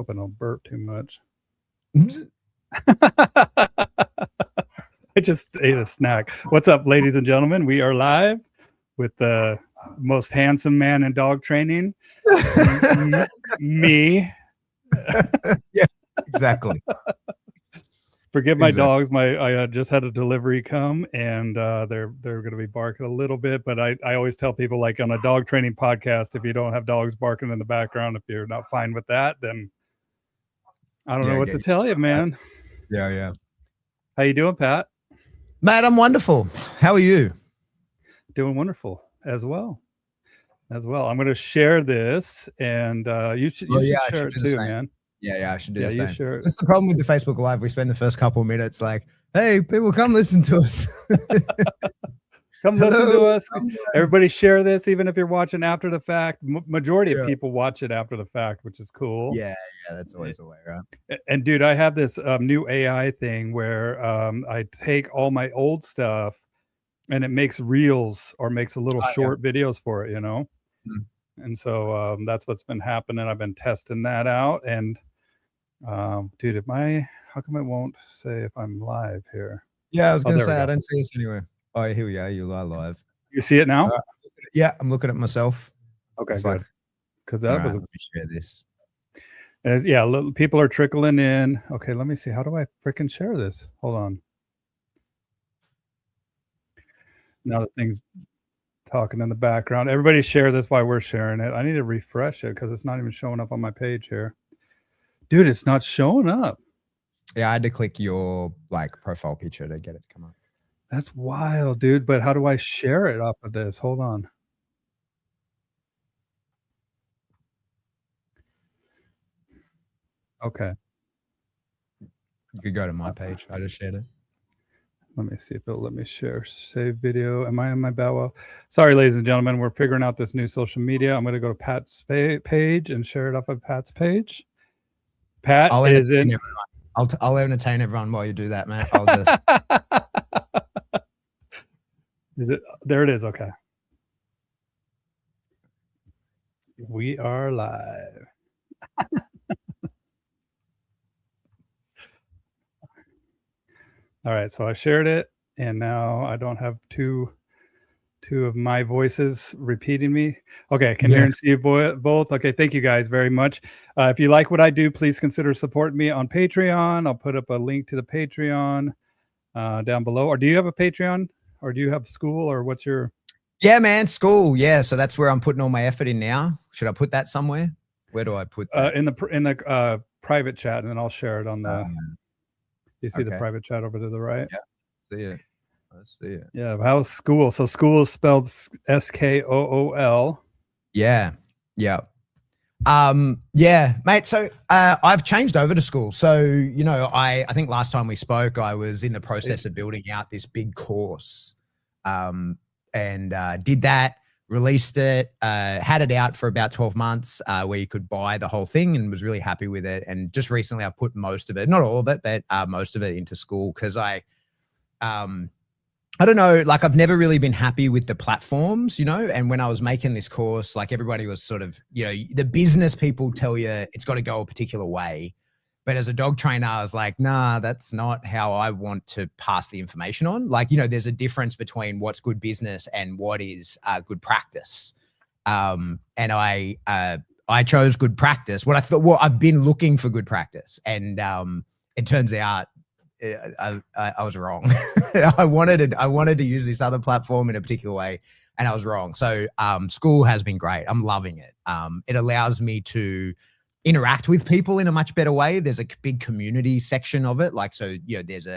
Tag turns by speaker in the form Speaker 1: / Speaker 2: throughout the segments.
Speaker 1: Hope I don't burp too much. I just ate a snack. What's up, ladies and gentlemen? We are live with the most handsome man in dog training, me.
Speaker 2: Yeah, exactly.
Speaker 1: Forgive my dogs. I just had a delivery come, and they're going to be barking a little bit. But I always tell people, like on a dog training podcast, if you don't have dogs barking in the background, if you're not fine with that, then I don't know what to tell you, man.
Speaker 2: Yeah.
Speaker 1: How you doing, Pat?
Speaker 2: Matt, I'm wonderful. How are you?
Speaker 1: Doing wonderful as well. I'm going to share this, and you should share it too, man.
Speaker 2: Yeah, I should do the same.
Speaker 1: Sure.
Speaker 2: That's the problem with the Facebook Live. We spend the first couple of minutes like, hey, people, come listen to us.
Speaker 1: Come listen to us. Everybody share this, even if you're watching after the fact. Majority of people watch it after the fact, which is cool.
Speaker 2: Yeah, that's always the way, right?
Speaker 1: And dude, I have this new AI thing where I take all my old stuff and it makes reels or makes a little short videos for it, you know? Mm-hmm. And so that's what's been happening. I've been testing that out. And dude, how come it won't say if I'm live here?
Speaker 2: Yeah, I was going to say, I don't see us anywhere. Oh, here we are. You are live.
Speaker 1: You see it now?
Speaker 2: Yeah, I'm looking at myself.
Speaker 1: Okay, good. Because that was.
Speaker 2: Let me share this.
Speaker 1: People are trickling in. Okay, let me see. How do I freaking share this? Hold on. Now the thing's talking in the background. Everybody share this while we're sharing it. I need to refresh it because it's not even showing up on my page here. Dude, it's not showing up.
Speaker 2: Yeah, I had to click your profile picture to get it to come up.
Speaker 1: That's wild, dude. But how do I share it off of this? Hold on. Okay.
Speaker 2: You could go to my page. I just shared it.
Speaker 1: Let me see if it'll let me share. Save video. Am I on my bow wow? Sorry, ladies and gentlemen. We're figuring out this new social media. I'm going to go to Pat's page and share it off of Pat's page. Pat is in.
Speaker 2: I'll entertain everyone while you do that, Matt. I'll just.
Speaker 1: Is it? There it is. Okay. We are live. All right. So I shared it, and now I don't have two of my voices repeating me. Okay, I can hear and see you both. Okay, thank you guys very much. If you like what I do, please consider supporting me on Patreon. I'll put up a link to the Patreon down below. Or do you have a Patreon? Or do you have school? Or what's your...
Speaker 2: Yeah, man, school. Yeah, so that's where I'm putting all my effort in now. Should I put that somewhere? Where do I put that?
Speaker 1: In the private chat, and then I'll share it on the... you see the private chat over to the right?
Speaker 2: Yeah, see it. Let's see it.
Speaker 1: Yeah, how's school? So school is spelled SKOOL.
Speaker 2: Yeah. Yeah, mate. So I've changed over to school. So, I think last time we spoke, I was in the process of building out this big course and did that, released it, had it out for about 12 months where you could buy the whole thing and was really happy with it. And just recently I've put most of it, not all of it, but most of it into school because I don't know, I've never really been happy with the platforms, and when I was making this course, everybody was sort of, the business people tell you it's got to go a particular way. But as a dog trainer, I was like, nah, that's not how I want to pass the information on. There's a difference between what's good business and what is good practice. And I chose good practice. What I thought, well, I've been looking for good practice. And it turns out, I was wrong. I wanted to use this other platform in a particular way, and I was wrong. So school has been great. I'm loving it. It allows me to interact with people in a much better way. There's a big community section of it. There's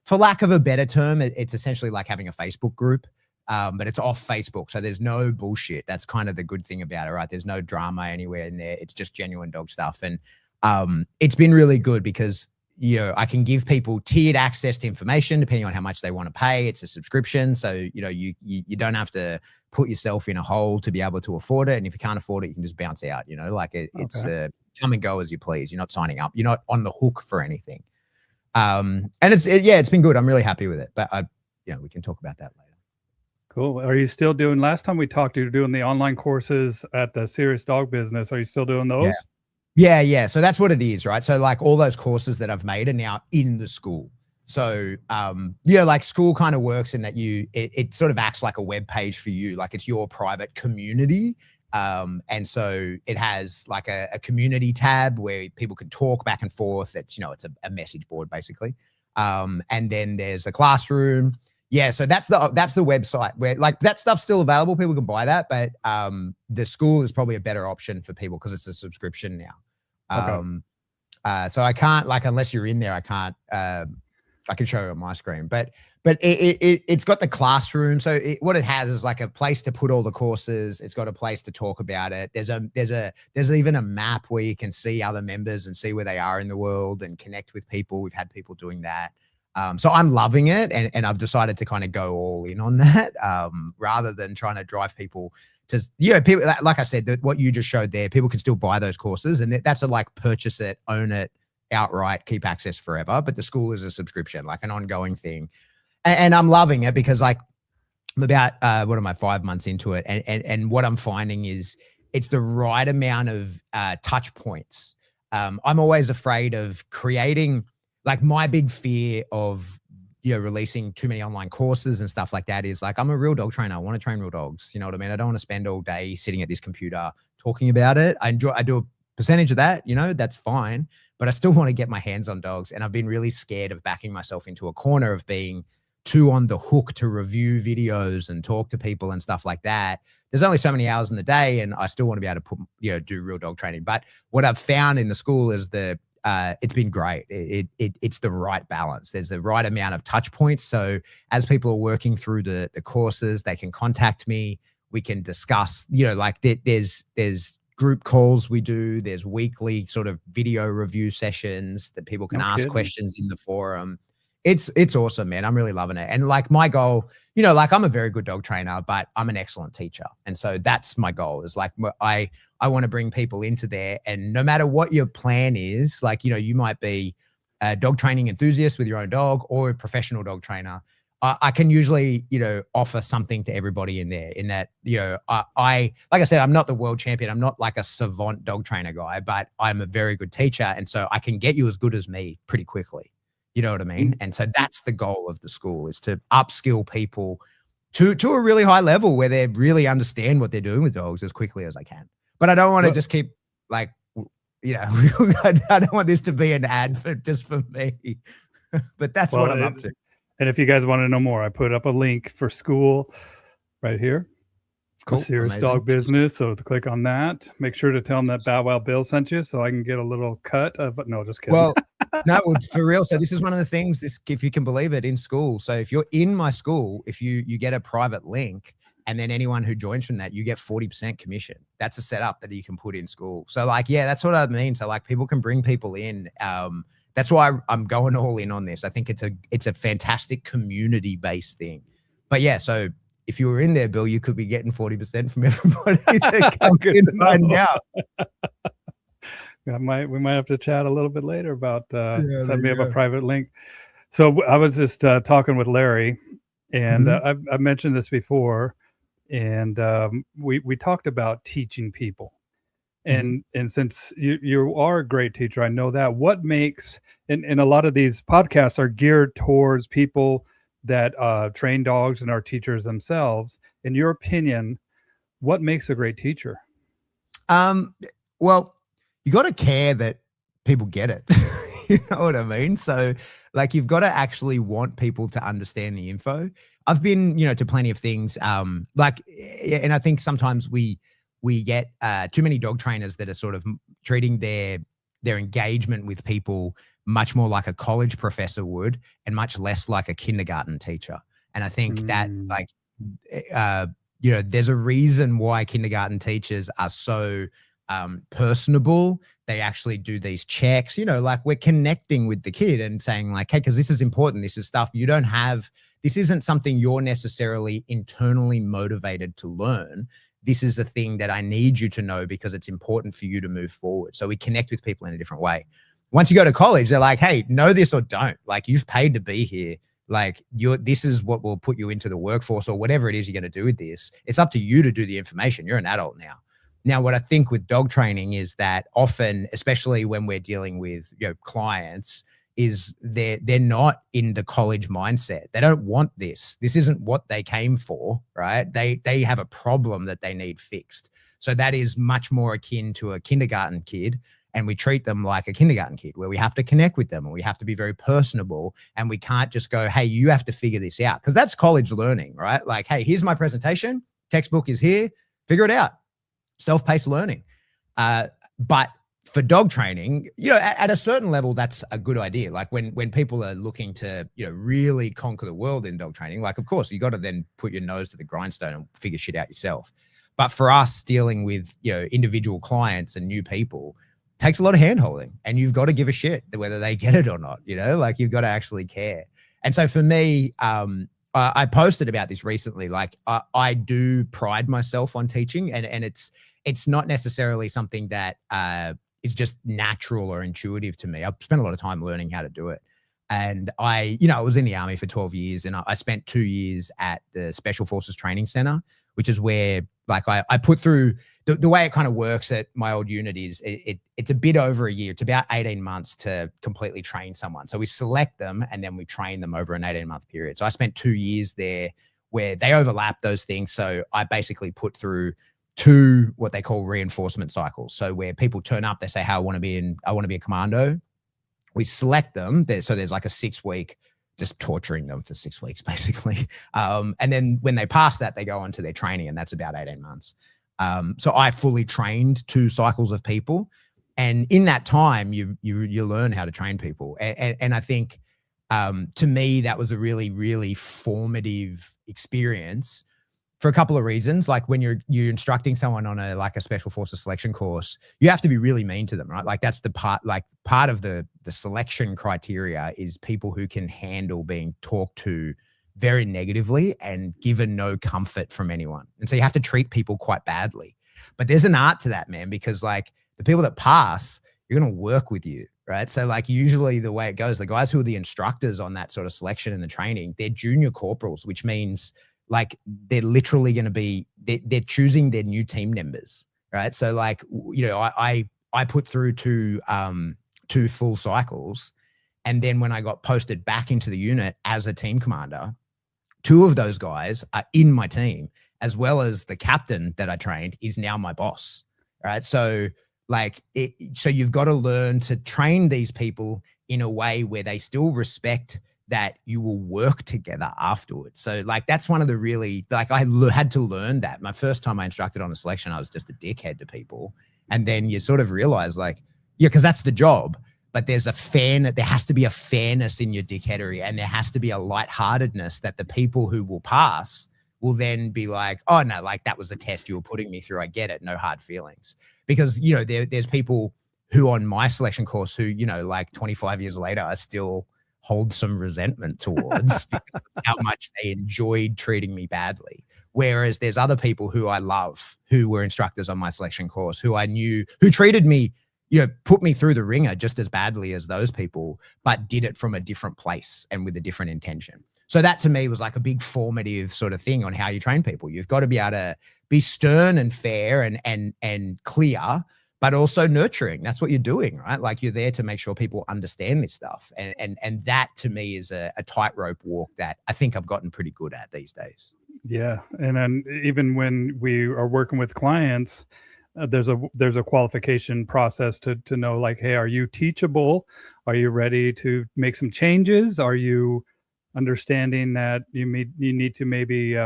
Speaker 2: for lack of a better term, it's essentially like having a Facebook group, but it's off Facebook. So there's no bullshit. That's kind of the good thing about it, right? There's no drama anywhere in there. It's just genuine dog stuff. And it's been really good because I can give people tiered access to information depending on how much they want to pay. It's a subscription. So, you don't have to put yourself in a hole to be able to afford it. And if you can't afford it, you can just bounce out, it's come and go as you please. You're not signing up. You're not on the hook for anything. And it's been good. I'm really happy with it, but we can talk about that later.
Speaker 1: Cool. Are you still doing, last time we talked, you were doing the online courses at the Serious Dog Business. Are you still doing those?
Speaker 2: Yeah. So that's what it is, right? So like all those courses that I've made are now in the school. So, like school kind of works in that it sort of acts like a web page for you, like it's your private community. And so it has like a community tab where people can talk back and forth. It's, it's a message board basically. And then there's a classroom. Yeah. So that's the website where like that stuff's still available. People can buy that, but, the school is probably a better option for people because it's a subscription now. So I can't, like, unless you're in there, I can't, I can show you on my screen, but it's got the classroom. So what it has is like a place to put all the courses. It's got a place to talk about it. There's even a map where you can see other members and see where they are in the world and connect with people. We've had people doing that. So I'm loving it. And I've decided to kind of go all in on that, rather than trying to drive people to, people, like I said, that what you just showed there, people can still buy those courses, and that's a like purchase it, own it outright, keep access forever. But the school is a subscription, like an ongoing thing. And I'm loving it because like I'm about, 5 months into it. And what I'm finding is it's the right amount of touch points. I'm always afraid of creating, like my big fear of, releasing too many online courses and stuff like that is like, I'm a real dog trainer. I want to train real dogs. You know what I mean? I don't want to spend all day sitting at this computer talking about it. I do a percentage of that, that's fine, but I still want to get my hands on dogs. And I've been really scared of backing myself into a corner of being too on the hook to review videos and talk to people and stuff like that. There's only so many hours in the day, and I still want to be able to do real dog training. But what I've found in the school is it's been great. It's the right balance. There's the right amount of touch points. So as people are working through the courses, they can contact me. We can discuss, like there's group calls we do. There's weekly sort of video review sessions that people can ask questions in the forum. It's awesome, man. I'm really loving it. And like my goal, like I'm a very good dog trainer, but I'm an excellent teacher. And so that's my goal is like, I want to bring people into there, and no matter what your plan is, like, you might be a dog training enthusiast with your own dog or a professional dog trainer. I can usually, offer something to everybody in there in that, like I said, I'm not the world champion. I'm not like a savant dog trainer guy, but I'm a very good teacher. And so I can get you as good as me pretty quickly. You know what I mean? And so that's the goal of the school, is to upskill people to a really high level where they really understand what they're doing with dogs as quickly as I can. But I don't want to just keep like, I don't want this to be an ad just for me, but that's what I'm up to.
Speaker 1: And if you guys want to know more, I put up a link for school right here. Cool. Serious Dog Business. So to click on that, make sure to tell them that Bow Wow Bill sent you so I can get a little cut of it. No, just kidding.
Speaker 2: Well, no, for real. So this is one of the things, if you can believe it, in school. So if you're in my school, if you get a private link, and then anyone who joins from that, you get 40% commission. That's a setup that you can put in school. So like, yeah, that's what I mean. So like people can bring people in. That's why I'm going all in on this. I think it's a fantastic community-based thing. But yeah, so if you were in there, Bill, you could be getting 40% from everybody that comes in right now.
Speaker 1: We might have to chat a little bit later about send me up a private link. So I was just talking with Larry, and I've mentioned this before, and we talked about teaching people. And since you are a great teacher, I know that. What makes, and a lot of these podcasts are geared towards people that train dogs and are teachers themselves. In your opinion, what makes a great teacher?
Speaker 2: Well, you got to care that people get it. You know what I mean? So like, you've got to actually want people to understand the info. I've been, to plenty of things, and I think sometimes we get too many dog trainers that are sort of treating their engagement with people much more like a college professor would, and much less like a kindergarten teacher. And I think that like, there's a reason why kindergarten teachers are so personable. They actually do these checks, like we're connecting with the kid and saying like, hey, because this is important. This is stuff you don't have. This isn't something you're necessarily internally motivated to learn. This is a thing that I need you to know because it's important for you to move forward. So we connect with people in a different way. Once you go to college, they're like, hey, know this or don't. Like, you've paid to be here. Like, this is what will put you into the workforce or whatever it is you're going to do with this. It's up to you to do the information. You're an adult now. Now, what I think with dog training is that often, especially when we're dealing with clients, is they're not in the college mindset. They don't want this. This isn't what they came for, right? They have a problem that they need fixed. So that is much more akin to a kindergarten kid, and we treat them like a kindergarten kid, where we have to connect with them and we have to be very personable, and we can't just go, hey, you have to figure this out, because that's college learning, right? Like, hey, here's my presentation, textbook is here, figure it out. Self-paced learning. But for dog training, at a certain level, that's a good idea. Like when people are looking to, really conquer the world in dog training, like, of course, you got to then put your nose to the grindstone and figure shit out yourself. But for us dealing with, individual clients and new people, takes a lot of hand-holding, and you've got to give a shit whether they get it or not, like you've got to actually care. And so for me, I posted about this recently. Like I do pride myself on teaching, and it's not necessarily something that is just natural or intuitive to me. I've spent a lot of time learning how to do it. And I was in the Army for 12 years, and I spent 2 years at the Special Forces Training Center, which is where like I put through the way it kind of works at my old unit is it's a bit over a year. It's about 18 months to completely train someone. So we select them and then we train them over an 18-month period. So I spent 2 years there where they overlap those things. So I basically put through 2 what they call reinforcement cycles. So where people turn up, they say, "Hey, I want to be a commando." We select them. So there's like a 6-week, just torturing them for 6 weeks, basically. And then when they pass that, they go on to their training, and that's about 18 months. So I fully trained 2 cycles of people. And in that time, you learn how to train people. And I think, to me, that was a really, really formative experience for a couple of reasons. Like when you're instructing someone on a special forces selection course, you have to be really mean to them, right? Like that's the part of the selection criteria is people who can handle being talked to very negatively and given no comfort from anyone. And so you have to treat people quite badly. But there's an art to that, man, because like the people that pass, you're going to work with you, right? So like usually the way it goes, the guys who are the instructors on that sort of selection and the training, they're junior corporals, which means like they're literally going to be, they're choosing their new team members, right? So like, I put through 2 full cycles. And then when I got posted back into the unit as a team commander, 2 of those guys are in my team, as well as the captain that I trained is now my boss, right? So like, so you've got to learn to train these people in a way where they still respect that you will work together afterwards. So like, that's one of the really, like I had to learn that. My first time I instructed on a selection, I was just a dickhead to people. And then you sort of realize like, yeah, because that's the job. But there has to be a fairness in your dickheadery, and there has to be a lightheartedness that the people who will pass will then be like, "Oh no, like that was a test you were putting me through. I get it. No hard feelings." Because there's people who on my selection course who like 25 years later I still hold some resentment towards because of how much they enjoyed treating me badly. Whereas there's other people who I love who were instructors on my selection course who I knew who treated me, put me through the ringer just as badly as those people, but did it from a different place and with a different intention. So that to me was like a big formative sort of thing on how you train people. You've got to be able to be stern and fair and clear, but also nurturing. That's what you're doing, right? Like you're there to make sure people understand this stuff. And that to me is a tightrope walk that I think I've gotten pretty good at these days.
Speaker 1: Yeah. And then even when we are working with clients, there's a qualification process to know like, hey, are you teachable? Are you ready to make some changes? Are you understanding that you need to maybe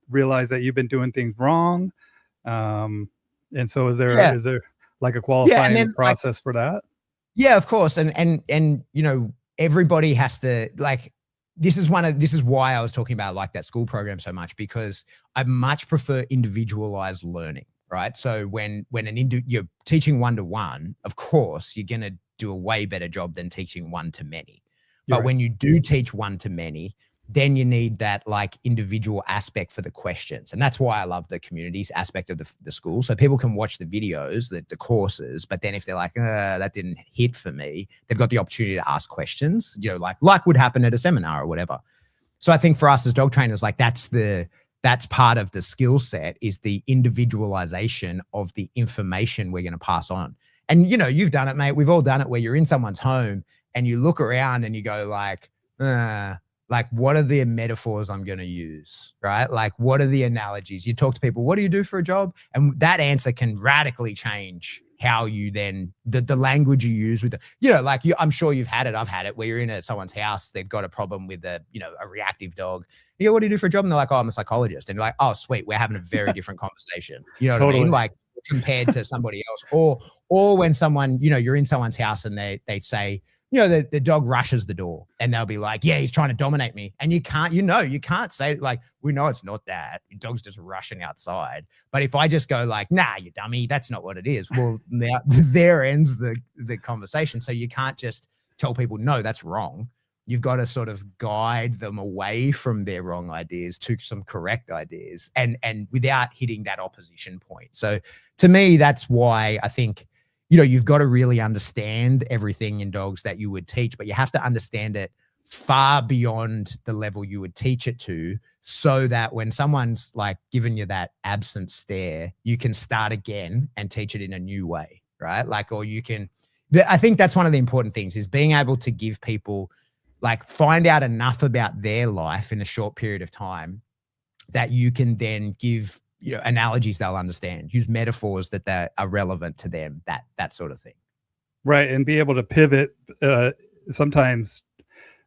Speaker 1: realize that you've been doing things wrong? And so is there like a qualifying process for that?
Speaker 2: Yeah, of course. And everybody has to like, this is why I was talking about like that school program so much, because I much prefer individualized learning. Right. So when you're teaching 1-to-1, of course, you're going to do a way better job than teaching 1-to-many. But when you do teach 1-to-many, then you need that like individual aspect for the questions. And that's why I love the communities aspect of the school. So people can watch the videos, the courses, but then if they're like, that didn't hit for me, they've got the opportunity to ask questions, like would happen at a seminar or whatever. So I think for us as dog trainers, like that's the that's part of the skill set, is the individualization of the information we're going to pass on. And, you've done it, mate. We've all done it, where you're in someone's home and you look around and you go like, what are the metaphors I'm going to use, right? Like, what are the analogies? You talk to people, what do you do for a job? And that answer can radically change how you then, the language you use with I'm sure you've had it. I've had it, where you're in someone's house, they've got a problem with a reactive dog. You go, what do you do for a job? And they're like, oh, I'm a psychologist. And you're like, oh, sweet. We're having a very different conversation. You know what
Speaker 1: Totally.
Speaker 2: I mean? Like, compared to somebody else, or when someone, you're in someone's house and they say, the dog rushes the door, and they'll be like, yeah, he's trying to dominate me. And you can't say, like, we know it's not that. Your dog's just rushing outside. But if I just go like, nah, you dummy, that's not what it is. Well, now there ends the conversation. So you can't just tell people, no, that's wrong. You've got to sort of guide them away from their wrong ideas to some correct ideas, and without hitting that opposition point. So to me, that's why I think, you've got to really understand everything in dogs that you would teach, but you have to understand it far beyond the level you would teach it to, so that when someone's like giving you that absent stare, you can start again and teach it in a new way, right? Like, or you can, I think that's one of the important things, is being able to give people, like, find out enough about their life in a short period of time that you can then give analogies they'll understand, use metaphors that are relevant to them, that sort of thing.
Speaker 1: Right. And be able to pivot, sometimes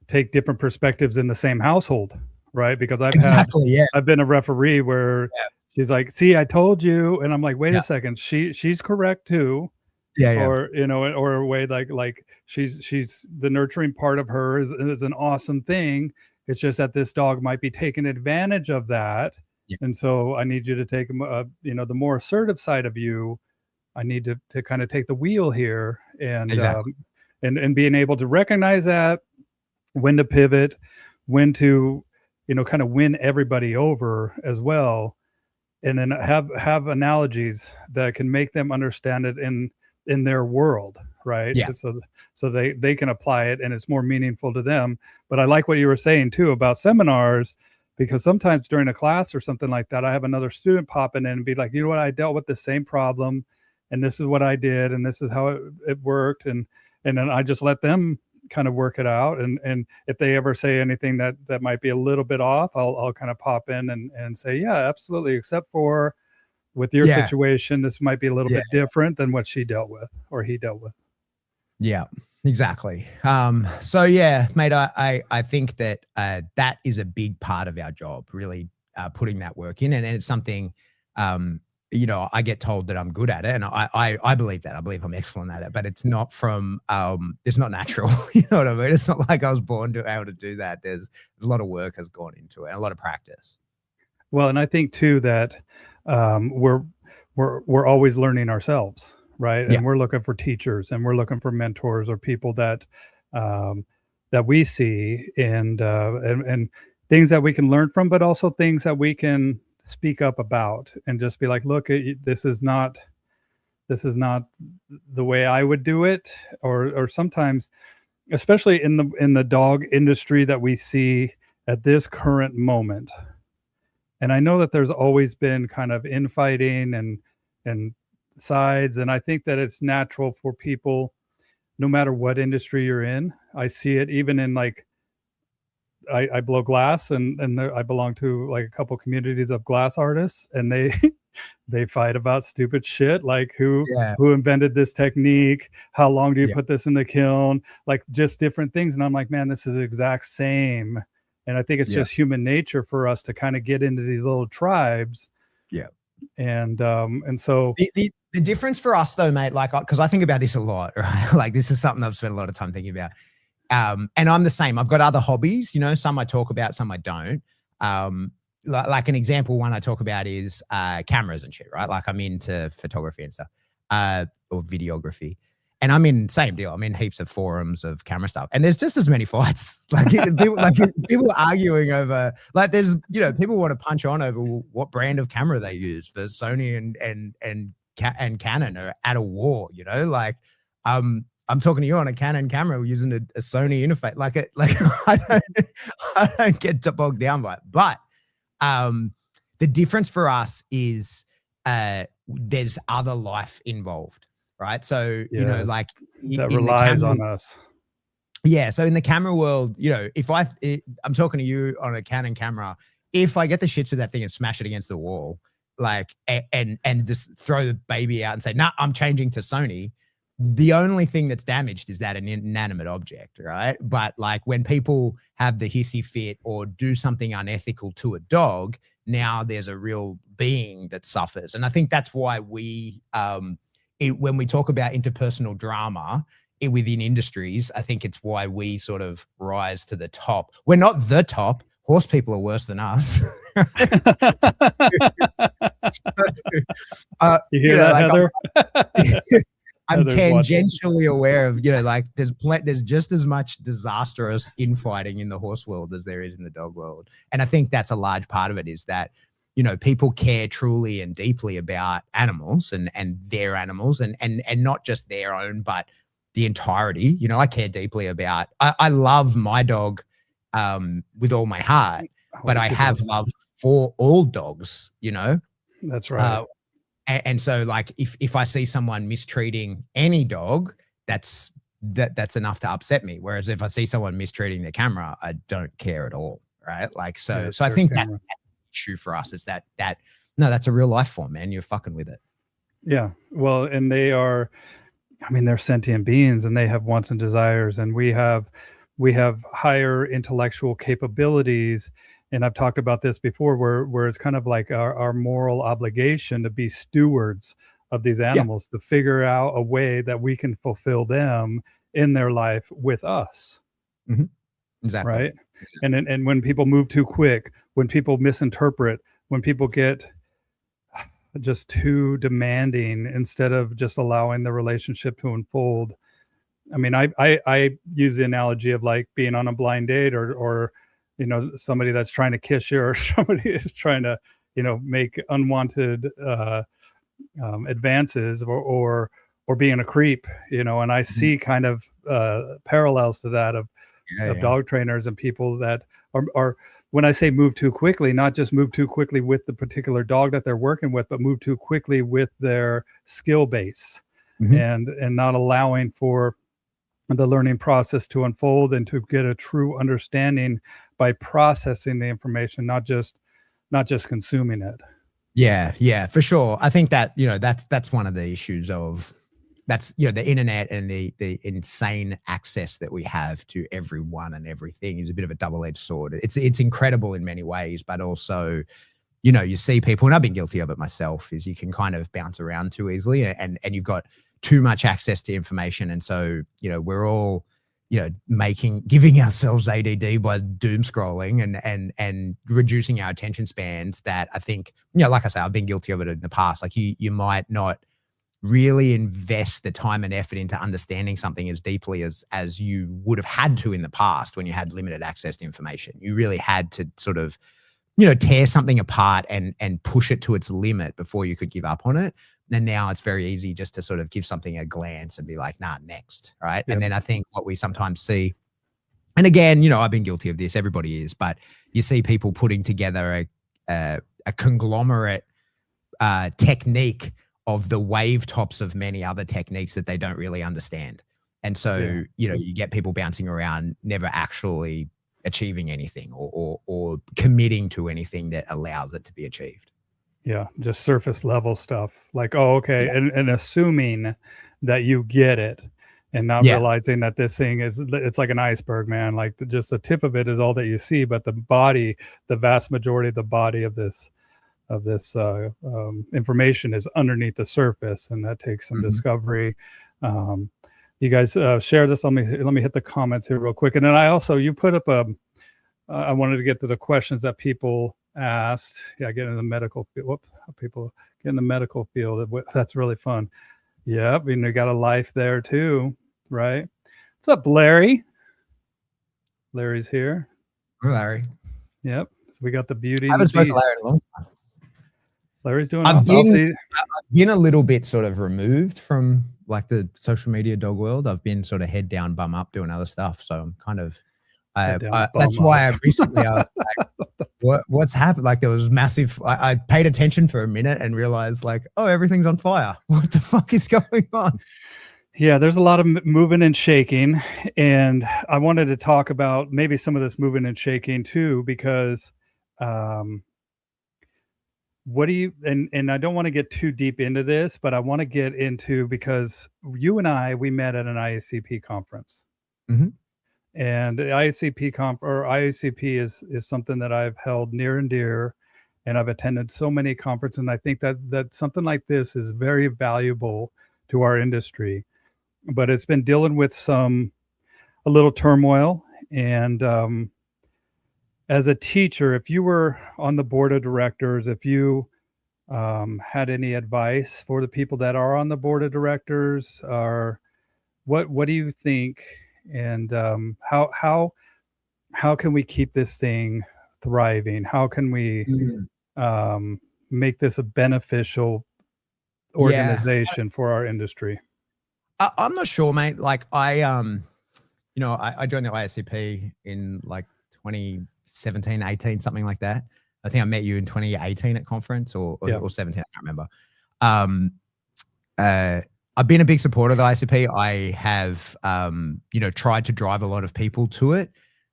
Speaker 1: take different perspectives in the same household, right? Because I've been a referee where she's like, see, I told you. And I'm like, wait a second, she's correct too.
Speaker 2: Yeah.
Speaker 1: Or, or a way like she's the nurturing part of her is an awesome thing. It's just that this dog might be taking advantage of that. Yeah. And so I need you to take, the more assertive side of you. I need to kind of take the wheel here, and
Speaker 2: exactly.
Speaker 1: And being able to recognize that, when to pivot, when to, kind of win everybody over as well. And then have analogies that can make them understand it in their world, right?
Speaker 2: Yeah.
Speaker 1: So they can apply it and it's more meaningful to them. But I like what you were saying too about seminars, because sometimes during a class or something like that, I have another student pop in and be like, you know what, I dealt with the same problem and this is what I did and this is how it worked. And then I just let them kind of work it out. And if they ever say anything that might be a little bit off, I'll kind of pop in and say, yeah, absolutely. Except for with your situation, this might be a little bit different than what she dealt with or he dealt with.
Speaker 2: Yeah, exactly. So yeah, mate, I think that that is a big part of our job, really putting that work in. And it's something, I get told that I'm good at it. And I believe that. I believe I'm excellent at it, but it's not it's not natural. You know what I mean? It's not like I was born to be able to do that. There's a lot of work has gone into it and a lot of practice.
Speaker 1: Well, and I think too that we're always learning ourselves, right? And we're looking for teachers and we're looking for mentors or people that we see and things that we can learn from, but also things that we can speak up about and just be like, look, this is not the way I would do it. Or sometimes, especially in the dog industry that we see at this current moment. And I know that there's always been kind of infighting and sides. And I think that it's natural for people, no matter what industry you're in. I see it even in like, I blow glass and I belong to like a couple communities of glass artists, and they fight about stupid shit. Like who invented this technique? How long do you put this in the kiln? Like just different things. And I'm like, man, this is the exact same. And I think it's just human nature for us to kind of get into these little tribes.
Speaker 2: Yeah.
Speaker 1: And so
Speaker 2: the difference for us though, mate, like, cause I think about this a lot, right? Like this is something I've spent a lot of time thinking about. And I'm the same. I've got other hobbies, some I talk about, some I don't. Like an example, one I talk about is cameras and shit, right? Like I'm into photography and stuff, or videography. And I'm in same deal. I'm in heaps of forums of camera stuff, and there's just as many fights. People arguing over, like there's people want to punch on over what brand of camera they use. For Sony and Canon are at a war. I'm talking to you on a Canon camera using a Sony interface. I don't get bogged down by it. But The difference for us is there's other life involved, right? So, you know,
Speaker 1: Yes.
Speaker 2: like
Speaker 1: That
Speaker 2: in the
Speaker 1: relies
Speaker 2: camera,
Speaker 1: on us.
Speaker 2: yeah. So in the camera world, you know, if I'm talking to you on a Canon camera, if I get the shits with that thing and smash it against the wall, like, and just throw the baby out and say, nah, I'm changing to Sony, the only thing that's damaged is that an inanimate object, right? But like when people have the hissy fit or do something unethical to a dog, now there's a real being that suffers. And I think that's why when we talk about interpersonal drama within industries, I think it's why we sort of rise to the top. We're not the top. Horse people are worse than us.
Speaker 1: You hear that,
Speaker 2: like
Speaker 1: Heather?
Speaker 2: I'm tangentially aware of, you know, like there's just as much disastrous infighting in the horse world as there is in the dog world. And I think that's a large part of it, is that, you know, people care truly and deeply about animals and their animals and not just their own, but the entirety. You know, I care deeply about, I love my dog with all my heart, but I have love for all dogs, you know?
Speaker 1: That's right.
Speaker 2: And so like, if I see someone mistreating any dog, that's enough to upset me. Whereas if I see someone mistreating the camera, I don't care at all. Right. Like, so I think that's the issue for us, is that no, that's a real life form, man. You're fucking with it.
Speaker 1: Yeah. Well, and they are, I mean, they're sentient beings and they have wants and desires, and we have higher intellectual capabilities. And I've talked about this before, where it's kind of like our moral obligation to be stewards of these animals, to figure out a way that we can fulfill them in their life with us.
Speaker 2: Mm-hmm. Exactly.
Speaker 1: Right. Exactly. And when people move too quick, when people misinterpret, when people get just too demanding instead of just allowing the relationship to unfold. I mean, I use the analogy of like being on a blind date, or you know, somebody that's trying to kiss you, or somebody is trying to, you know, make unwanted advances, or being a creep, you know. And I see kind of parallels to that of dog trainers and people that are, when I say move too quickly, not just move too quickly with the particular dog that they're working with, but move too quickly with their skill base, and not allowing for the learning process to unfold and to get a true understanding by processing the information, not just consuming it.
Speaker 2: Yeah, for sure. I think that, you know, that's one of the issues of, that's, you know, the internet and the insane access that we have to everyone and everything is a bit of a double-edged sword. It's incredible in many ways, but also, you know, you see people, and I've been guilty of it myself, is you can kind of bounce around too easily, and you've got too much access to information. And so, you know, we're all, you know, giving ourselves ADD by doom scrolling and reducing our attention spans, that I think, you know, like I say, I've been guilty of it in the past. Like you might not really invest the time and effort into understanding something as deeply as you would have had to in the past when you had limited access to information. You really had to sort of, you know, tear something apart and push it to its limit before you could give up on it. And now it's very easy just to sort of give something a glance and be like, nah, next, right? Yep. And then I think what we sometimes see, and again, you know, I've been guilty of this, everybody is, but you see people putting together a conglomerate technique of the wave tops of many other techniques that they don't really understand. And so, you know, you get people bouncing around, never actually achieving anything or committing to anything that allows it to be achieved.
Speaker 1: Yeah, just surface level stuff. Like, oh, okay, and assuming that you get it, and not realizing that this thing it's like an iceberg, man. Like just the tip of it is all that you see, but the body, the vast majority of the body of this information is underneath the surface, and that takes some discovery. You guys share this. Let me hit the comments here real quick, and then you put up I wanted to get to the questions that people asked. Yeah, get in the medical field. Whoops, people get in the medical field. That's really fun. Yep, and we got a life there too, right? What's up, Larry? Larry's here.
Speaker 2: Hey, Larry.
Speaker 1: Yep. So we got the beauty.
Speaker 2: I haven't spoken to Larry in a long time.
Speaker 1: Larry's doing
Speaker 2: I've been a little bit sort of removed from like the social media dog world. I've been sort of head down, bum up, doing other stuff. So I'm kind of That's why I recently I was like, what's happened? Like there was massive. I paid attention for a minute and realized like, oh, everything's on fire. What the fuck is going on?
Speaker 1: Yeah, there's a lot of moving and shaking, and I wanted to talk about maybe some of this moving and shaking too, because what do you and I don't want to get too deep into this, but I want to get into, because you and we met at an IACP conference.
Speaker 2: Mm-hmm.
Speaker 1: And the IACP is something that I've held near and dear, and I've attended so many conferences, and I think that something like this is very valuable to our industry. But it's been dealing with a little turmoil, and as a teacher, if you were on the board of directors, if you had any advice for the people that are on the board of directors, or what do you think, and how can we keep this thing thriving? How can we make this a beneficial organization for our industry?
Speaker 2: I'm not sure, mate. Like I joined the ISCP in like 2017, 18, something like that. I think I met you in 2018 at conference or 17, I can't remember. I've been a big supporter of the ICP. I have, tried to drive a lot of people to it,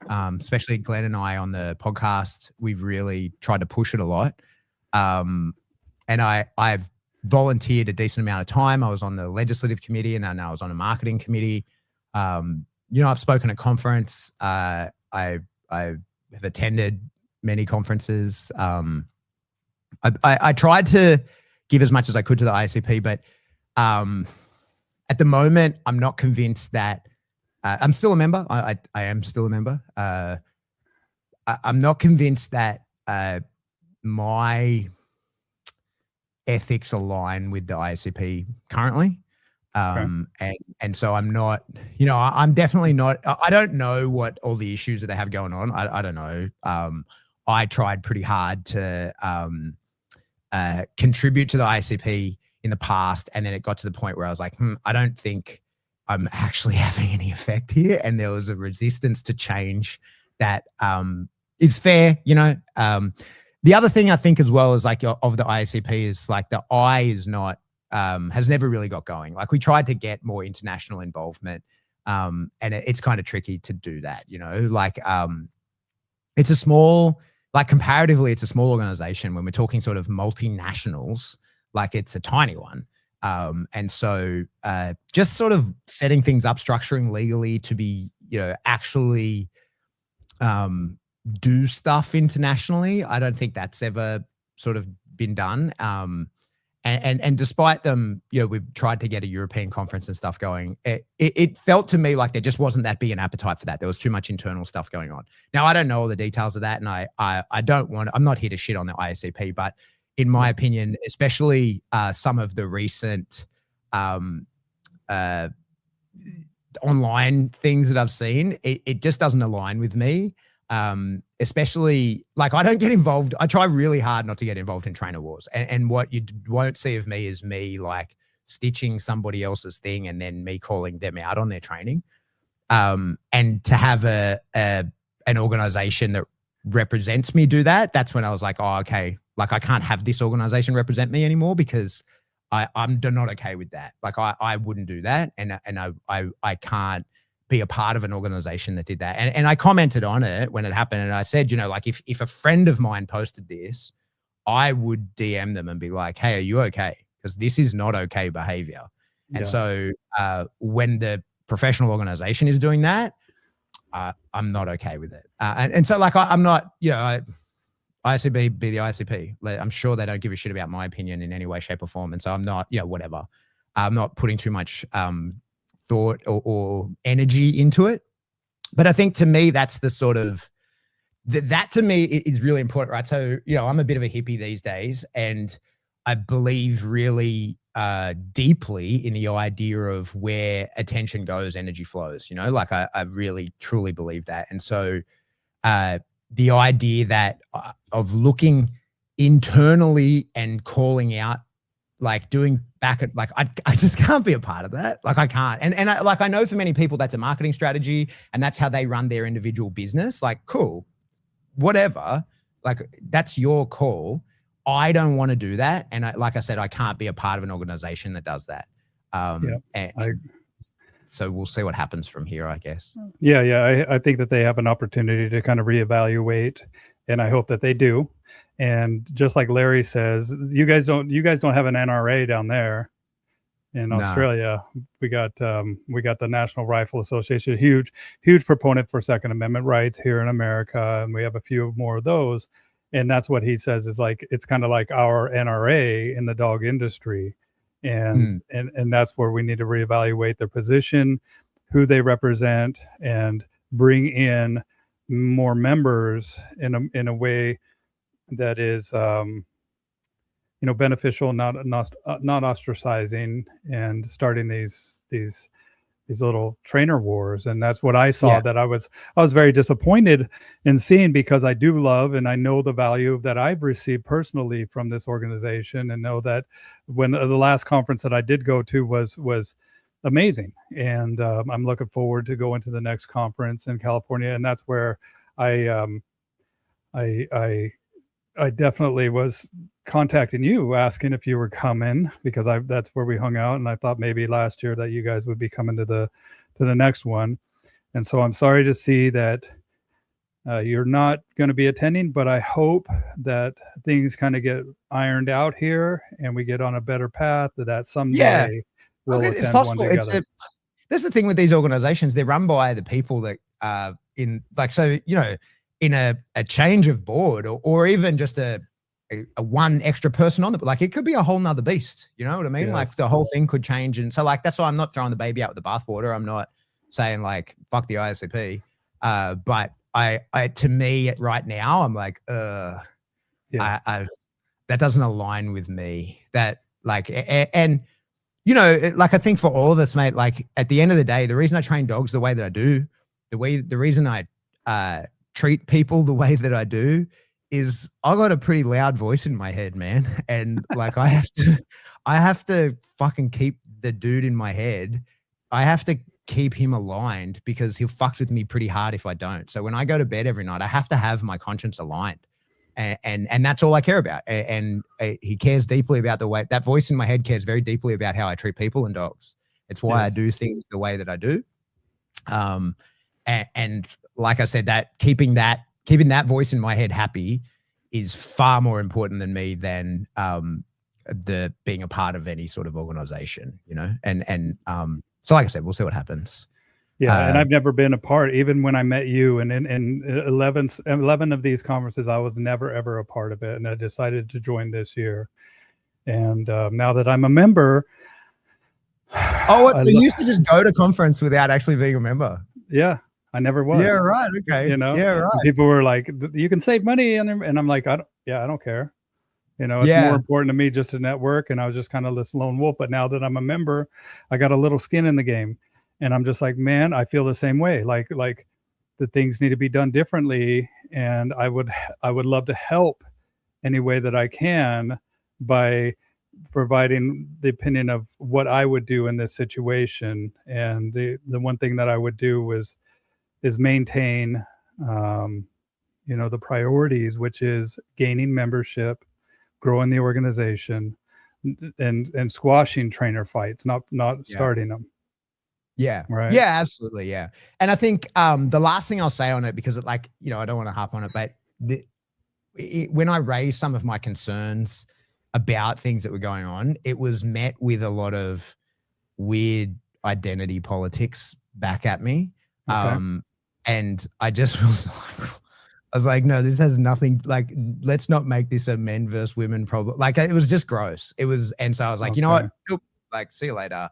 Speaker 2: especially Glenn and I on the podcast. We've really tried to push it a lot. And I've volunteered a decent amount of time. I was on the legislative committee, and I was on a marketing committee. I've spoken at conference. I have attended many conferences. I tried to give as much as I could to the ICP, but at the moment, I'm not convinced that I'm still a member. I am still a member. I'm not convinced that my ethics align with the ISCP currently. And so I'm not, I'm definitely not, I don't know what all the issues that they have going on. I don't know. I tried pretty hard to contribute to the ICP in the past, and then it got to the point where I was like, I don't think I'm actually having any effect here. And there was a resistance to change that is fair, The other thing I think as well is like of the IACP is like the I is not, has never really got going. Like we tried to get more international involvement, and it's kind of tricky to do that, like it's a small, like comparatively, it's a small organization. When we're talking sort of multinationals, like it's a tiny one. And so just sort of setting things up, structuring legally to be, actually do stuff internationally. I don't think that's ever sort of been done. And despite them, we've tried to get a European conference and stuff going. It felt to me like there just wasn't that big an appetite for that. There was too much internal stuff going on. Now, I don't know all the details of that, and I'm not here to shit on the ISCP, but in my opinion, especially some of the recent online things that I've seen, it just doesn't align with me. Especially like I don't get involved. I try really hard not to get involved in trainer wars. And what you won't see of me is me like stitching somebody else's thing and then me calling them out on their training. And to have an organization that represents me do that, that's when I was like, oh, okay. Like I can't have this organization represent me anymore, because I'm not okay with that. Like I wouldn't do that. And I can't be a part of an organization that did that. And I commented on it when it happened. And I said, like if a friend of mine posted this, I would DM them and be like, hey, are you okay? Because this is not okay behavior. And so when the professional organization is doing that, I'm not okay with it. And so like I'm not, ICP be the ICP. I'm sure they don't give a shit about my opinion in any way, shape, or form. And so I'm not, whatever. I'm not putting too much thought or energy into it. But I think to me, that's the sort of, that to me is really important, right? So, I'm a bit of a hippie these days, and I believe really deeply in the idea of where attention goes, energy flows, like I really, truly believe that. And so the idea that of looking internally and calling out like doing back at like I just can't be a part of that. Like I can't. And I know for many people that's a marketing strategy and that's how they run their individual business. Like cool, whatever. Like that's your call. I don't want to do that. And like I said, I can't be a part of an organization that does that. So we'll see what happens from here, I guess.
Speaker 1: Yeah. I think that they have an opportunity to kind of reevaluate, and I hope that they do. And just like Larry says, you guys don't have an NRA down there in Australia. We got the National Rifle Association, huge proponent for Second Amendment rights here in America, and we have a few more of those. And that's what he says is like it's kind of like our NRA in the dog industry, and that's where we need to reevaluate their position, who they represent, and bring in more members in a way that is beneficial, not ostracizing, and starting these little trainer wars. And that's what I saw, that I was very disappointed in seeing, because I do love and I know the value that I've received personally from this organization, and know that when the last conference that I did go to was amazing. And I'm looking forward to going to the next conference in California. And that's where I definitely was contacting you, asking if you were coming, because that's where we hung out, and I thought maybe last year that you guys would be coming to the next one. And so I'm sorry to see that you're not going to be attending, but I hope that things kind of get ironed out here and we get on a better path, that someday we'll attend
Speaker 2: it's possible.
Speaker 1: one together.
Speaker 2: That's the thing with these organizations. They're run by the people that in a change of board or even just a one extra person on it, like it could be a whole nother beast. You know what I mean? Yes. Like the whole thing could change. And so like, that's why I'm not throwing the baby out with the bathwater. I'm not saying like, fuck the ISCP. But to me right now, I'm like, that doesn't align with me. That like, and like I think for all of us, mate, like at the end of the day, the reason I train dogs the way that I do, the reason I treat people the way that I do is I got a pretty loud voice in my head, man. And like, I have to fucking keep the dude in my head. I have to keep him aligned because he'll fucks with me pretty hard if I don't. So when I go to bed every night, I have to have my conscience aligned, and that's all I care about. And he cares deeply about the way that voice in my head cares very deeply about how I treat people and dogs. It's why I do things the way that I do. And like I said, that keeping that voice in my head happy is far more important than me than the being a part of any sort of organization, and so like I said, we'll see what happens.
Speaker 1: Yeah. And I've never been a part, even when I met you, and in 11 of these conferences, I was never, ever a part of it. And I decided to join this year. And now that I'm a member.
Speaker 2: So you used to just go to conference without actually being a member?
Speaker 1: Yeah. I never was.
Speaker 2: Yeah, right. Okay. Yeah, right.
Speaker 1: And people were like, you can save money. And I'm like, I don't care. It's more important to me just to network. And I was just kind of this lone wolf. But now that I'm a member, I got a little skin in the game. And I'm just like, man, I feel the same way. Like the things need to be done differently. And I would love to help any way that I can by providing the opinion of what I would do in this situation. And the one thing that I would do is maintain, the priorities, which is gaining membership, growing the organization, and squashing trainer fights, not starting them.
Speaker 2: Yeah.
Speaker 1: Right.
Speaker 2: Yeah, absolutely. Yeah. And I think the last thing I'll say on it, because I don't want to harp on it, but when I raised some of my concerns about things that were going on, it was met with a lot of weird identity politics back at me. Okay. And I just was like, no, this has nothing, like, let's not make this a men versus women problem. Like, it was just gross. And so I was like, you know what? Like, see you later.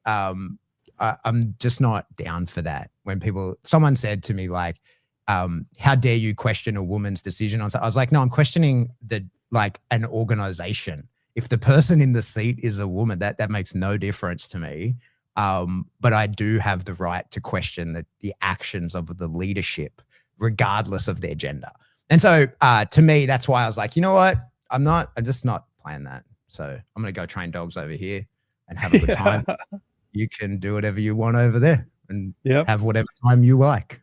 Speaker 2: I'm just not down for that. When someone said to me, like, how dare you question a woman's decision on something? I was like, no, I'm questioning an organization. If the person in the seat is a woman, that makes no difference to me. But I do have the right to question the actions of the leadership, regardless of their gender. And so to me, that's why I was like, you know what? I'm just not playing that. So I'm going to go train dogs over here and have a good time. You can do whatever you want over there and have whatever time you like.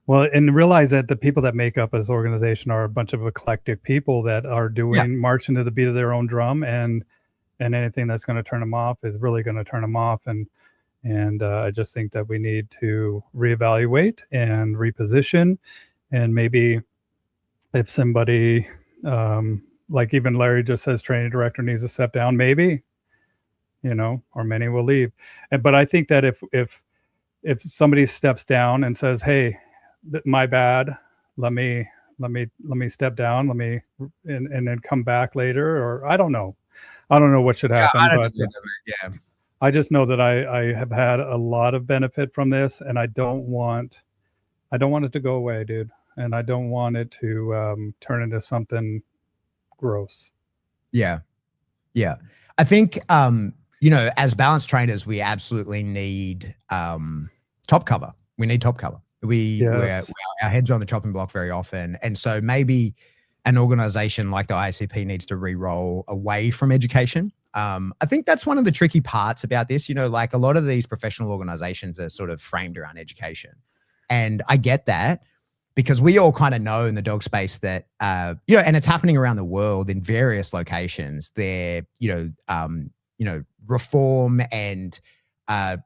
Speaker 1: Well, and realize that the people that make up this organization are a bunch of eclectic people that are doing marching to the beat of their own drum, and anything that's going to turn them off is really going to turn them off. And I just think that we need to reevaluate and reposition, and maybe if somebody like even Larry just says training director needs to step down, maybe, you know, or many will leave. But I think that if somebody steps down and says, hey, my bad, let me step down, and then come back later, or I don't know what should happen, but I just know that I have had a lot of benefit from this, and I don't want it to go away, dude, and I don't want it to turn into something gross.
Speaker 2: Yeah. I think you know, as balance trainers, we absolutely need top cover. We need top cover. We're our heads are on the chopping block very often. And so maybe an organization like the IACP needs to re-roll away from education. I think that's one of the tricky parts about this. You know, like a lot of these professional organizations are sort of framed around education. And I get that, because we all kind of know in the dog space that, you know, and it's happening around the world in various locations, there, you know, reform and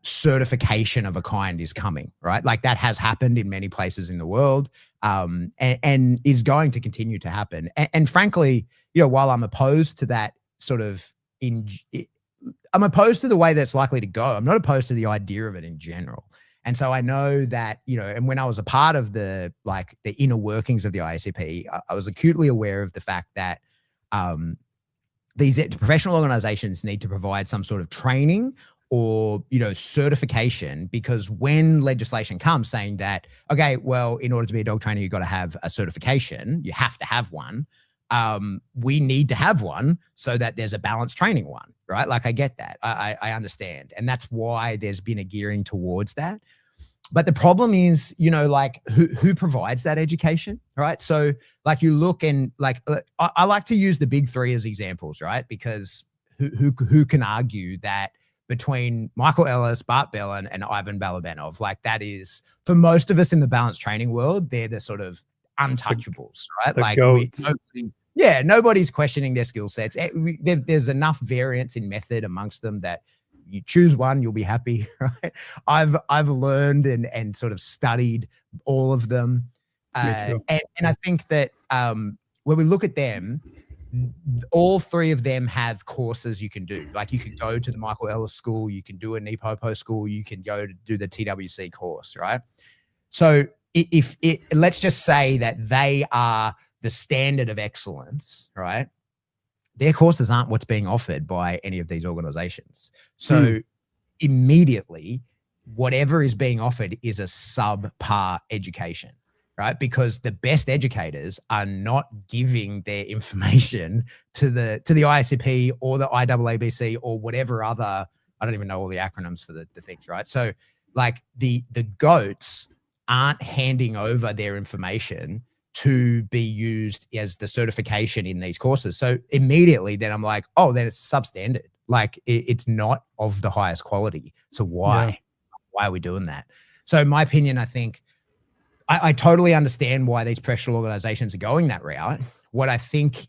Speaker 2: certification of a kind is coming, right? Like that has happened in many places in the world, and is going to continue to happen. And frankly, you know, while I'm opposed to that sort of I'm opposed to the way that's likely to go, I'm not opposed to the idea of it in general. And so I know that, you know, and when I was a part of the inner workings of the IACP, I was acutely aware of the fact that these professional organizations need to provide some sort of training or, you know, certification, because when legislation comes saying that, okay, well, in order to be a dog trainer, you've got to have a certification, you have to have one. We need to have one so that there's a balanced training one, right? Like I get that. I understand. And that's why there's been a gearing towards that. But the problem is, you know, like who provides that education, right? So like you look and like, I like to use the big three as examples, right? Because who can argue that between Michael Ellis, Bart Bellin, and Ivan Balabanov, like that is, for most of us in the balanced training world, they're the sort of untouchables, right? Like nobody's questioning their skill sets. There's enough variance in method amongst them that you choose one, you'll be happy, right? I've learned and sort of studied all of them. And I think that when we look at them, all three of them have courses you can do. Like you can go to the Michael Ellis school, you can do a NePoPo school, you can go to do the TWC course, right? So let's just say that they are the standard of excellence, right? Their courses aren't what's being offered by any of these organizations. So immediately, whatever is being offered is a subpar education, right? Because the best educators are not giving their information to the IACP or the IAABC or whatever other, I don't even know all the acronyms for the things, right? So like the GOATs aren't handing over their information to be used as the certification in these courses. So immediately then I'm like, oh, then it's substandard. Like it's not of the highest quality. So why are we doing that? So in my opinion, I think I totally understand why these professional organizations are going that route. What I think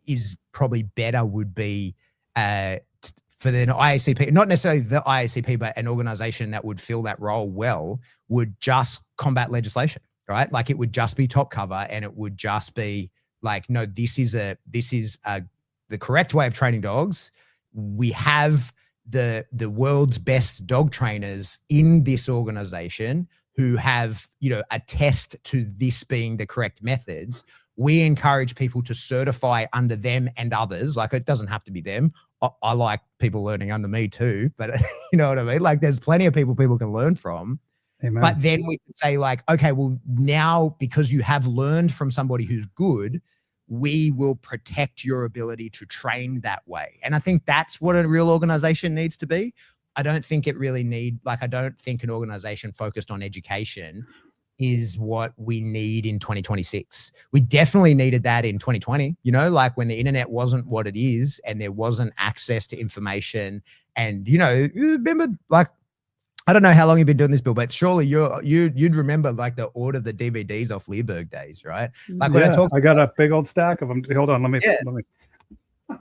Speaker 2: is probably better would be for the IACP, not necessarily the IACP, but an organization that would fill that role well, would just combat legislation, right? Like it would just be top cover, and it would just be like, no, this is the correct way of training dogs. We have the world's best dog trainers in this organization who have, you know, attest to this being the correct methods. We encourage people to certify under them and others. Like it doesn't have to be them. I like people learning under me too, but you know what I mean? Like there's plenty of people can learn from.
Speaker 1: Amen.
Speaker 2: But then we can say like, okay, well now because you have learned from somebody who's good, we will protect your ability to train that way. And I think that's what a real organization needs to be. I don't think it really I don't think an organization focused on education is what we need in 2026. We definitely needed that in 2020, you know, like when the internet wasn't what it is and there wasn't access to information. And, you know, you remember, like, I don't know how long you've been doing this, Bill, but surely you'd remember like the order the DVDs off Learberg days, right? Like when
Speaker 1: I got a big old stack of them. Hold on, let me.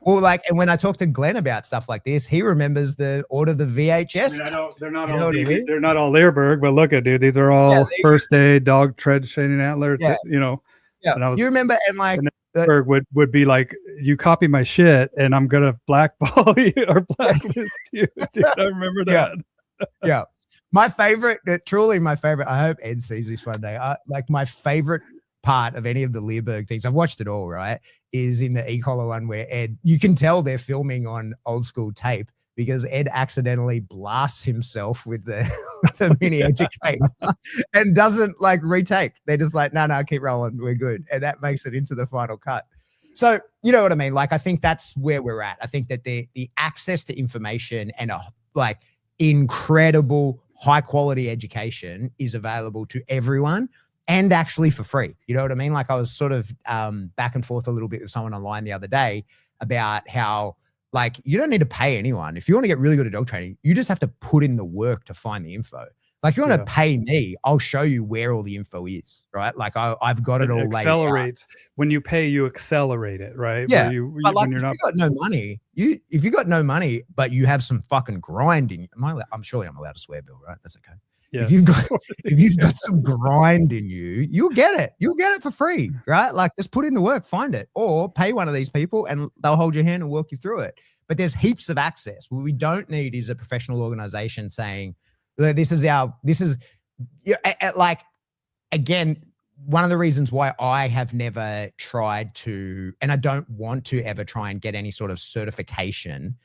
Speaker 2: Well, like, and when I talk to Glenn about stuff like this, he remembers the order the VHS.
Speaker 1: I mean, I know they're not
Speaker 2: you
Speaker 1: all
Speaker 2: know
Speaker 1: DV, they're not all Learberg, but look at, dude, these are all first aid dog tread shading antlers.
Speaker 2: Yeah.
Speaker 1: You know,
Speaker 2: you remember, and like
Speaker 1: Learberg would be like, you copy my shit, and I'm gonna blackball you or blacklist you. Dude, I remember that.
Speaker 2: Yeah. My favorite, truly my favorite. I hope Ed sees this one day. Like my favorite part of any of the Learberg things, I've watched it all, right, is in the e-collar one where Ed, you can tell they're filming on old school tape because Ed accidentally blasts himself with the mini educator and doesn't like retake. They're just like, no, keep rolling, we're good. And that makes it into the final cut. So, you know what I mean? Like, I think that's where we're at. I think that the access to information and a like incredible high quality education is available to everyone and actually for free. You know what I mean? Like, I was sort of back and forth a little bit with someone online the other day about how, like, you don't need to pay anyone. If you want to get really good at dog training, you just have to put in the work to find the info. Like, if you want to pay me, I'll show you where all the info is, right? Like, I've got it all laid out.
Speaker 1: When you pay, you accelerate it, right?
Speaker 2: Yeah. But like, if you got no money, if you got no money, but you have some fucking grinding, I'm surely I'm allowed to swear, Bill, right? That's okay. Yes. If you've got some grind in you, you'll get it. You'll get it for free, right? Like, just put in the work, find it, or pay one of these people and they'll hold your hand and walk you through it. But there's heaps of access. What we don't need is a professional organization saying, this is like, again, one of the reasons why I have never tried to, and I don't want to ever try and get any sort of certification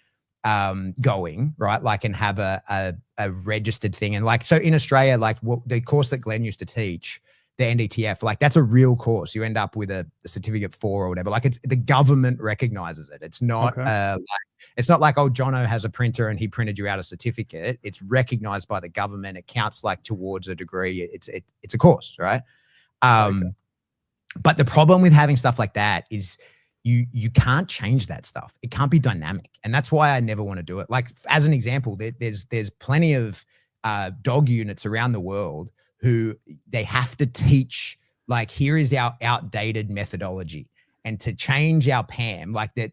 Speaker 2: going, right? Like, and have a registered thing. And like, so in Australia, like the course that Glenn used to teach, the NDTF, like that's a real course. You end up with a certificate for or whatever. Like, it's the government recognizes it. It's not it's not like, oh, Jono has a printer and he printed you out a certificate. It's recognized by the government. It counts like towards a degree. It's a course, right? But the problem with having stuff like that is you can't change that stuff. It can't be dynamic. And that's why I never want to do it. Like, as an example, there's plenty of dog units around the world who they have to teach, like, here is our outdated methodology. And to change our PAM, like the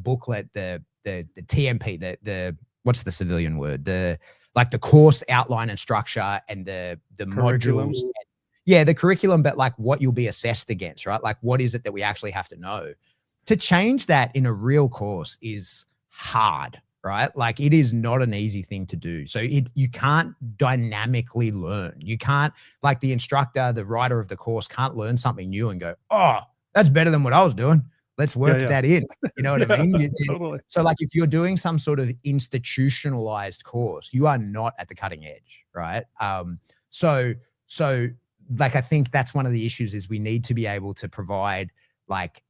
Speaker 2: booklet, the TMP, the what's the civilian word? The course outline and structure and the modules. Yeah, the curriculum, but like what you'll be assessed against, right? Like, what is it that we actually have to know? To change that in a real course is hard, right? Like, it is not an easy thing to do. So you can't dynamically learn. You can't, like, the instructor, the writer of the course can't learn something new and go, oh, that's better than what I was doing. Let's work that in. You know what I mean? Totally. So like, if you're doing some sort of institutionalized course, you are not at the cutting edge, right? So like, I think that's one of the issues is we need to be able to provide like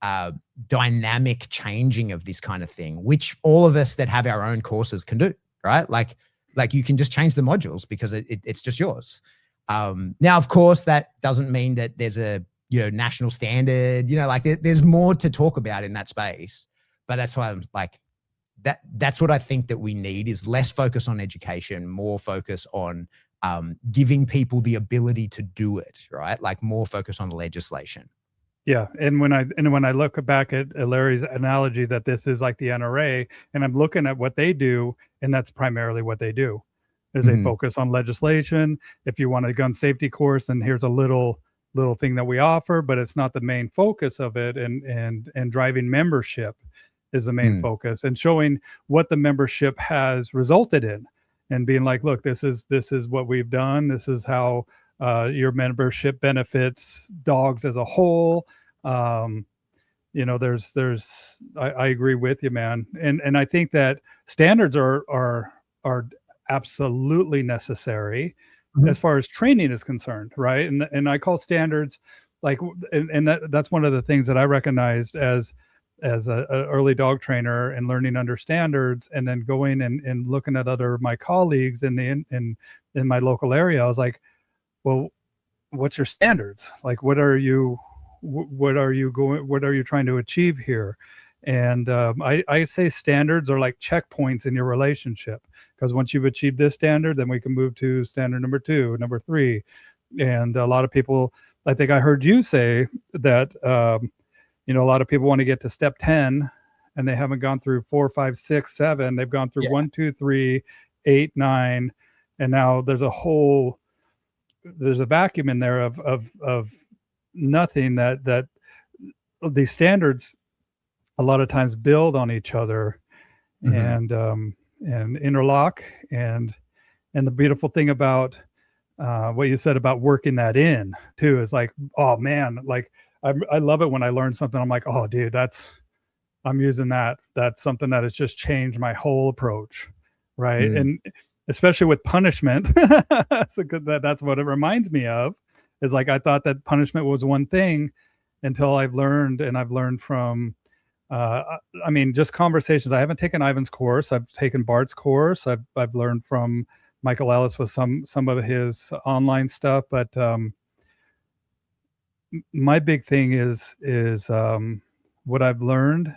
Speaker 2: dynamic changing of this kind of thing, which all of us that have our own courses can do, right? Like you can just change the modules because it's just yours. Now, of course, that doesn't mean that there's a national standard, like there's more to talk about in that space. But that's why I'm like, that's what I think that we need is less focus on education, more focus on giving people the ability to do it, right? Like, more focus on legislation.
Speaker 1: Yeah, and when I look back at Larry's analogy that this is like the NRA, and I'm looking at what they do, and that's primarily what they do, is they focus on legislation. If you want a gun safety course, and here's a little thing that we offer, but it's not the main focus of it. And driving membership is the main focus, and showing what the membership has resulted in, and being like, look, this is what we've done. This is how your membership benefits dogs as a whole. I agree with you, man. And I think that standards are absolutely necessary as far as training is concerned, right? And I call standards like, and that's one of the things that I recognized as a early dog trainer and learning under standards, and then going and looking at my colleagues in my local area. I was like, well, what's your standards? Like, what are you trying to achieve here? And I say standards are like checkpoints in your relationship, because once you've achieved this standard, then we can move to standard number 2, number 3. And a lot of people, I think I heard you say that, a lot of people want to get to step 10 and they haven't gone through 4, 5, 6, 7. They've gone through 1, 2, 3, 8, 9. And now there's a vacuum in there of nothing. That these standards a lot of times build on each other, and interlock. And the beautiful thing about what you said about working that in too is like, oh man, like I love it when I learn something. I'm like, oh dude, I'm using that. That's something that has just changed my whole approach. Right. And especially with punishment, that's what it reminds me of, is like, I thought that punishment was one thing until I've learned from, just conversations. I haven't taken Ivan's course. I've taken Bart's course. I've learned from Michael Ellis with some of his online stuff. But my big thing is what I've learned,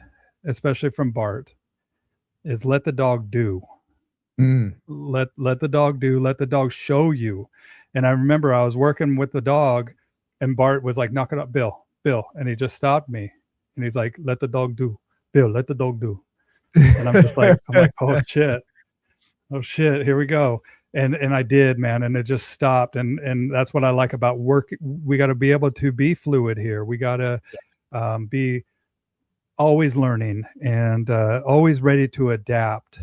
Speaker 1: especially from Bart, is let the dog do. Let the dog do. Let the dog show you. And I remember I was working with the dog, and Bart was like, knock it up, Bill, and he just stopped me, and he's like, let the dog do, Bill, let the dog do. And I'm like, oh shit, here we go. And I did, man, and it just stopped. And that's what I like about work. We got to be able to be fluid here. We got to be always learning and always ready to adapt.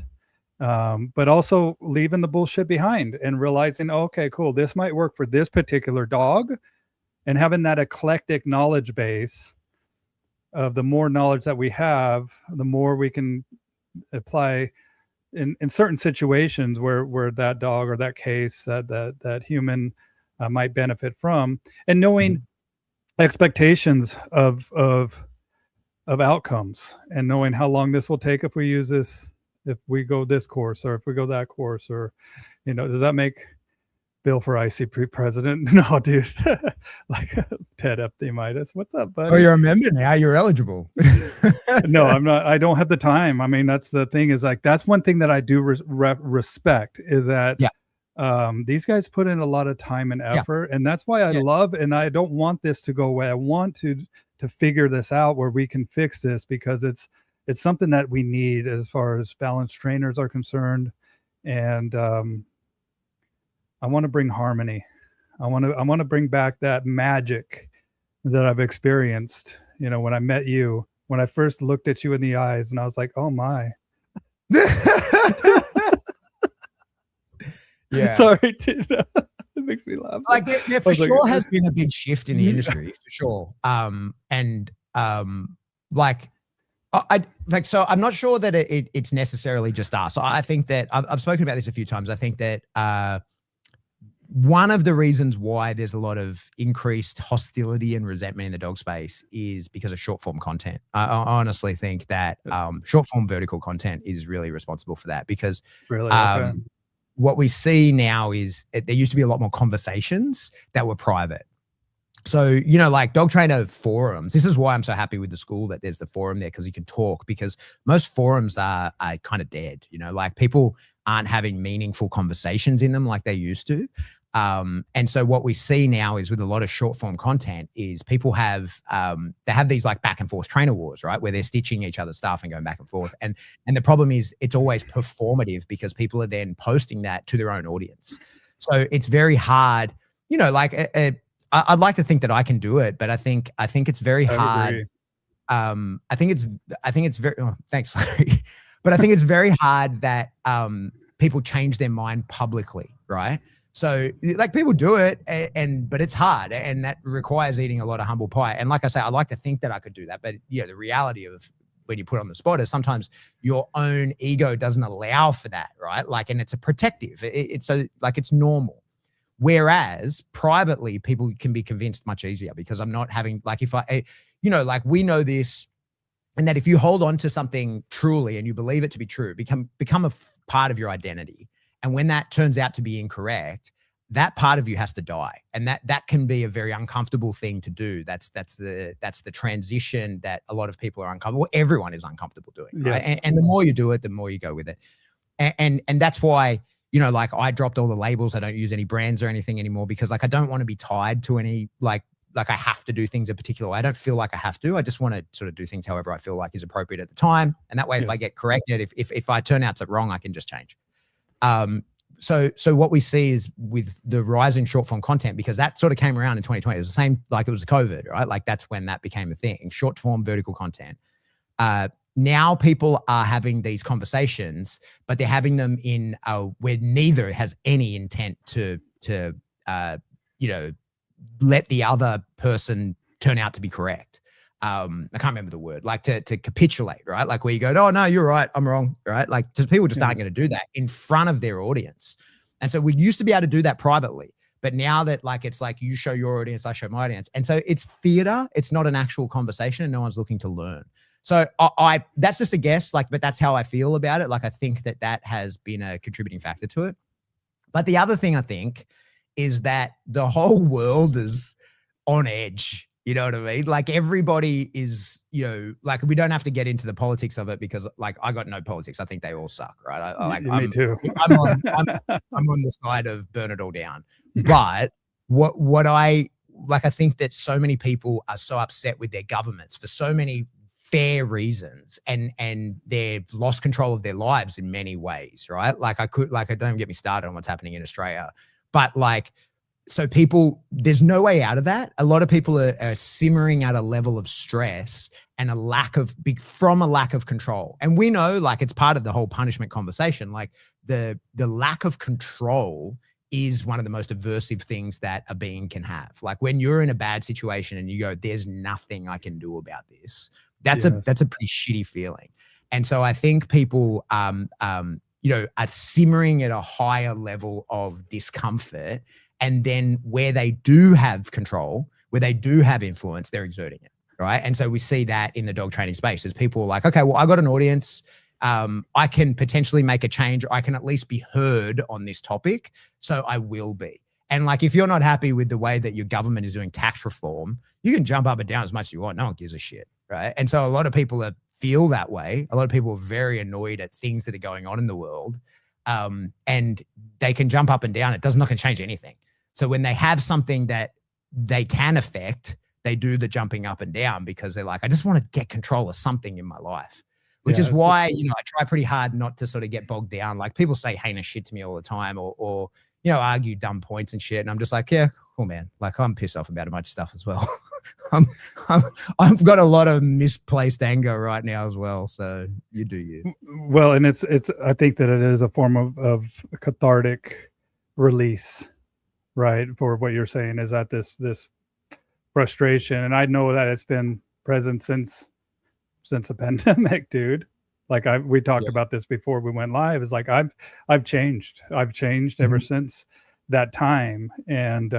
Speaker 1: But also leaving the bullshit behind and realizing, okay, cool, this might work for this particular dog, and having that eclectic knowledge base of the more knowledge that we have, the more we can apply in certain situations where that dog or that case that human might benefit from, and knowing expectations of outcomes, and knowing how long this will take if we use this, if we go this course or if we go that course, or, does that make Bill for ICP president? No, dude. Like Ted Epthemitis. What's up, buddy?
Speaker 2: Oh, you're a member now. You're eligible.
Speaker 1: No, I'm not. I don't have the time. I mean, that's the thing, is like, that's one thing that I do respect, is that these guys put in a lot of time and effort. And that's why I love, and I don't want this to go away. I want to figure this out where we can fix this, because it's something that we need as far as balanced trainers are concerned. And I want to bring harmony. I want to bring back that magic that I've experienced, when I met you, when I first looked at you in the eyes, and I was like, oh my. Yeah. Sorry, dude. It makes me laugh.
Speaker 2: Like there for sure has been a big shift in the industry, for sure. So I'm not sure that it's necessarily just us. I think that I've spoken about this a few times. I think that one of the reasons why there's a lot of increased hostility and resentment in the dog space is because of short form content. I honestly think that short form vertical content is really responsible for that, because what we see now is there used to be a lot more conversations that were private. So, like dog trainer forums, this is why I'm so happy with the school that there's the forum there, because you can talk, because most forums are kind of dead, like people aren't having meaningful conversations in them like they used to. And so what we see now is with a lot of short form content is people have, they have these like back and forth trainer wars, right? Where they're stitching each other's stuff and going back and forth. And the problem is it's always performative, because people are then posting that to their own audience. So it's very hard, I'd like to think that I can do it, but I think it's very hard. I think it's very, thanks, Larry. But I think it's very hard that people change their mind publicly, right? So like people do it, but it's hard, and that requires eating a lot of humble pie. And like I say, I like to think that I could do that, but the reality of when you put on the spot is sometimes your own ego doesn't allow for that, right? Like, and it's a protective. It's normal. Whereas privately, people can be convinced much easier, because I'm not having, like, if I, we know this, and that if you hold on to something truly and you believe it to be true, become a part of your identity. And when that turns out to be incorrect, that part of you has to die, and that can be a very uncomfortable thing to do. That's the transition that a lot of people are uncomfortable. Everyone is uncomfortable doing, right?
Speaker 1: Yes.
Speaker 2: And the more you do it, the more you go with it. And that's why, you know, like I dropped all the labels. I don't use any brands or anything anymore, because like I don't want to be tied to any like I have to do things a particular way. I don't feel like I have to. I just want to sort of do things however I feel like is appropriate at the time. And that way, if I get corrected, if I turn out wrong, I can just change. So what we see is with the rise in short form content, because that sort of came around in 2020, it was the same, like it was COVID, right? Like that's when that became a thing, short form vertical content. Now people are having these conversations, but they're having them in where neither has any intent to you know, let the other person turn out to be correct. I can't remember the word, like to capitulate, right? Like where you go, oh no, you're right, I'm wrong, right? Like just people just aren't going to do that in front of their audience. And so we used to be able to do that privately, but now that like, it's like you show your audience, I show my audience. And so it's theater. It's not an actual conversation, and no one's looking to learn. So I that's just a guess, like, but that's how I feel about it. Like, I think that has been a contributing factor to it. But the other thing I think is that the whole world is on edge. You know what I mean? Like everybody is, you know, like we don't have to get into the politics of it, because like I got no politics. I think they all suck, right?
Speaker 1: Me too.
Speaker 2: I'm on the side of burn it all down. But what I like, I think that so many people are so upset with their governments for so many fair reasons, and they've lost control of their lives in many ways, right? Like don't get me started on what's happening in Australia, but like, so people, there's no way out of that. A lot of people are simmering at a level of stress and a lack of control. And we know, like, it's part of the whole punishment conversation. Like the lack of control is one of the most aversive things that a being can have. Like when you're in a bad situation and you go, there's nothing I can do about this. That's a pretty shitty feeling. And so I think people, you know, are simmering at a higher level of discomfort. And then where they do have control, where they do have influence, they're exerting it, right? And so we see that in the dog training space. There's people like, okay, well, I got an audience. I can potentially make a change. Or I can at least be heard on this topic. So I will be. And like, if you're not happy with the way that your government is doing tax reform, you can jump up and down as much as you want. No one gives a shit, right? And so a lot of people feel that way. A lot of people are very annoyed at things that are going on in the world. And they can jump up and down. It's not going to change anything. So when they have something that they can affect, they do the jumping up and down, because they're like, I just want to get control of something in my life, which is why, you know, I try pretty hard not to sort of get bogged down. Like people say heinous shit to me all the time, or, you know, argue dumb points and shit. And I'm just like, yeah, cool, man. Like I'm pissed off about a bunch of stuff as well. I've got a lot of misplaced anger right now as well. So you do you.
Speaker 1: Well, and it's, I think that it is a form of cathartic release. Right, for what you're saying is that this frustration, and I know that it's been present since the pandemic, dude. Like we talked about this before we went live. Is like I've changed ever since that time, and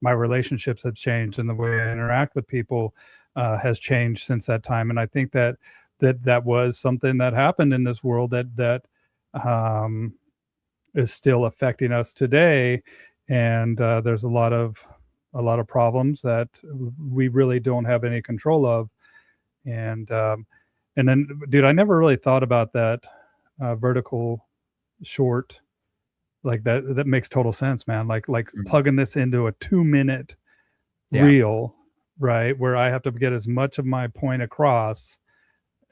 Speaker 1: my relationships have changed, and the way I interact with people has changed since that time. And I think that was something that happened in this world that is still affecting us today. And there's a lot of problems that we really don't have any control of. And then, dude, I never really thought about that vertical short, like that makes total sense, man. Like plugging this into a 2-minute reel, right, where I have to get as much of my point across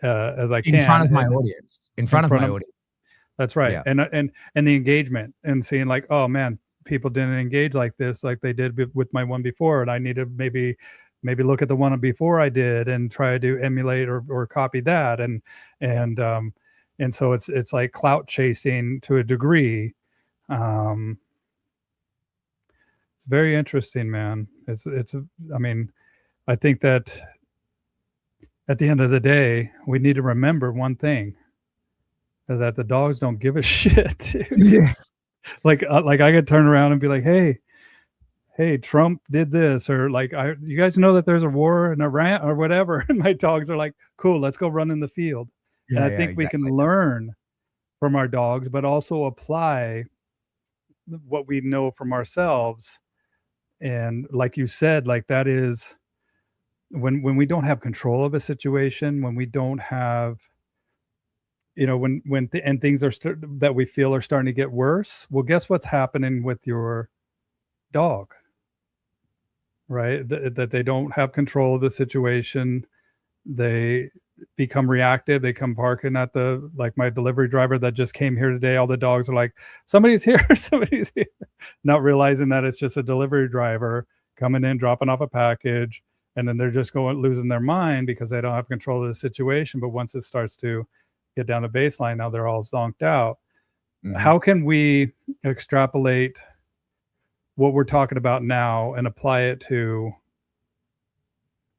Speaker 1: as I can
Speaker 2: in front of my audience. In front of my audience.
Speaker 1: That's right. And the engagement, and seeing like, oh man, people didn't engage like this, like they did with my one before, and I need to maybe look at the one before I did and try to emulate or copy that, and so it's like clout chasing to a degree. It's very interesting, man. I mean, I think that at the end of the day, we need to remember one thing, that the dogs don't give a shit, dude. Yeah. Like I could turn around and be like, hey, Trump did this, or like, you guys know that there's a war in Iran or whatever, and my dogs are like, cool, let's go run in the field. And I think we can learn from our dogs, but also apply what we know from ourselves. And like you said, like that is when we don't have control of a situation, when we don't have, and things are that we feel are starting to get worse. Well, guess what's happening with your dog, right? That they don't have control of the situation. They become reactive. They come parking at like my delivery driver that just came here today. All the dogs are like, somebody's here, somebody's here, not realizing that it's just a delivery driver coming in, dropping off a package. And then they're just losing their mind because they don't have control of the situation. But once it starts to get down to baseline, now they're all zonked out. Mm-hmm. How can we extrapolate what we're talking about now and apply it to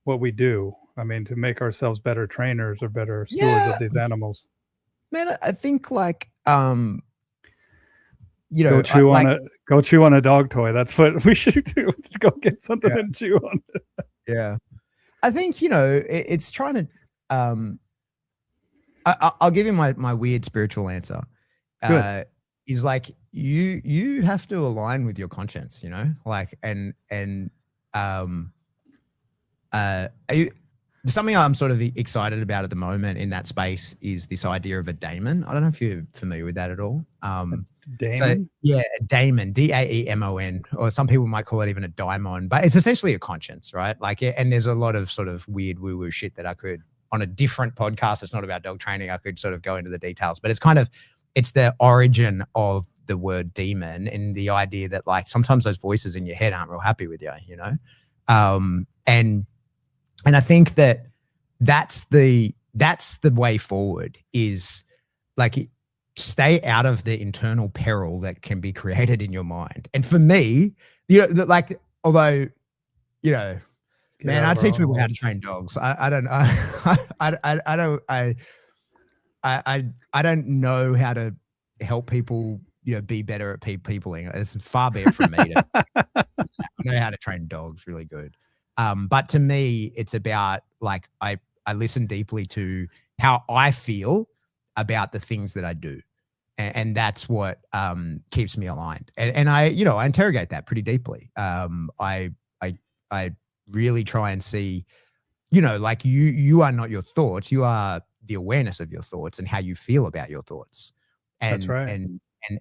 Speaker 1: what we do? I mean, to make ourselves better trainers or better stewards of these animals.
Speaker 2: Man, I think like,
Speaker 1: go chew on a dog toy. That's what we should do. Go get something and chew on it.
Speaker 2: Yeah. I think, it's trying to, I'll give you my weird spiritual answer. Is like, you have to align with your conscience, like, something I'm sort of excited about at the moment in that space is this idea of a daemon. I don't know if you're familiar with that at all.
Speaker 1: Daemon?
Speaker 2: So, yeah, daemon, D-A-E-M-O-N, or some people might call it even a daimon, but it's essentially a conscience, right? Like, and there's a lot of sort of weird woo-woo shit that I could, on a different podcast, it's not about dog training, I could sort of go into the details, but it's the origin of the word demon and the idea that like sometimes those voices in your head aren't real happy with you, and I think that's the way forward, is like stay out of the internal peril that can be created in your mind. And for me, like, although, man, I teach people how to train dogs. I don't know how to help people, be better at peopling. It's far be it from me to know how to train dogs really good. But to me, it's about like, I listen deeply to how I feel about the things that I do. And that's what keeps me aligned. And I interrogate that pretty deeply. I really try and see, like you are not your thoughts. You are the awareness of your thoughts and how you feel about your thoughts. And,
Speaker 1: that's right.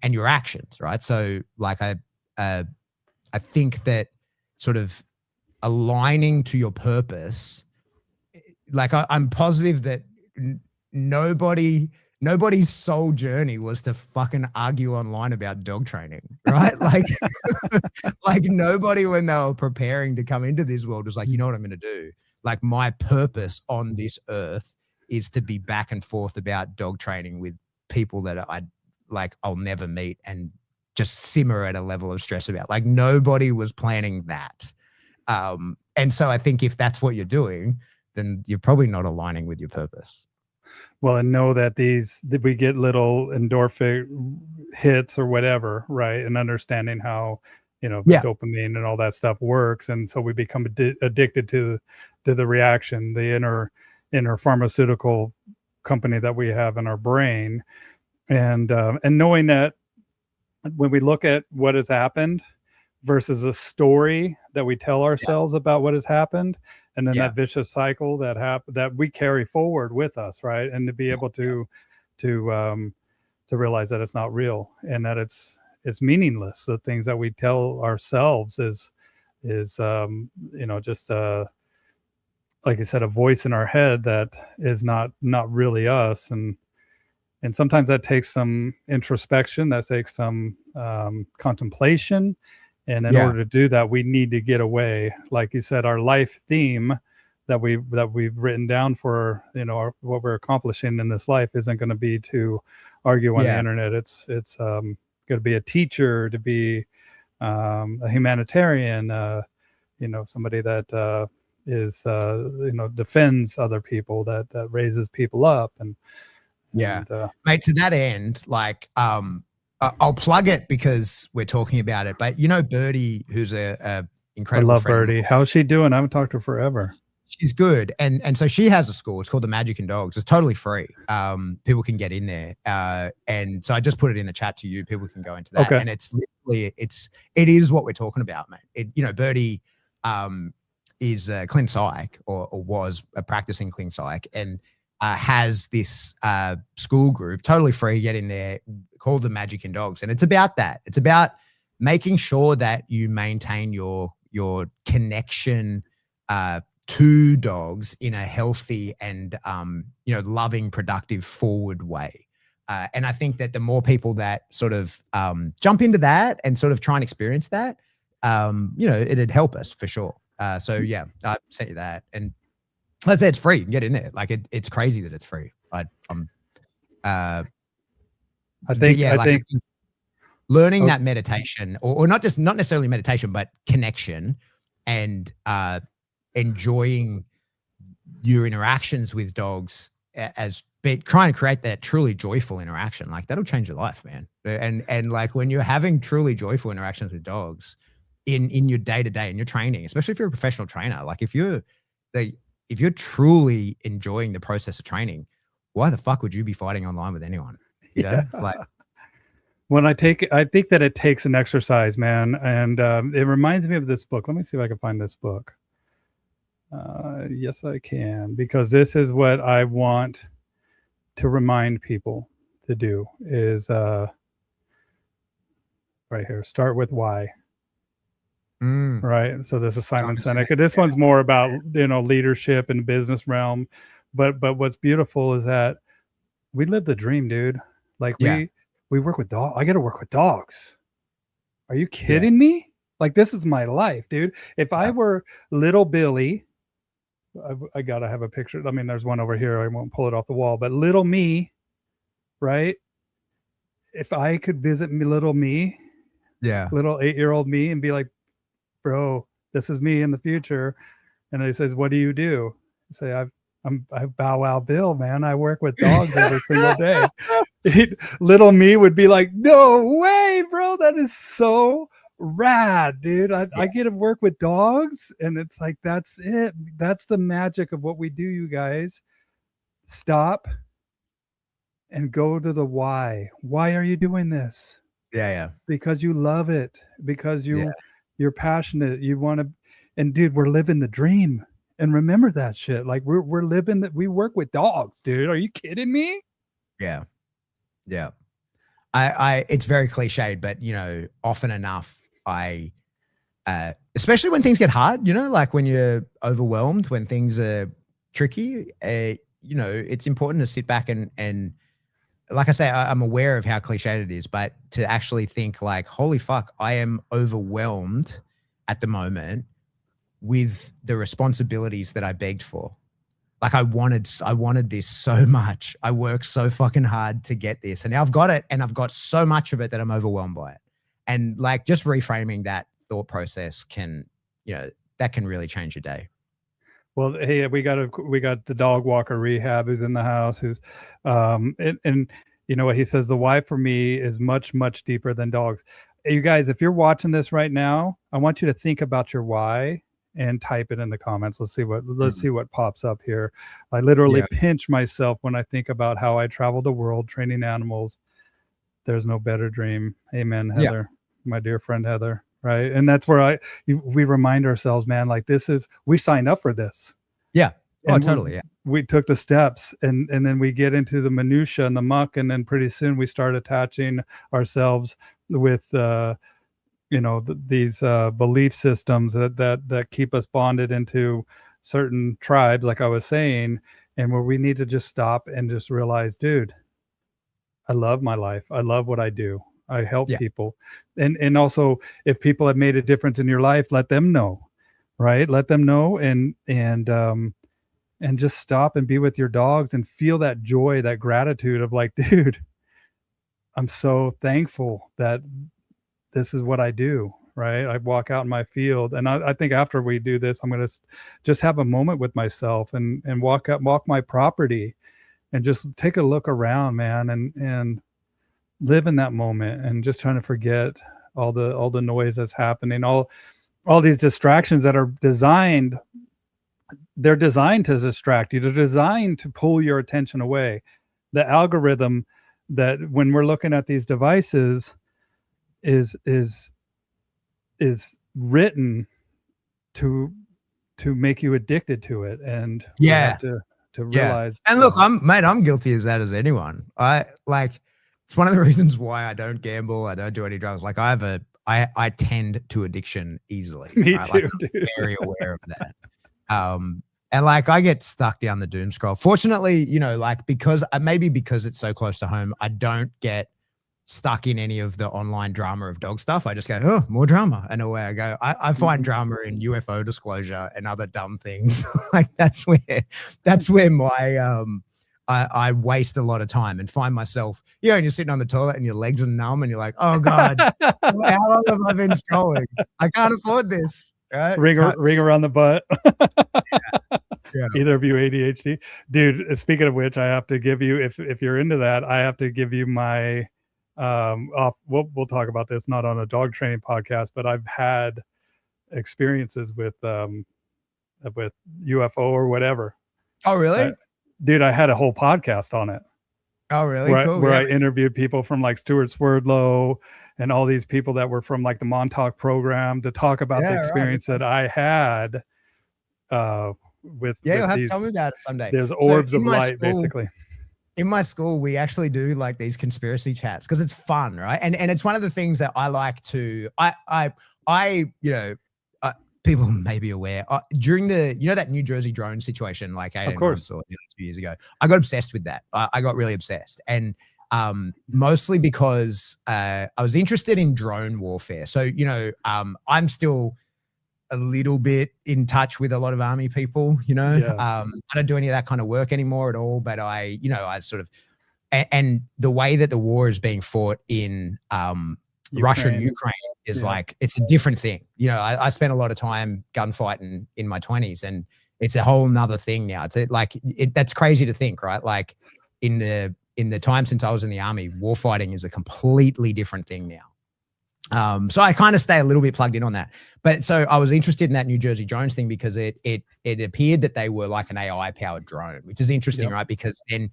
Speaker 2: And your actions, right? So like I think that sort of aligning to your purpose, like I'm positive that nobody's sole journey was to fucking argue online about dog training, right? Like, like nobody, when they were preparing to come into this world, was like, you know what I'm going to do? Like, my purpose on this earth is to be back and forth about dog training with people that I'll never meet and just simmer at a level of stress about. Like, nobody was planning that. And so I think if that's what you're doing, then you're probably not aligning with your purpose.
Speaker 1: Well, and know that we get little endorphin hits or whatever, right? And understanding how, dopamine and all that stuff works. And so we become addicted to the reaction, the inner pharmaceutical company that we have in our brain. And knowing that when we look at what has happened versus a story that we tell ourselves about what has happened, and then that vicious cycle that we carry forward with us, right? And to be able to realize that it's not real and that it's meaningless. The things that we tell ourselves is just like you said, a voice in our head that is not really us. And sometimes that takes some introspection, that takes some contemplation. And in order to do that, we need to get away. Like you said, our life theme that we've written down for, what we're accomplishing in this life isn't going to be to argue on the internet. It's going to be a teacher, to be a humanitarian, somebody that is, defends other people, that raises people up. And
Speaker 2: mate, to that end, like, I'll plug it because we're talking about it, but Birdie, who's a incredible
Speaker 1: I love
Speaker 2: friend.
Speaker 1: Birdie. How's she doing? I haven't talked to her forever.
Speaker 2: she's good. And so she has a school. It's called the Magic and Dogs. It's totally free. People can get in there. And so I just put it in the chat to you. People can go into that.
Speaker 1: Okay.
Speaker 2: And it's literally, it is what we're talking about, mate. Birdie is a clin psych or was a practicing clin psych, and has this school group, totally free, get in there, called the Magic and Dogs. And it's about that. It's about making sure that you maintain your connection to dogs in a healthy and loving, productive, forward way. And I think that the more people that sort of jump into that and sort of try and experience that, it'd help us for sure. So yeah, I sent you that, and let's say it's free. You can get in there. Like it's crazy that it's free. I think learning that meditation, or not necessarily meditation, but connection, and enjoying your interactions with dogs trying to create that truly joyful interaction. Like that'll change your life, man. And like when you're having truly joyful interactions with dogs in your day-to-day, in your training, especially if you're a professional trainer, like if you're truly enjoying the process of training, why the fuck would you be fighting online with anyone? You know, like
Speaker 1: when I think that it takes an exercise, man. And it reminds me of this book. Let me see if I can find this book. Yes, I can, because this is what I want to remind people to do is right here. Start with why. Right. So this is Simon Sinek. This one's more about, leadership and business realm. But what's beautiful is that we live the dream, dude. Like we work with dogs. I get to work with dogs. Are you kidding me? Like, this is my life, dude. If I were little Billy, I got to have a picture. I mean, there's one over here. I won't pull it off the wall, but little me, right? If I could visit little me, little 8-year-old me, and be like, bro, this is me in the future. And he says, what do you do? I say, I Bow Wow Bill, man. I work with dogs every single day. Little me would be like, no way, bro. That is so rad, dude. I get to work with dogs. And it's like, that's it. That's the magic of what we do, you guys. Stop and go to the why. Why are you doing this?
Speaker 2: Yeah.
Speaker 1: Because you love it. Because you're passionate. You want to, and dude, we're living the dream. And remember that shit. Like we're living that. We work with dogs, dude. Are you kidding me?
Speaker 2: Yeah. It's very cliched, but often enough, especially when things get hard, like when you're overwhelmed, when things are tricky, it's important to sit back and like I say, I'm aware of how cliched it is, but to actually think like, holy fuck, I am overwhelmed at the moment with the responsibilities that I begged for. Like I wanted this so much. I worked so fucking hard to get this, and now I've got it, and I've got so much of it that I'm overwhelmed by it. And like just reframing that thought process can really change your day.
Speaker 1: Well, hey, we got the dog walker rehab who's in the house, who's and you know what he says, the why for me is much, much deeper than dogs. You guys, if you're watching this right now, I want you to think about your why and type it in the comments. Let's see what pops up here. I literally pinch myself when I think about how I travel the world training animals. There's no better dream. Amen, Heather, my dear friend Heather. Right. And that's where we remind ourselves, man, like we signed up for this.
Speaker 2: Yeah. Oh,
Speaker 1: and
Speaker 2: totally. Yeah.
Speaker 1: We took the steps, and then we get into the minutia and the muck. And then pretty soon we start attaching ourselves with, these belief systems that keep us bonded into certain tribes, like I was saying, and where we need to just stop and just realize, dude, I love my life. I love what I do. I help people. And also, if people have made a difference in your life, let them know, right? Let them know, and just stop and be with your dogs and feel that joy, that gratitude of like, dude, I'm so thankful that this is what I do, right? I walk out in my field, and I think after we do this, I'm going to just have a moment with myself and walk my property and just take a look around, man, and live in that moment, and just trying to forget all the noise that's happening, all these distractions that are designed they're designed to distract you. They're designed to pull your attention away. The algorithm that when we're looking at these devices is written to make you addicted to it, and we have to realize.
Speaker 2: And look, I'm guilty of that as anyone. It's one of the reasons why I don't gamble. I don't do any drugs. Like I tend to addiction easily.
Speaker 1: Me
Speaker 2: right?
Speaker 1: too,
Speaker 2: like, I'm
Speaker 1: dude.
Speaker 2: very aware of that. And like I get stuck down the doom scroll. Fortunately, you know, like because it's so close to home, I don't get stuck in any of the online drama of dog stuff. I just go, oh, more drama, and away I go. I find drama in UFO disclosure and other dumb things. Like that's where my I waste a lot of time and find myself, you know, and you're sitting on the toilet and your legs are numb and you're like, oh God, how long have I been scrolling? I can't afford this. Right?
Speaker 1: Ring around the butt.
Speaker 2: Yeah.
Speaker 1: Either of you ADHD? Dude, speaking of which, I have to give you, if you're into that, I have to give you my we'll talk about this, not on a dog training podcast, but I've had experiences with UFO or whatever.
Speaker 2: Oh, really?
Speaker 1: Dude, I had a whole podcast on it.
Speaker 2: Oh, really? Cool.
Speaker 1: Where I interviewed people from like Stuart Swerdlow and all these people that were from like the Montauk program to talk about the experience that I had with
Speaker 2: you'll have to tell me about it someday.
Speaker 1: There's orbs of light, basically.
Speaker 2: In my school, we actually do like these conspiracy chats because it's fun, right? And it's one of the things that I like to. You know, people may be aware during that New Jersey drone situation, like 18 months or 2 years ago, I got obsessed with that. I got really obsessed, and mostly because I was interested in drone warfare. So you know, I'm still a little bit in touch with a lot of army people, you know. I don't do any of that kind of work anymore at all, but I sort of, and the way that the war is being fought in Russia and Ukraine is like, it's a different thing. You know, I spent a lot of time gunfighting in my 20s, and it's a whole nother thing now. It's that's crazy to think, right? Like in the time since I was in the army, war fighting is a completely different thing now. So I kind of stay a little bit plugged in on that. But so I was interested in that New Jersey drones thing because it appeared that they were like an AI powered drone, which is interesting, right? Because then,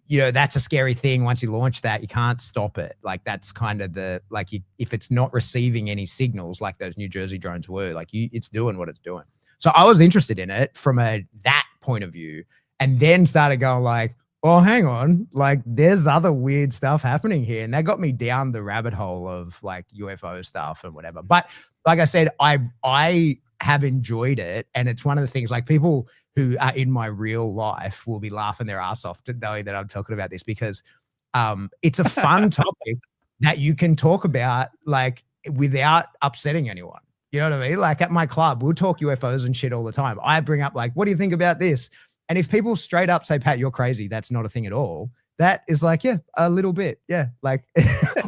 Speaker 2: you know, that's a scary thing. Once you launch that, you can't stop it. Like that's kind of if it's not receiving any signals like those New Jersey drones were, like it's doing what it's doing. So I was interested in it from that point of view, and then started going like, well, hang on, like there's other weird stuff happening here. And that got me down the rabbit hole of like UFO stuff and whatever. But like I said, I have enjoyed it. And it's one of the things, like people who are in my real life will be laughing their ass off knowing that I'm talking about this, because it's a fun topic that you can talk about like without upsetting anyone. You know what I mean? Like at my club, we'll talk UFOs and shit all the time. I bring up like, what do you think about this? And if people straight up say, Pat, you're crazy, that's not a thing at all. That is like, yeah, a little bit. Yeah. Like,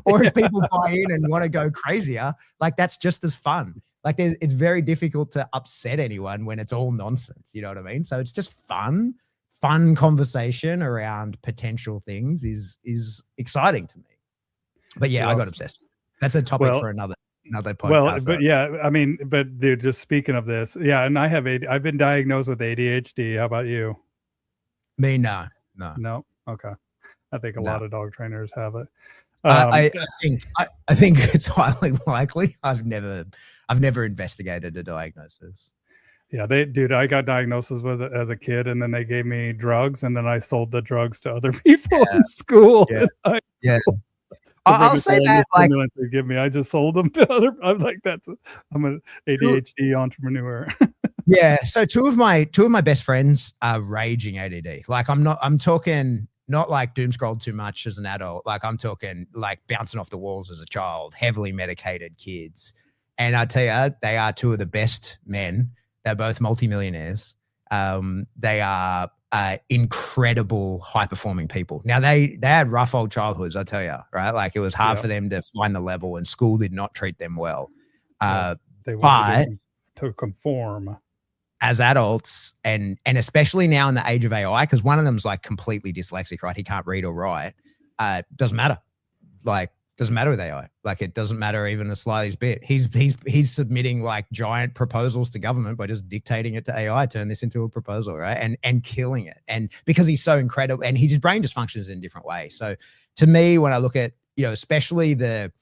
Speaker 2: or if people buy in and want to go crazier, like that's just as fun. Like it's very difficult to upset anyone when it's all nonsense. You know what I mean? So it's just fun conversation around potential things is exciting to me. But yeah, I got obsessed. That's a topic for another podcast.
Speaker 1: Well, but yeah, I mean, but dude, just speaking of this, yeah, and I've been diagnosed with ADHD. How about you?
Speaker 2: Me, no.
Speaker 1: Okay, I think a lot of dog trainers have it.
Speaker 2: I think it's highly likely. I've never investigated a diagnosis.
Speaker 1: Yeah, I got diagnosis with it as a kid, and then they gave me drugs, and then I sold the drugs to other people in school.
Speaker 2: Yeah. I'll say that like
Speaker 1: they give me, I just sold them to other. I'm like, I'm an ADHD entrepreneur.
Speaker 2: Yeah. So two of my best friends are raging ADD. Like I'm talking not like doom scrolled too much as an adult. Like I'm talking like bouncing off the walls as a child, heavily medicated kids. And I tell you, they are two of the best men. They're both multimillionaires. They are incredible high performing people. Now they had rough old childhoods, I tell you, right? Like it was hard for them to find the level, and school did not treat them well.
Speaker 1: They wanted to conform
Speaker 2: as adults, and especially now in the age of AI, because one of them's like completely dyslexic, right? He can't read or write. Doesn't matter. Like Doesn't matter with AI. Like, it doesn't matter even the slightest bit. He's submitting like giant proposals to government by just dictating it to AI, turn this into a proposal, right? And killing it. And because he's so incredible, and his brain just functions in a different way. So to me, when I look at, especially the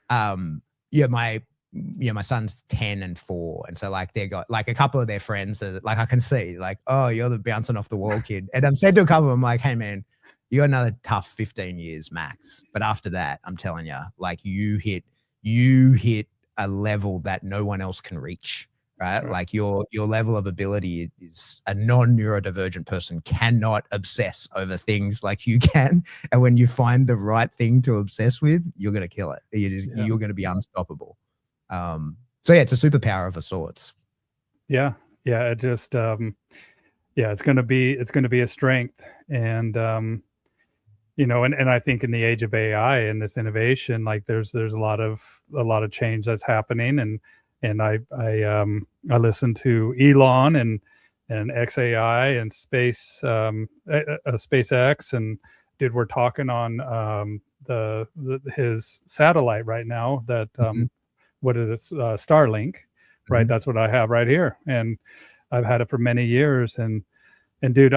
Speaker 2: my son's 10 and 4. And so like they got like a couple of their friends that like I can see like, oh, you're the bouncing off the wall kid. And I've said to a couple of them like, hey man, you got another tough 15 years max. But after that, I'm telling you, like you hit a level that no one else can reach, right? Right. Like your level of ability is a non-neurodivergent person cannot obsess over things like you can. And when you find the right thing to obsess with, you're going to kill it. You're going to be unstoppable. So yeah, it's a superpower of a sorts.
Speaker 1: Yeah. Yeah. It just, it's going to be a strength. And, and I think in the age of AI and this innovation, like there's a lot of change that's happening. And I listen to Elon and XAI and SpaceX, and dude, we're talking on his satellite right now that what is it, Starlink, right? That's what I have right here, and I've had it for many years. And dude,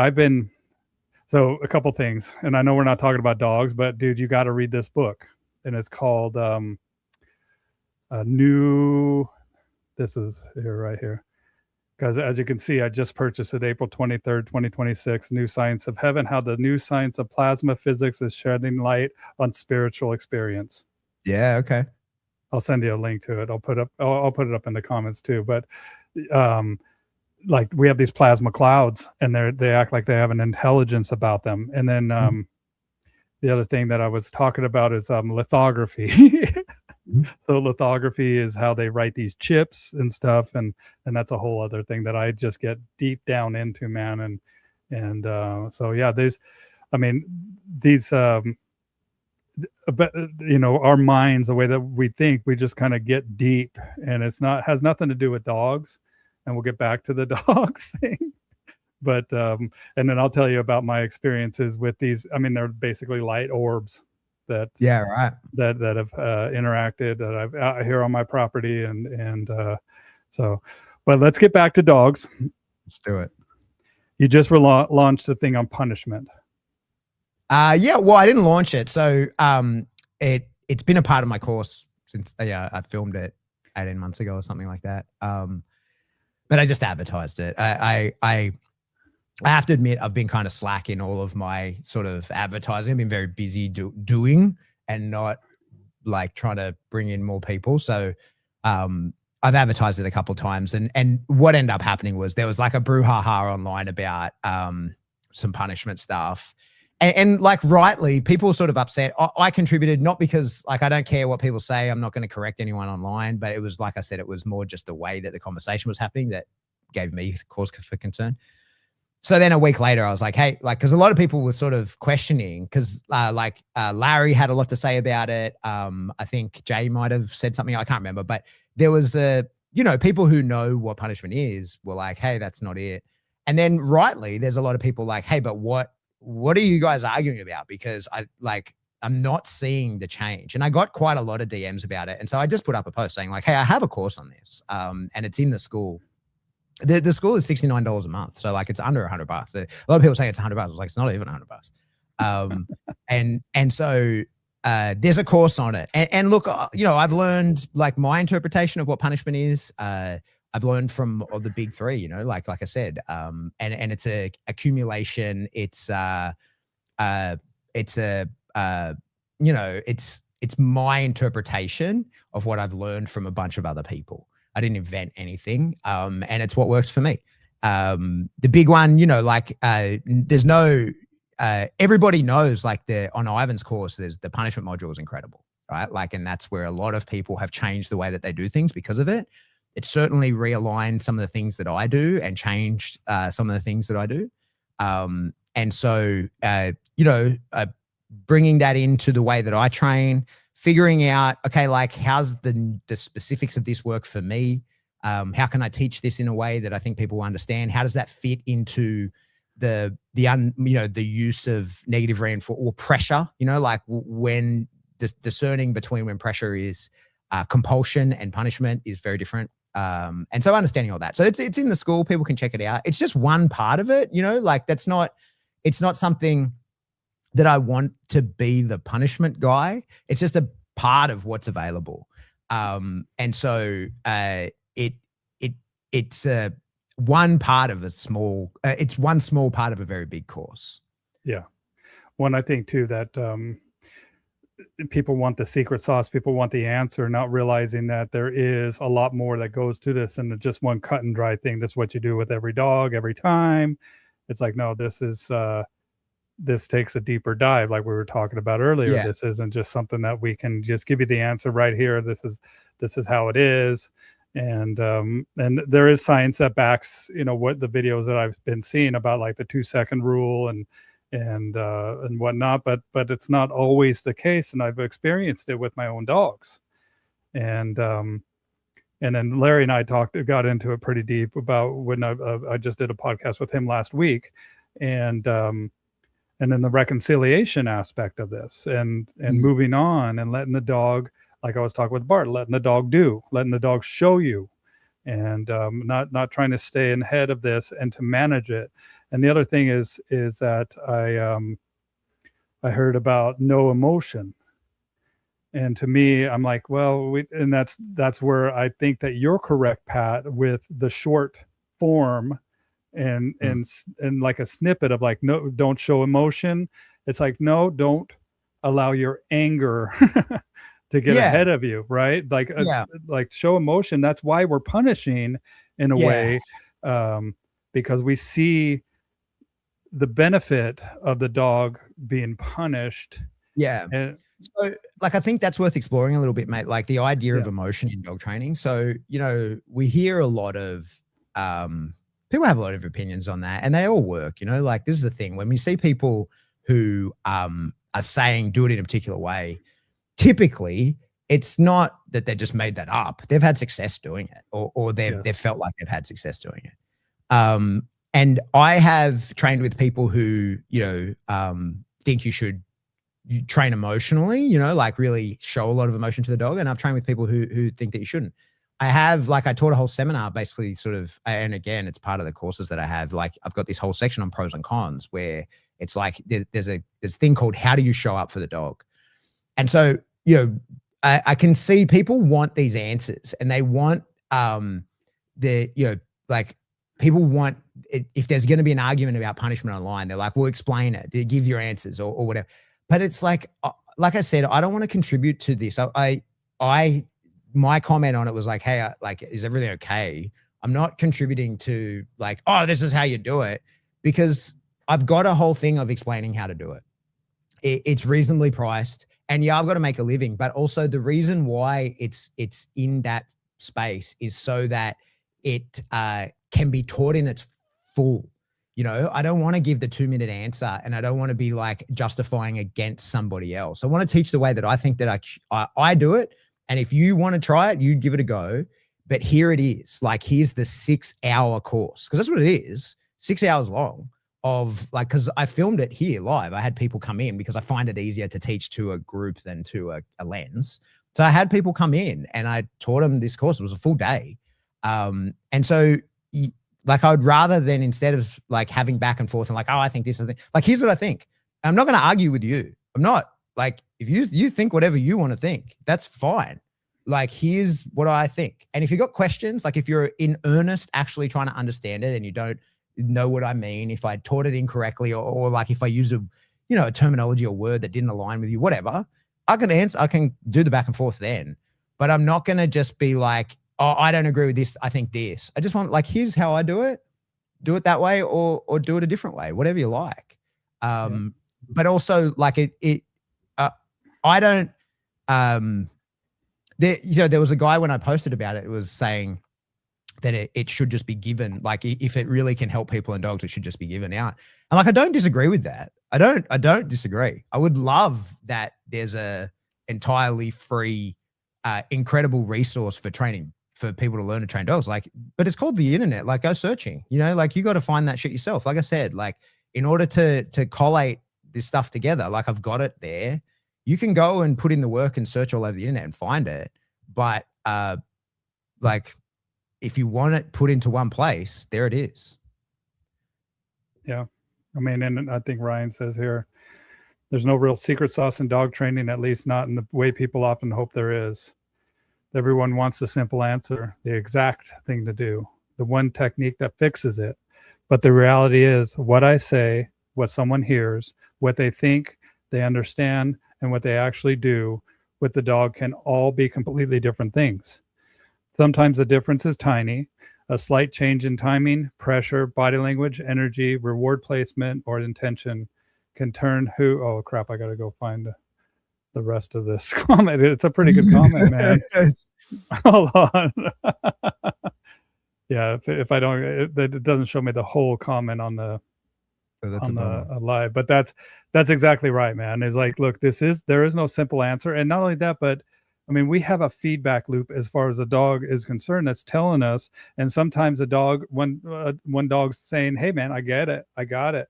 Speaker 1: so a couple things, and I know we're not talking about dogs, but dude, you got to read this book, and it's called this is here, right here. Because as you can see, I just purchased it April 23rd, 2026, New Science of Heaven, How the New Science of Plasma Physics is Shedding Light on Spiritual Experience.
Speaker 2: Yeah, okay.
Speaker 1: I'll send you a link to it. I'll put it up in the comments too. But like we have these plasma clouds, and they act like they have an intelligence about them. And then the other thing that I was talking about is lithography. So lithography is how they write these chips and stuff, and that's a whole other thing that I just get deep down into, man. And so yeah, these but our minds, the way that we think, we just kind of get deep, and has nothing to do with dogs, and we'll get back to the dogs thing. But and then I'll tell you about my experiences with these. I mean, they're basically light orbs that have interacted, that I've out here on my property, and so. But let's get back to dogs.
Speaker 2: Let's do it.
Speaker 1: You just launched a thing on punishment.
Speaker 2: Yeah, well, I didn't launch it, so it's been a part of my course since I filmed it 18 months ago or something like that. But I just advertised it. I have to admit, I've been kind of slack in all of my sort of advertising. I've been very busy doing and not like trying to bring in more people. So I've advertised it a couple of times, and what ended up happening was there was like a brouhaha online about some punishment stuff. And like rightly, people were sort of upset. I contributed, not because like I don't care what people say. I'm not going to correct anyone online, but it was, like I said, it was more just the way that the conversation was happening that gave me cause for concern. So then a week later, I was like, hey, like, because a lot of people were sort of questioning, because Larry had a lot to say about it. I think Jay might have said something. I can't remember, but there was people who know what punishment is were like, hey, that's not it. And then rightly, there's a lot of people like, hey, but what are you guys arguing about? Because I'm not seeing the change. And I got quite a lot of DMs about it. And so I just put up a post saying like, hey, I have a course on this. And it's in the school. The school is $69 a month. So like it's under $100. A lot of people say it's $100. I was like, it's not even $100. And so there's a course on it. And look, I've learned like my interpretation of what punishment is. I've learned from the big three, like I said, and it's a accumulation. It's my interpretation of what I've learned from a bunch of other people. I didn't invent anything. And it's what works for me. The big one, there's no, everybody knows like on Ivan's course, there's the punishment module is incredible, right? Like, and that's where a lot of people have changed the way that they do things because of it. It's certainly realigned some of the things that I do and changed some of the things that I do. And so, bringing that into the way that I train, figuring out, okay, like how's the specifics of this work for me? How can I teach this in a way that I think people understand? How does that fit into the use of negative reinforcement or pressure? Like when discerning between when pressure is compulsion and punishment is very different. And so understanding all that. So it's in the school, people can check it out. It's just one part of it, like it's not something that I want to be the punishment guy. It's just a part of what's available. And so it's one part of a small, it's one small part of a very big course.
Speaker 1: Yeah. One, I think too, that people want the secret sauce, people want the answer, not realizing that there is a lot more that goes to this than just one cut and dry thing. This is what you do with every dog every time. It's like, no, this takes a deeper dive, like we were talking about earlier. Yeah. This isn't just something that we can just give you the answer right here. This is how it is. And there is science that backs, what the videos that I've been seeing about, like the 2-second rule and whatnot, but it's not always the case. And I've experienced it with my own dogs. And then Larry and I got into it pretty deep about when I just did a podcast with him last week. And then the reconciliation aspect of this and moving on and letting the dog, like I was talking with Bart, letting the dog show you, and not trying to stay ahead of this and to manage it. And the other thing is that I heard about no emotion. And to me, I'm like, well, and that's where I think that you're correct, Pat, with the short form and like a snippet of like, no, don't show emotion. It's like, no, don't allow your anger to get ahead of you, right? Like, like show emotion. That's why we're punishing in a way, because we see the benefit of the dog being punished.
Speaker 2: Yeah. So like, I think that's worth exploring a little bit, mate. Like the idea of emotion in dog training. So, we hear a lot of, people have a lot of opinions on that, and they all work, like this is the thing. When we see people who are saying do it in a particular way, typically it's not that they just made that up. They've had success doing it, or they've felt like they've had success doing it. And I have trained with people who, think you should train emotionally, like really show a lot of emotion to the dog. And I've trained with people who think that you shouldn't. I taught a whole seminar basically sort of, and again, it's part of the courses that I have. Like I've got this whole section on pros and cons where it's like, there's a thing called how do you show up for the dog? And so, I can see people want these answers, and they want, like people want, if there's going to be an argument about punishment online, they're like, well, explain it, give your answers or whatever. But it's like I said, I don't want to contribute to this. My comment on it was like, hey, is everything okay? I'm not contributing to like, oh, this is how you do it, because I've got a whole thing of explaining how to do it. It's reasonably priced, and I've got to make a living, but also the reason why it's in that space is so that it can be taught in its full. I don't want to give the 2-minute answer, and I don't want to be like justifying against somebody else. I want to teach the way that I think that I do it. And if you want to try it, you give it a go. But here it is. Like, here's the 6-hour course, because that's what it is. 6 hours long of like, because I filmed it here live. I had people come in because I find it easier to teach to a group than to a lens. So I had people come in and I taught them this course. It was a full day. And so like, I would rather than, instead of like having back and forth and like, oh, I think this, like, here's what I think. I'm not going to argue with you. I'm not. Like, if you think whatever you want to think, that's fine. Like, here's what I think. And if you got questions, like if you're in earnest actually trying to understand it and you don't know what I mean, if I taught it incorrectly, or like if I used a terminology or word that didn't align with you, whatever, I can do the back and forth then. But I'm not going to just be like, oh, I don't agree with this, I think this. I just want, like, here's how I do it that way, or do it a different way, whatever you like. But also like I don't, there was a guy when I posted about it, it was saying that it should just be given. Like, if it really can help people and dogs, it should just be given out. And like, I don't disagree with that. I don't disagree. I would love that there's a entirely free, incredible resource for training, for people to learn to train dogs. Like, but it's called the internet. Like, go searching, like you got to find that shit yourself. Like I said, like, in order to collate this stuff together, like, I've got it there. you can go and put in the work and search all over the internet and find it. But like, if you want it put into one place, there it is.
Speaker 1: Yeah. I mean, and I think Ryan says here, there's no real secret sauce in dog training, at least not in the way people often hope there is. Everyone wants the simple answer, the exact thing to do, the one technique that fixes it. But the reality is what I say, what someone hears, what they think, they understand, and what they actually do with the dog can all be completely different things. Sometimes the difference is tiny. A slight change in timing, pressure, body language, energy, reward placement, or intention can turn who, oh crap, I got to go find the rest of this comment. It's a pretty good comment, man. Hold on. Yeah, if I don't, it doesn't show me the whole comment on the live, but that's exactly right, man. It's like, look, there is no simple answer, and not only that, but I mean, we have a feedback loop as far as the dog is concerned that's telling us, and sometimes the dog, one dog's saying, "Hey, man, I get it, I got it,"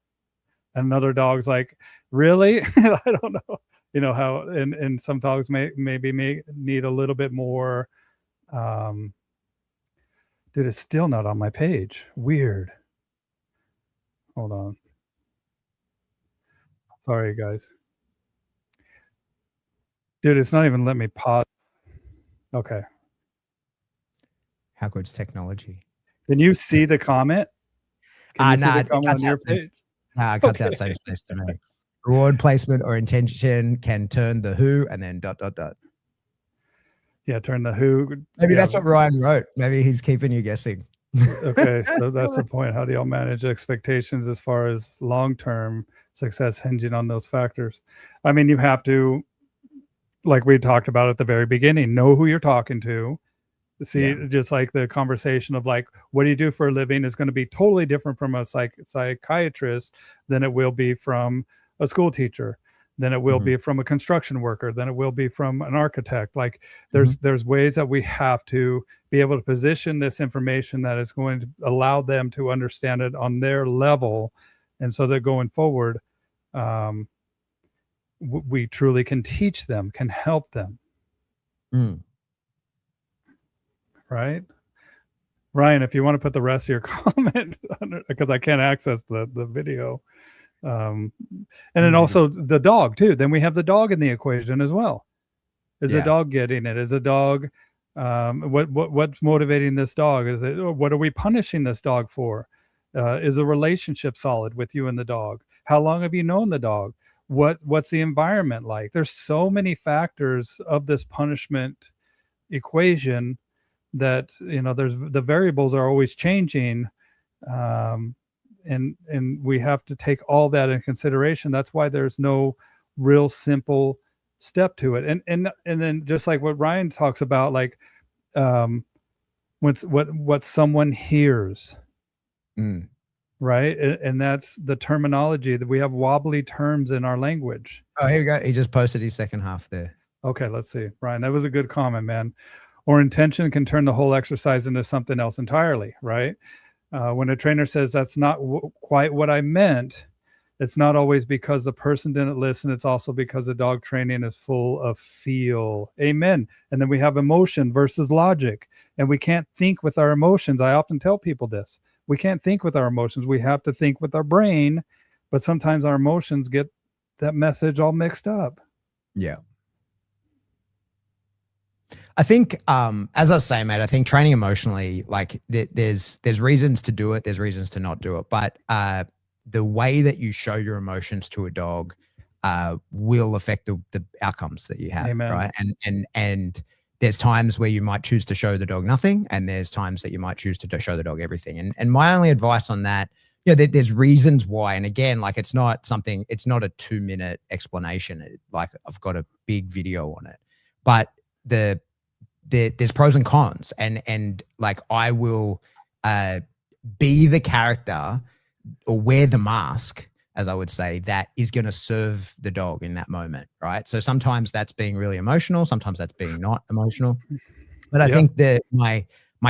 Speaker 1: and another dog's like, "Really?" I don't know, you know how, and some dogs may need a little bit more. Dude, it's still not on my page. Weird. Hold on. Sorry, guys. Dude, it's not even letting me pause. Okay.
Speaker 2: How good's technology?
Speaker 1: Can you see the comment?
Speaker 2: Nah, it cuts out page? Nah, it cuts out same space to me. Reward placement or intention can turn the who and then ...
Speaker 1: Yeah, turn the who.
Speaker 2: Maybe that's what Ryan wrote. Maybe he's keeping you guessing.
Speaker 1: Okay, so that's the point. How do y'all manage expectations as far as long-term success hinging on those factors? I mean, you have to, like we talked about at the very beginning, know who you're talking to. See, just like the conversation of like, what do you do for a living is going to be totally different from a psychiatrist than it will be from a school teacher, than it will be from a construction worker, than it will be from an architect. Like there's ways that we have to be able to position this information that is going to allow them to understand it on their level. And so that going forward, we truly can teach them, can help them. Right? Ryan, if you want to put the rest of your comment under, because I can't access the video. And then also the dog too. Then we have the dog in the equation as well. Is the dog getting it? Is a dog, what's motivating this dog? Is it, what are we punishing this dog for? Is a relationship solid with you and the dog? How long have you known the dog? What's the environment like? There's so many factors of this punishment equation that, you know, the variables are always changing. And we have to take all that in consideration. That's why there's no real simple step to it. And then just like what Ryan talks about, like what someone hears, right? And that's the terminology that we have wobbly terms in our language.
Speaker 2: Oh, here we go. He just posted his second half there.
Speaker 1: Okay, let's see. Ryan, that was a good comment, man. Or intention can turn the whole exercise into something else entirely, right? When a trainer says that's not quite what I meant, it's not always because the person didn't listen. It's also because the dog training is full of feel. Amen. And then we have emotion versus logic. And we can't think with our emotions. I often tell people this. We can't think with our emotions. We have to think with our brain. But sometimes our emotions get that message all mixed up.
Speaker 2: Yeah. I think, as I was saying, mate, I think training emotionally, like there's reasons to do it. There's reasons to not do it. But the way that you show your emotions to a dog will affect the outcomes that you have. Amen. Right? And there's times where you might choose to show the dog nothing, and there's times that you might choose to show the dog everything. And my only advice on that, you know, there's reasons why. And again, like it's not a 2-minute explanation. Like I've got a big video on it, but there's pros and cons, and like I will be the character or wear the mask, as I would say, that is going to serve the dog in that moment, right? So sometimes that's being really emotional, sometimes that's being not emotional. But I think that my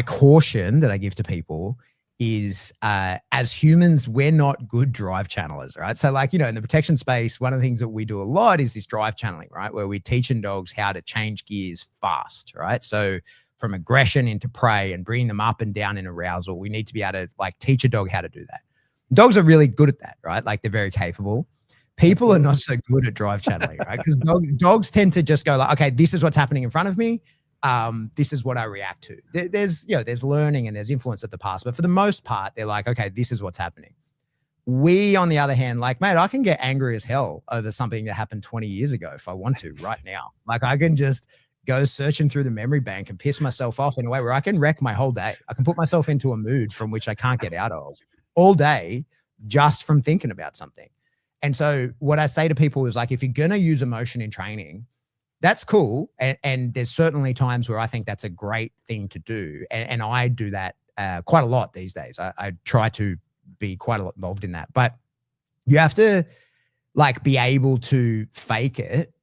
Speaker 2: caution that I give to people is as humans, we're not good drive channelers, right? So like, in the protection space, one of the things that we do a lot is this drive channeling, right? Where we're teaching dogs how to change gears fast, right? So from aggression into prey and bringing them up and down in arousal, we need to be able to like teach a dog how to do that. Dogs are really good at that, right? Like they're very capable. People are not so good at drive channeling, right? Because dogs tend to just go like, okay, this is what's happening in front of me. This is what I react to. There's learning and there's influence of the past, but for the most part, they're like, okay, this is what's happening. We, on the other hand, like, mate, I can get angry as hell over something that happened 20 years ago if I want to right now. Like I can just go searching through the memory bank and piss myself off in a way where I can wreck my whole day. I can put myself into a mood from which I can't get out of all day just from thinking about something. And so what I say to people is like, if you're going to use emotion in training, that's cool. And there's certainly times where I think that's a great thing to do. And I do that quite a lot these days. I try to be quite a lot involved in that. But you have to like be able to fake it.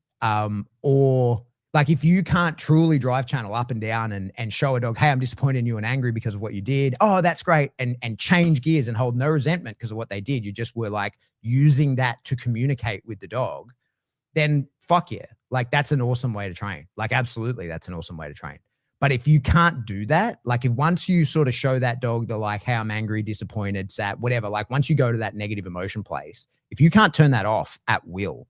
Speaker 2: Or like if you can't truly drive channel up and down and show a dog, hey, I'm disappointed in you and angry because of what you did. Oh, that's great. And change gears and hold no resentment because of what they did. You just were like using that to communicate with the dog. Then fuck yeah. Like that's an awesome way to train. Like absolutely, that's an awesome way to train. But if you can't do that, like if once you sort of show that dog the like, hey, I'm angry, disappointed, sad, whatever, like once you go to that negative emotion place, if you can't turn that off at will,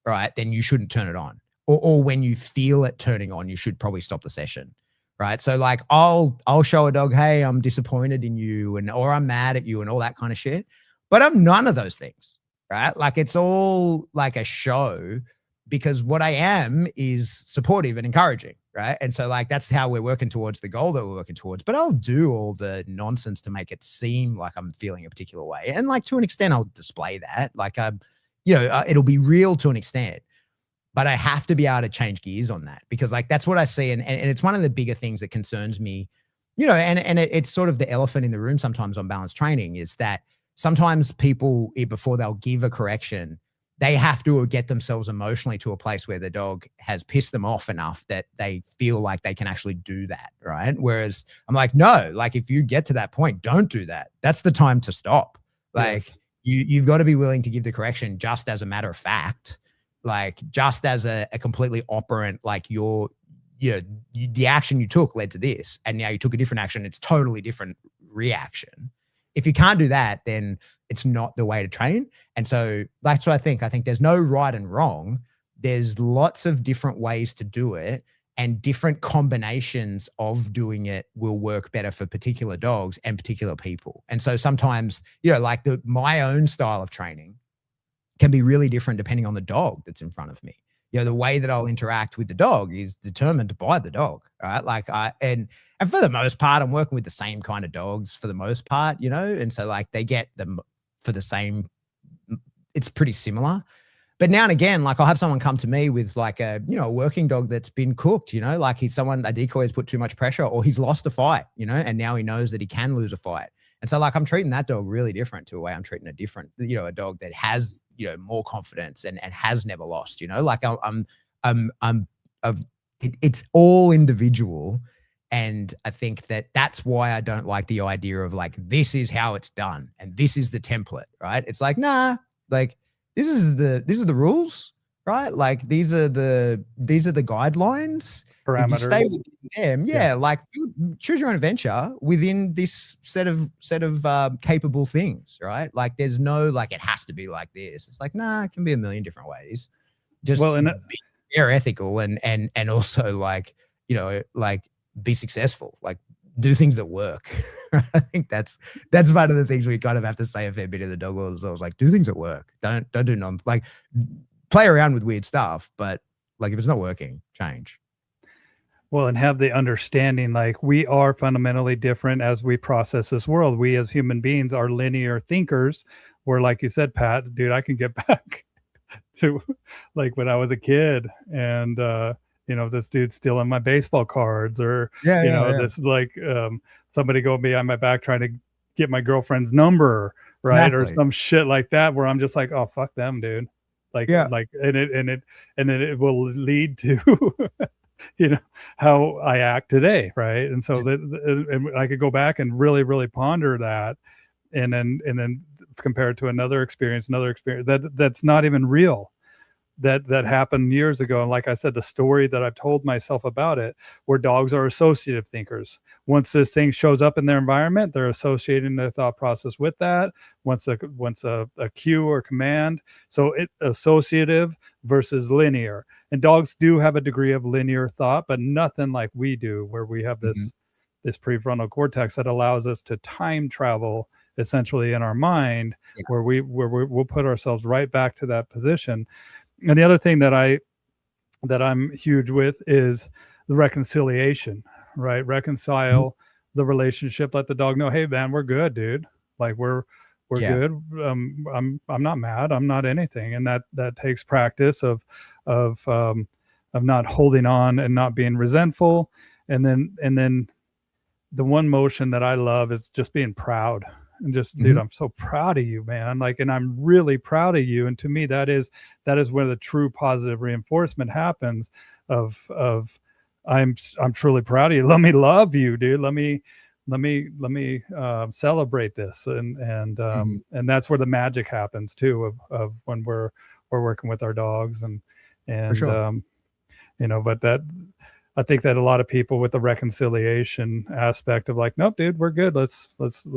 Speaker 2: right, then you shouldn't turn it on. Or when you feel it turning on, you should probably stop the session, right? So like I'll show a dog, hey, I'm disappointed in you or I'm mad at you and all that kind of shit. But I'm none of those things, right? Like it's all like a show because what I am is supportive and encouraging, right? And so like that's how we're working towards the goal that we're working towards. But I'll do all the nonsense to make it seem like I'm feeling a particular way. And like to an extent, I'll display that. Like it'll be real to an extent. But I have to be able to change gears on that because like that's what I see. And it's one of the bigger things that concerns me, and it's sort of the elephant in the room sometimes on balance training is that sometimes people, before they'll give a correction, they have to get themselves emotionally to a place where the dog has pissed them off enough that they feel like they can actually do that, right? Whereas I'm like, no, like if you get to that point, don't do that. That's the time to stop. Like yes. You've got to be willing to give the correction just as a matter of fact. Like just as a completely operant, like the action you took led to this, and now you took a different action. It's totally different reaction. If you can't do that, then it's not the way to train. And so that's what I think. I think there's no right and wrong. There's lots of different ways to do it, and different combinations of doing it will work better for particular dogs and particular people. And so sometimes, like my own style of training can be really different depending on the dog that's in front of me. The way that I'll interact with the dog is determined by the dog, right? Like and for the most part, I'm working with the same kind of dogs for the most part, and so like they get them for the same, it's pretty similar. But now and again, like I'll have someone come to me with like a working dog that's been cooked, like a decoy has put too much pressure or he's lost a fight, and now he knows that he can lose a fight. And so like I'm treating that dog really different to a way I'm treating a different, a dog that has, more confidence and has never lost, like it's all individual. And I think that's why I don't like the idea of like, this is how it's done. And this is the template, right? It's like, nah, like this is the rules, right? Like these are the guidelines.
Speaker 1: Parameters.
Speaker 2: If you stay within them, like choose your own adventure within this set of capable things, right? Like there's no like it has to be like this. It's like nah, it can be a million different ways. Just be fair, ethical, and also like like be successful. Like do things that work. I think that's one of the things we kind of have to say a fair bit in the dog world as well. Is like do things that work. Don't do like play around with weird stuff, but like if it's not working, change.
Speaker 1: Well, and have the understanding, like we are fundamentally different as we process this world. We as human beings are linear thinkers, where like you said, Pat, dude, I can get back to like when I was a kid and, this dude's stealing my baseball cards or, this like somebody going behind my back trying to get my girlfriend's number, right? Exactly. Or some shit like that where I'm just like, oh, fuck them, dude. Like, and then it will lead to you know, how I act today, right? And so and I could go back and really, really ponder that, and then compare it to another experience that's not even real, that happened years ago. And like I said, the story that I've told myself about it, where dogs are associative thinkers. Once this thing shows up in their environment, they're associating their thought process with that. Once a cue or command, so it associative versus linear. And dogs do have a degree of linear thought, but nothing like we do, where we have this prefrontal cortex that allows us to time travel essentially in our mind, where we'll put ourselves right back to that position. And the other thing that I'm huge with is the reconciliation, right? Reconcile the relationship. Let the dog know, hey man, we're good, dude. Like we're good. I'm not mad. I'm not anything. And that takes practice of not holding on and not being resentful. And then the one motion that I love is just being proud. And just, dude, I'm so proud of you, man. Like, and I'm really proud of you. And to me, that is where the true positive reinforcement happens of I'm truly proud of you. Let me love you, dude. Let me celebrate this. And that's where the magic happens too, of when we're working with our dogs and
Speaker 2: sure.
Speaker 1: But that, I think that a lot of people with the reconciliation aspect of like, nope, dude, we're good. Let's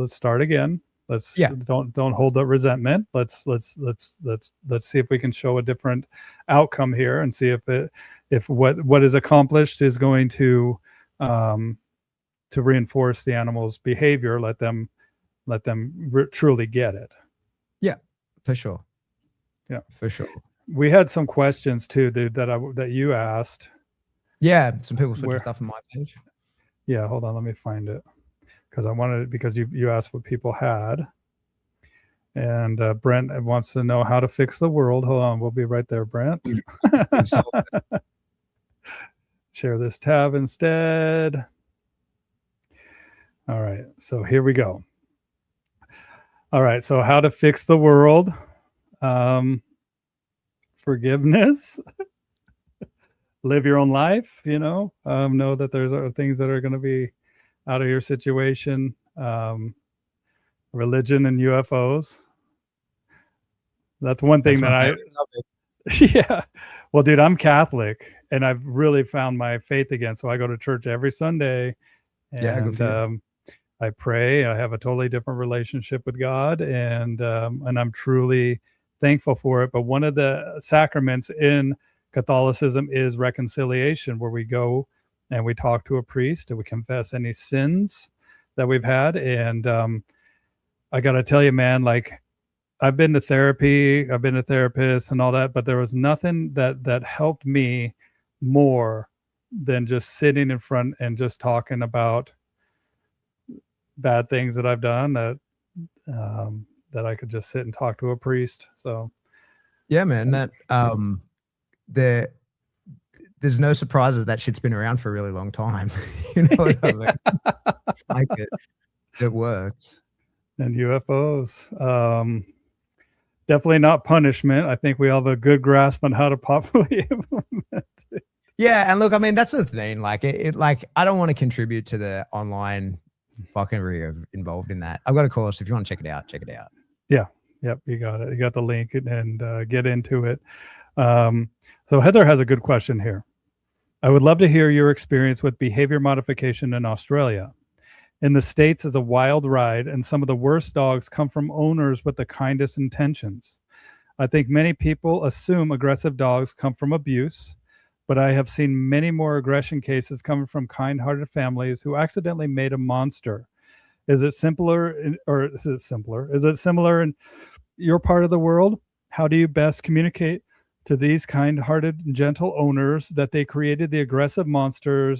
Speaker 1: start again. Don't hold the resentment. Let's see if we can show a different outcome here, and see if what is accomplished is going to reinforce the animal's behavior. Let them truly get it.
Speaker 2: Yeah, for sure.
Speaker 1: Yeah,
Speaker 2: for sure.
Speaker 1: We had some questions too, dude, that you asked.
Speaker 2: Yeah, some people put stuff on my page.
Speaker 1: Yeah, hold on, let me find it, because you asked what people had, and Brent wants to know how to fix the world. Hold on, we'll be right there, Brent. Share this tab instead. All right, so here we go. All right, so how to fix the world. Forgiveness. Live your own life, know that there's things that are going to be out of your situation. Religion and UFOs. That's one thing yeah. Well, dude, I'm Catholic, and I've really found my faith again. So I go to church every Sunday, and I pray. I have a totally different relationship with God, and I'm truly thankful for it. But one of the sacraments in Catholicism is reconciliation, where we go and we talk to a priest and we confess any sins that we've had. And I got to tell you, man, like I've been to therapy, I've been to therapists and all that, but there was nothing that helped me more than just sitting in front and just talking about bad things that I've done, that I could just sit and talk to a priest. So
Speaker 2: yeah, man, that there's no surprises. That shit's been around for a really long time. You know what I mean? Like it works.
Speaker 1: And UFOs, definitely not punishment. I think we all have a good grasp on how to properly implement it.
Speaker 2: Yeah, and look, I mean, that's the thing. Like like I don't want to contribute to the online fuckery involved in that. I've got a course. If you want to check it out, check it out.
Speaker 1: Yeah, yep, you got it. You got the link, and get into it. So Heather has a good question here. I would love to hear your experience with behavior modification in Australia. In the States, it's a wild ride, and some of the worst dogs come from owners with the kindest intentions. I think many people assume aggressive dogs come from abuse, but I have seen many more aggression cases coming from kind-hearted families who accidentally made a monster. Is it similar in your part of the world? How do you best communicate to these kind-hearted, gentle owners that they created the aggressive monster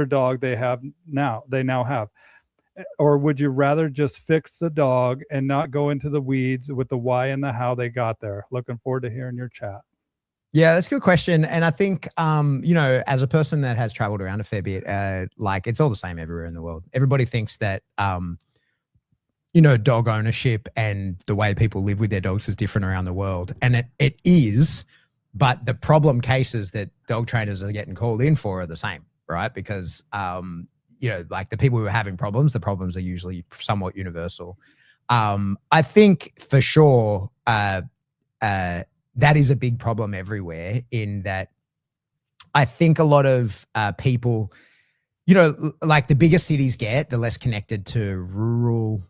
Speaker 1: dog they now have? Or would you rather just fix the dog and not go into the weeds with the why and the how they got there? Looking forward to hearing your chat.
Speaker 2: Yeah, that's a good question. And I think, as a person that has traveled around a fair bit, like it's all the same everywhere in the world. Everybody thinks that, dog ownership and the way people live with their dogs is different around the world. And it is, But the problem cases that dog trainers are getting called in for are the same, right? Because, you know, like the people who are having problems, the problems are usually somewhat universal. I think for sure that is a big problem everywhere, in that I think a lot of people, you know, like the bigger cities get, the less connected to rural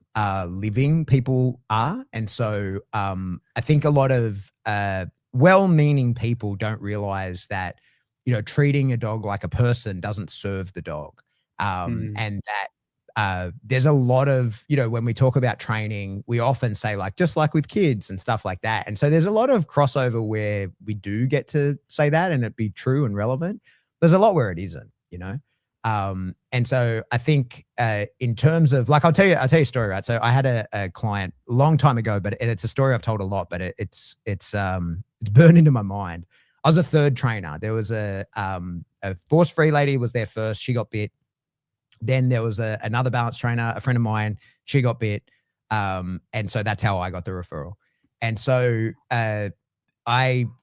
Speaker 2: living people are. And so I think a lot of well-meaning people don't realize that, you know, treating a dog like a person doesn't serve the dog. And that there's a lot of, you know, when we talk about training, we often say like, just like with kids and stuff like that. And so there's a lot of crossover where we do get to say that and it be true and relevant. There's a lot where it isn't, you know? And so I think in terms of like, I'll tell you a story, right? So I had a client a long time ago, but it's a story I've told a lot, but it's burned into my mind. I was a third trainer. There was a force-free lady was there first. She got bit. Then there was another balance trainer, a friend of mine. She got bit. And so that's how I got the referral. And so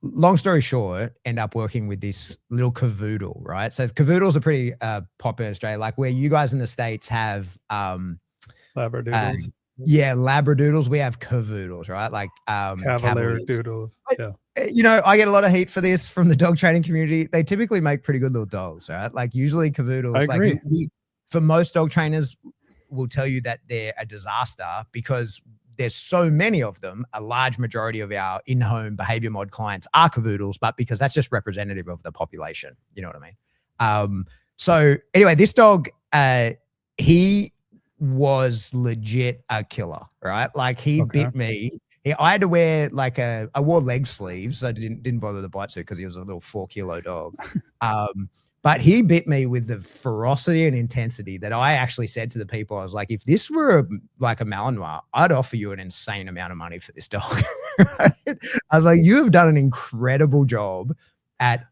Speaker 2: long story short, end up working with this little cavoodle, right? So cavoodles are pretty popular in Australia, like where you guys in the States have
Speaker 1: Labradoodles.
Speaker 2: Yeah, Labradoodles. We have cavoodles, right? Like
Speaker 1: Cavalier doodles. Yeah.
Speaker 2: You know, I get a lot of heat for this from the dog training community. They typically make pretty good little dogs, right? Like usually cavoodles.
Speaker 1: I agree.
Speaker 2: Like for most dog trainers, will tell you that they're a disaster because there's so many of them. A large majority of our in-home behavior mod clients are cavoodles, but because that's just representative of the population. You know what I mean? So anyway, this dog, he was legit a killer, right? Like he bit me. I had to wear like I wore leg sleeves. I didn't bother the bite suit because he was a little 4-kilo dog. But he bit me with the ferocity and intensity that I actually said to the people, I was like, if this were like a Malinois, I'd offer you an insane amount of money for this dog. Right? I was like, you have done an incredible job at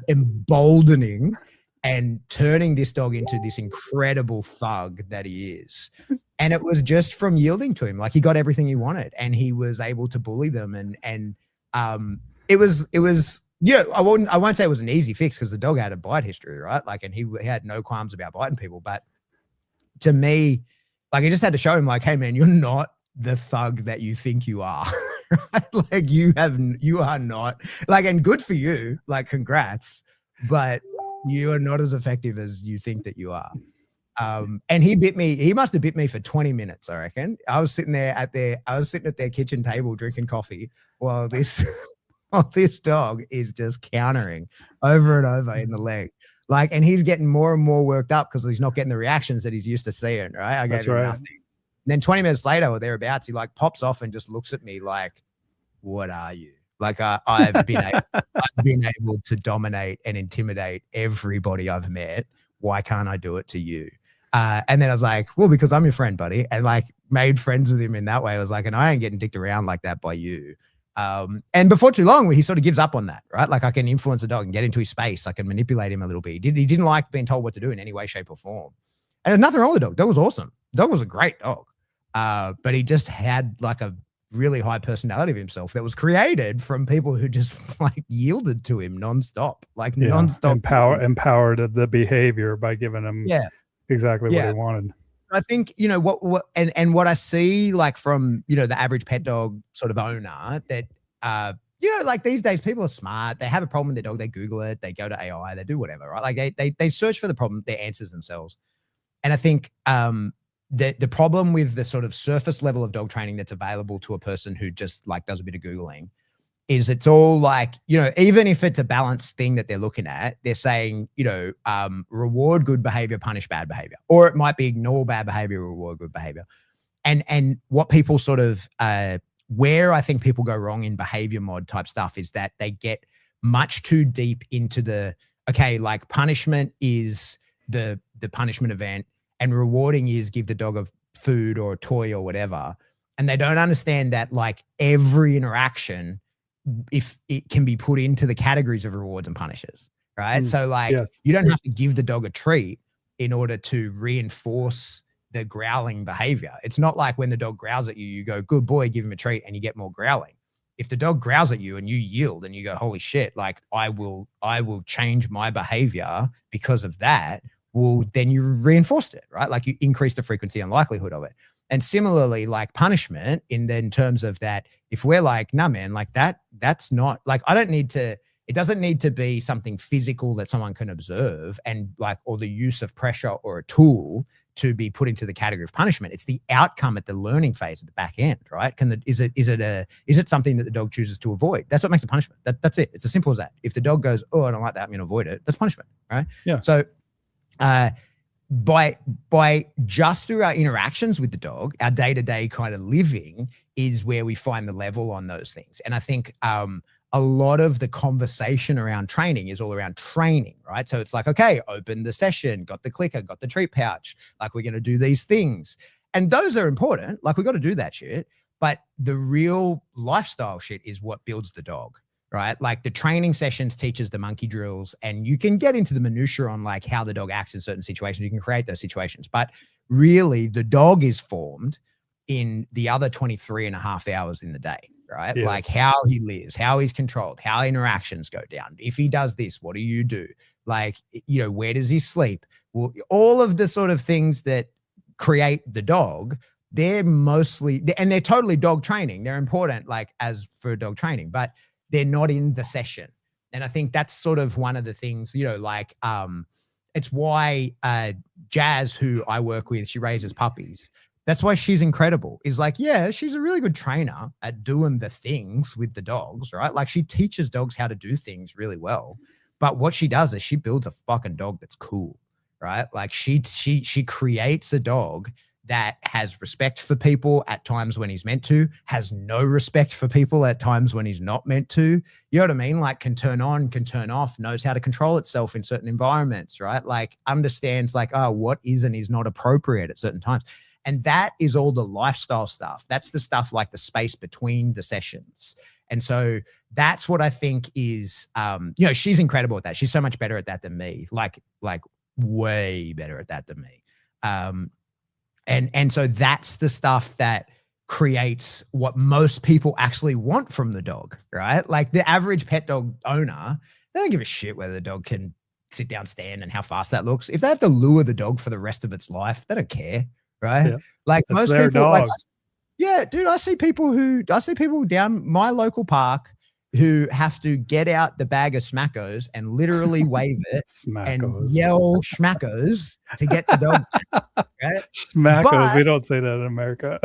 Speaker 2: emboldening and turning this dog into this incredible thug that he is. And it was just from yielding to him. Like he got everything he wanted and he was able to bully them. And it was, yeah, I won't say it was an easy fix because the dog had a bite history, right? Like, and he had no qualms about biting people. But to me, like, I just had to show him, like, hey, man, you're not the thug that you think you are. Right? Like, you are not. Like, and good for you. Like, congrats. But you are not as effective as you think that you are. And he bit me. He must have bit me for 20 minutes, I reckon. I was sitting at their kitchen table drinking coffee while this. Oh, this dog is just countering over and over in the leg. Like, and he's getting more and more worked up because he's not getting the reactions that he's used to seeing, right? I gave him nothing. And then 20 minutes later or thereabouts, he like pops off and just looks at me like, what are you? Like I've been able to dominate and intimidate everybody I've met. Why can't I do it to you? And then I was like, well, because I'm your friend, buddy. And like made friends with him in that way. I was like, and I ain't getting dicked around like that by you. And before too long, he sort of gives up on that, right? Like I can influence a dog and get into his space. I can manipulate him a little bit. He didn't like being told what to do in any way, shape or form. And there's nothing wrong with the dog. Dog was awesome. Dog was a great dog. But he just had like a really high personality of himself that was created from people who just like yielded to him nonstop, like nonstop.
Speaker 1: Empowered the behavior by giving him exactly what he wanted.
Speaker 2: I think, you know, what I see like from, you know, the average pet dog sort of owner that, you know, like these days people are smart. They have a problem with their dog. They Google it. They go to AI. They do whatever, right? Like they search for the problem, their answers themselves. And I think the problem with the sort of surface level of dog training that's available to a person who just like does a bit of Googling is it's all like, you know, even if it's a balanced thing that they're looking at, they're saying, you know, reward good behavior, punish bad behavior, or it might be ignore bad behavior, reward good behavior. And what people sort of, where I think people go wrong in behavior mod type stuff is that they get much too deep into the, okay, like punishment is the punishment event and rewarding is give the dog a food or a toy or whatever. And they don't understand that like every interaction, if it can be put into the categories of rewards and punishes, right? So like you don't have to give the dog a treat in order to reinforce the growling behavior. It's not like when the dog growls at you, you go, good boy, give him a treat and you get more growling. if the dog growls at you and you yield and you go, holy shit, like I will change my behavior because of that, well, then you reinforced it, right? Like you increase the frequency and likelihood of it. And similarly, like punishment in terms of that, if we're like, nah, man, like that's not like, it doesn't need to be something physical that someone can observe and like, or the use of pressure or a tool to be put into the category of punishment. It's the outcome at the learning phase at the back end, right? Is it something that the dog chooses to avoid? That's what makes a punishment. That's it. It's as simple as that. If the dog goes, oh, I don't like that, I'm going to avoid it, that's punishment, right?
Speaker 1: Yeah.
Speaker 2: So, by just through our interactions with the dog, our day-to-day kind of living is where we find the level on those things. And I think a lot of the conversation around training is all around training, right? So it's like, okay, open the session, got the clicker, got the treat pouch, like we're going to do these things. And those are important. Like we got to do that shit. But the real lifestyle shit is what builds the dog, right? Like the training sessions teaches the monkey drills, and you can get into the minutia on like how the dog acts in certain situations. You can create those situations, but really the dog is formed in the other 23 and a half hours in the day, right? Yes. Like how he lives, how he's controlled, how interactions go down. If he does this, what do you do? Like, you know, where does he sleep? Well, all of the sort of things that create the dog, they're mostly, and they're totally dog training. They're important like as for dog training, but they're not in the session. And I think that's sort of one of the things, you know, like it's why Jazz, who I work with, she raises puppies. That's why she's incredible. Is like, yeah, she's a really good trainer at doing the things with the dogs, right? Like she teaches dogs how to do things really well. But what she does is she builds a fucking dog that's cool, right? Like she creates a dog that has respect for people at times when he's meant to, has no respect for people at times when he's not meant to. You know what I mean? Like can turn on, can turn off, knows how to control itself in certain environments, right? Like understands like, oh, what is and is not appropriate at certain times. And that is all the lifestyle stuff. That's the stuff like the space between the sessions. And so that's what I think is, you know, she's incredible at that. She's so much better at that than me, like way better at that than me. And so that's the stuff that creates what most people actually want from the dog, right? Like the average pet dog owner, they don't give a shit whether the dog can sit down, stand, and how fast that looks. If they have to lure the dog for the rest of its life, they don't care, right? Yeah. Like that's most people, like, yeah, dude, I see people down my local park who have to get out the bag of Smackos and literally wave it and yell Schmackos to get the dog back, right?
Speaker 1: Smackos, but we don't say that in America.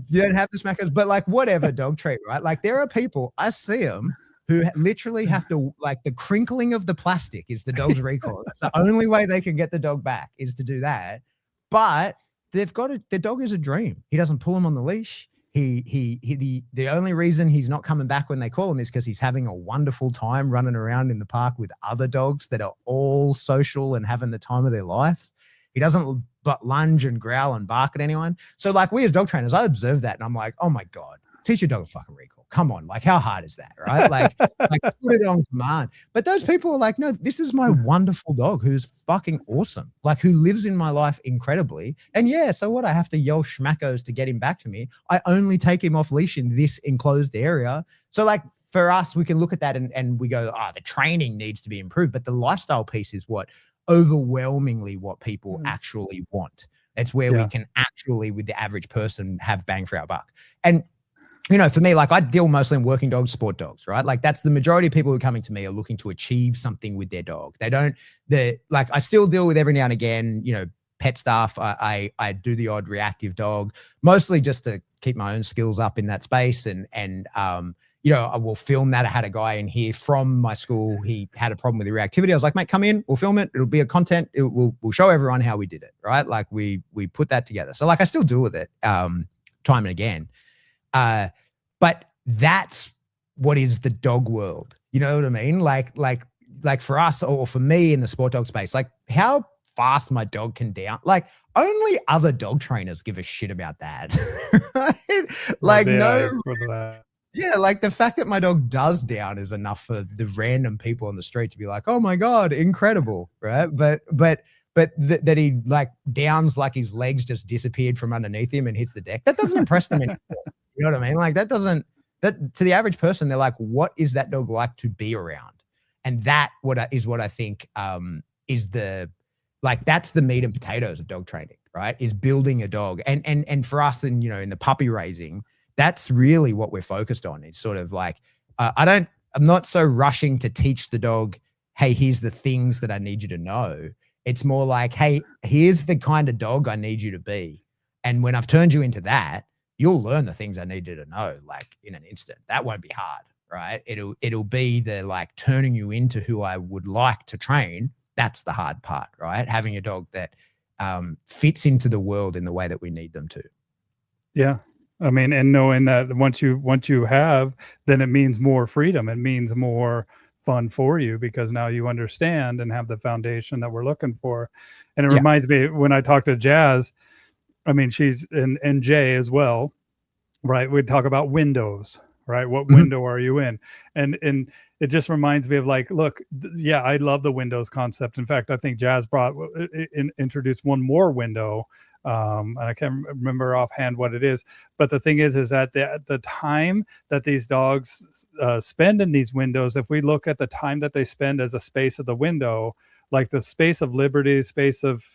Speaker 2: You don't have the Smackos, but like whatever dog treat, right? Like there are people, I see them who literally have to, like the crinkling of the plastic is the dog's recall. That's the only way they can get the dog back is to do that. But they've got the dog is a dream. He doesn't pull him on the leash. The only reason he's not coming back when they call him is because he's having a wonderful time running around in the park with other dogs that are all social and having the time of their life. He doesn't but lunge and growl and bark at anyone. So like we as dog trainers, I observe that and I'm like, oh my God, teach your dog a fucking recall. Come on. Like how hard is that? Right? Like put it on command. But those people are like, no, this is my wonderful dog who's fucking awesome. Like who lives in my life incredibly. And yeah, so what? I have to yell Schmackos to get him back to me. I only take him off leash in this enclosed area. So like for us, we can look at that and we go, the training needs to be improved. But the lifestyle piece is what overwhelmingly what people actually want. It's where we can actually, with the average person, have bang for our buck. And you know, for me, like I deal mostly in working dogs, sport dogs, right? Like that's the majority of people who are coming to me are looking to achieve something with their dog. I still deal with every now and again, you know, pet stuff. I do the odd reactive dog, mostly just to keep my own skills up in that space. And you know, I will film that. I had a guy in here from my school. He had a problem with the reactivity. I was like, mate, come in, we'll film it. It'll be a content. We'll show everyone how we did it, right? Like we put that together. So like I still deal with it time and again. But that's what is the dog world. You know what I mean? Like for us or for me in the sport dog space, like how fast my dog can down, like only other dog trainers give a shit about that. Right? Like yeah, like the fact that my dog does down is enough for the random people on the street to be like, oh my God, incredible. Right. But that he like downs like his legs just disappeared from underneath him and hits the deck. That doesn't impress them anymore. You know what I mean? Like that doesn't that to the average person, they're like, what is that dog like to be around? And that is what I think is that's the meat and potatoes of dog training, right? Is building a dog. And for us in, in the puppy raising, that's really what we're focused on. It's sort of like, I'm not so rushing to teach the dog, hey, here's the things that I need you to know. It's more like, hey, here's the kind of dog I need you to be. And when I've turned you into that, you'll learn the things I need you to know, like in an instant. That won't be hard, right? It'll be the like turning you into who I would like to train. That's the hard part, right? Having a dog that fits into the world in the way that we need them to.
Speaker 1: Yeah. I mean, and knowing that once you have, then it means more freedom. It means more fun for you because now you understand and have the foundation that we're looking for. And it reminds me when I talk to Jazz, I mean, she's in Jay as well, right? We'd talk about windows, right? What window are you in? And it just reminds me of like, look, yeah, I love the windows concept. In fact, I think Jazz introduced one more window. And I can't remember offhand what it is, but the thing is that the time that these dogs spend in these windows, if we look at the time that they spend as a space of the window, like the space of liberty, space of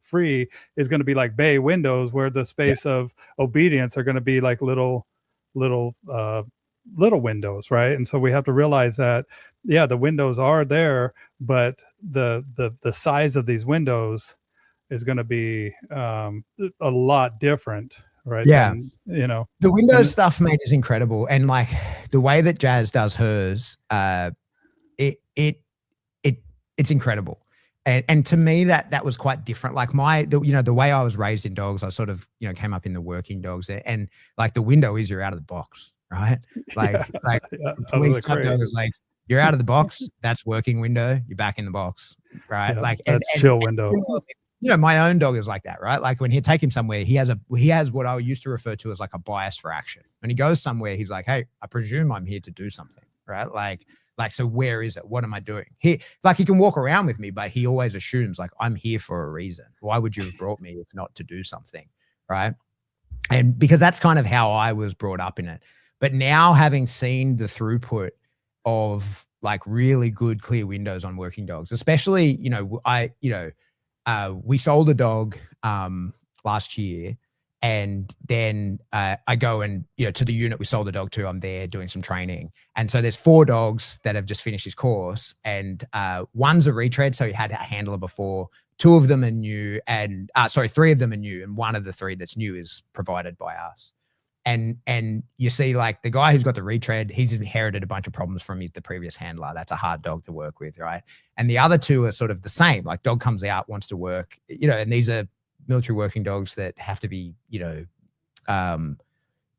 Speaker 1: free is going to be like bay windows, where the space of obedience are going to be like little windows, right? And so we have to realize that, yeah, the windows are there, but the size of these windows is going to be a lot different, right?
Speaker 2: Yeah.
Speaker 1: Than,
Speaker 2: the Windows stuff, mate, is incredible. And like the way that Jazz does hers, it's incredible. And to me, that was quite different. Like the way I was raised in dogs, I sort of, came up in the working dogs, and like the window is you're out of the box, right? Like police type dog is like, you're out of the box. That's working window. You're back in the box, right?
Speaker 1: Yeah, that's chill window.
Speaker 2: My own dog is like that, right? Like when he take him somewhere, he has what I used to refer to as like a bias for action. When he goes somewhere, he's like, hey, I presume I'm here to do something, right? Like, so where is it? What am I doing? He can walk around with me, but he always assumes like I'm here for a reason. Why would you have brought me if not to do something, right? And because that's kind of how I was brought up in it. But now having seen the throughput of like really good clear windows on working dogs, especially, we sold a dog last year, and then I go and to the unit we sold the dog to, I'm there doing some training, and so there's 4 dogs that have just finished his course, and one's a retread, so he had a handler before. 2 of them are new, and 3 of them are new, and one of the 3 that's new is provided by us. And you see, like the guy who's got the retread, he's inherited a bunch of problems from the previous handler. That's a hard dog to work with, right? And the other 2 are sort of the same. Like dog comes out, wants to work, and these are military working dogs that have to be,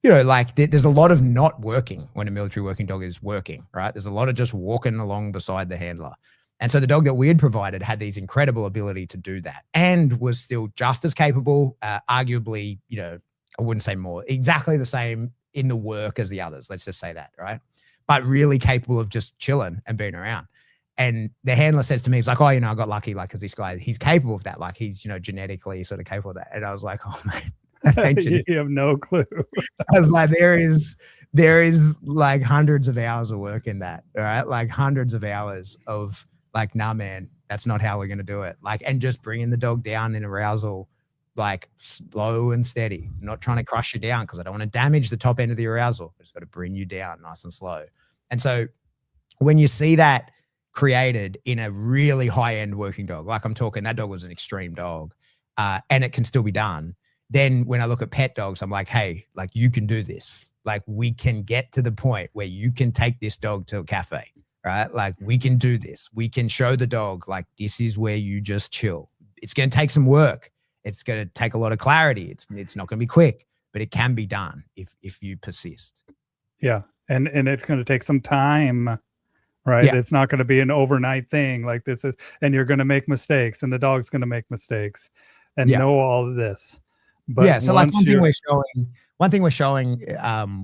Speaker 2: like there's a lot of not working when a military working dog is working, right? There's a lot of just walking along beside the handler. And so the dog that we had provided had these incredible ability to do that, and was still just as capable, arguably, I wouldn't say more, exactly the same in the work as the others. Let's just say that, right? But really capable of just chilling and being around. And the handler says to me, he's like, oh, I got lucky, like, because this guy, he's capable of that. Like he's, genetically sort of capable of that. And I was like, oh, man,
Speaker 1: you have no clue.
Speaker 2: I was like, there is like hundreds of hours of work in that, all right? Like hundreds of hours of like, nah, man, that's not how we're going to do it. Like, and just bringing the dog down in arousal, like slow and steady, not trying to crush you down, because I don't want to damage the top end of the arousal. I just got to bring you down nice and slow. And so when you see that created in a really high-end working dog, like I'm talking, that dog was an extreme dog, and it can still be done. Then when I look at pet dogs, I'm like, hey, like you can do this. Like we can get to the point where you can take this dog to a cafe, right? Like we can do this. We can show the dog, like, this is where you just chill. It's going to take some work. It's going to take a lot of clarity. It's not going to be quick, but it can be done if you persist.
Speaker 1: Yeah. And it's going to take some time, right? Yeah. It's not going to be an overnight thing like this is, and you're going to make mistakes, and the dog's going to make mistakes, and know all of this. But
Speaker 2: yeah, so like one thing we're showing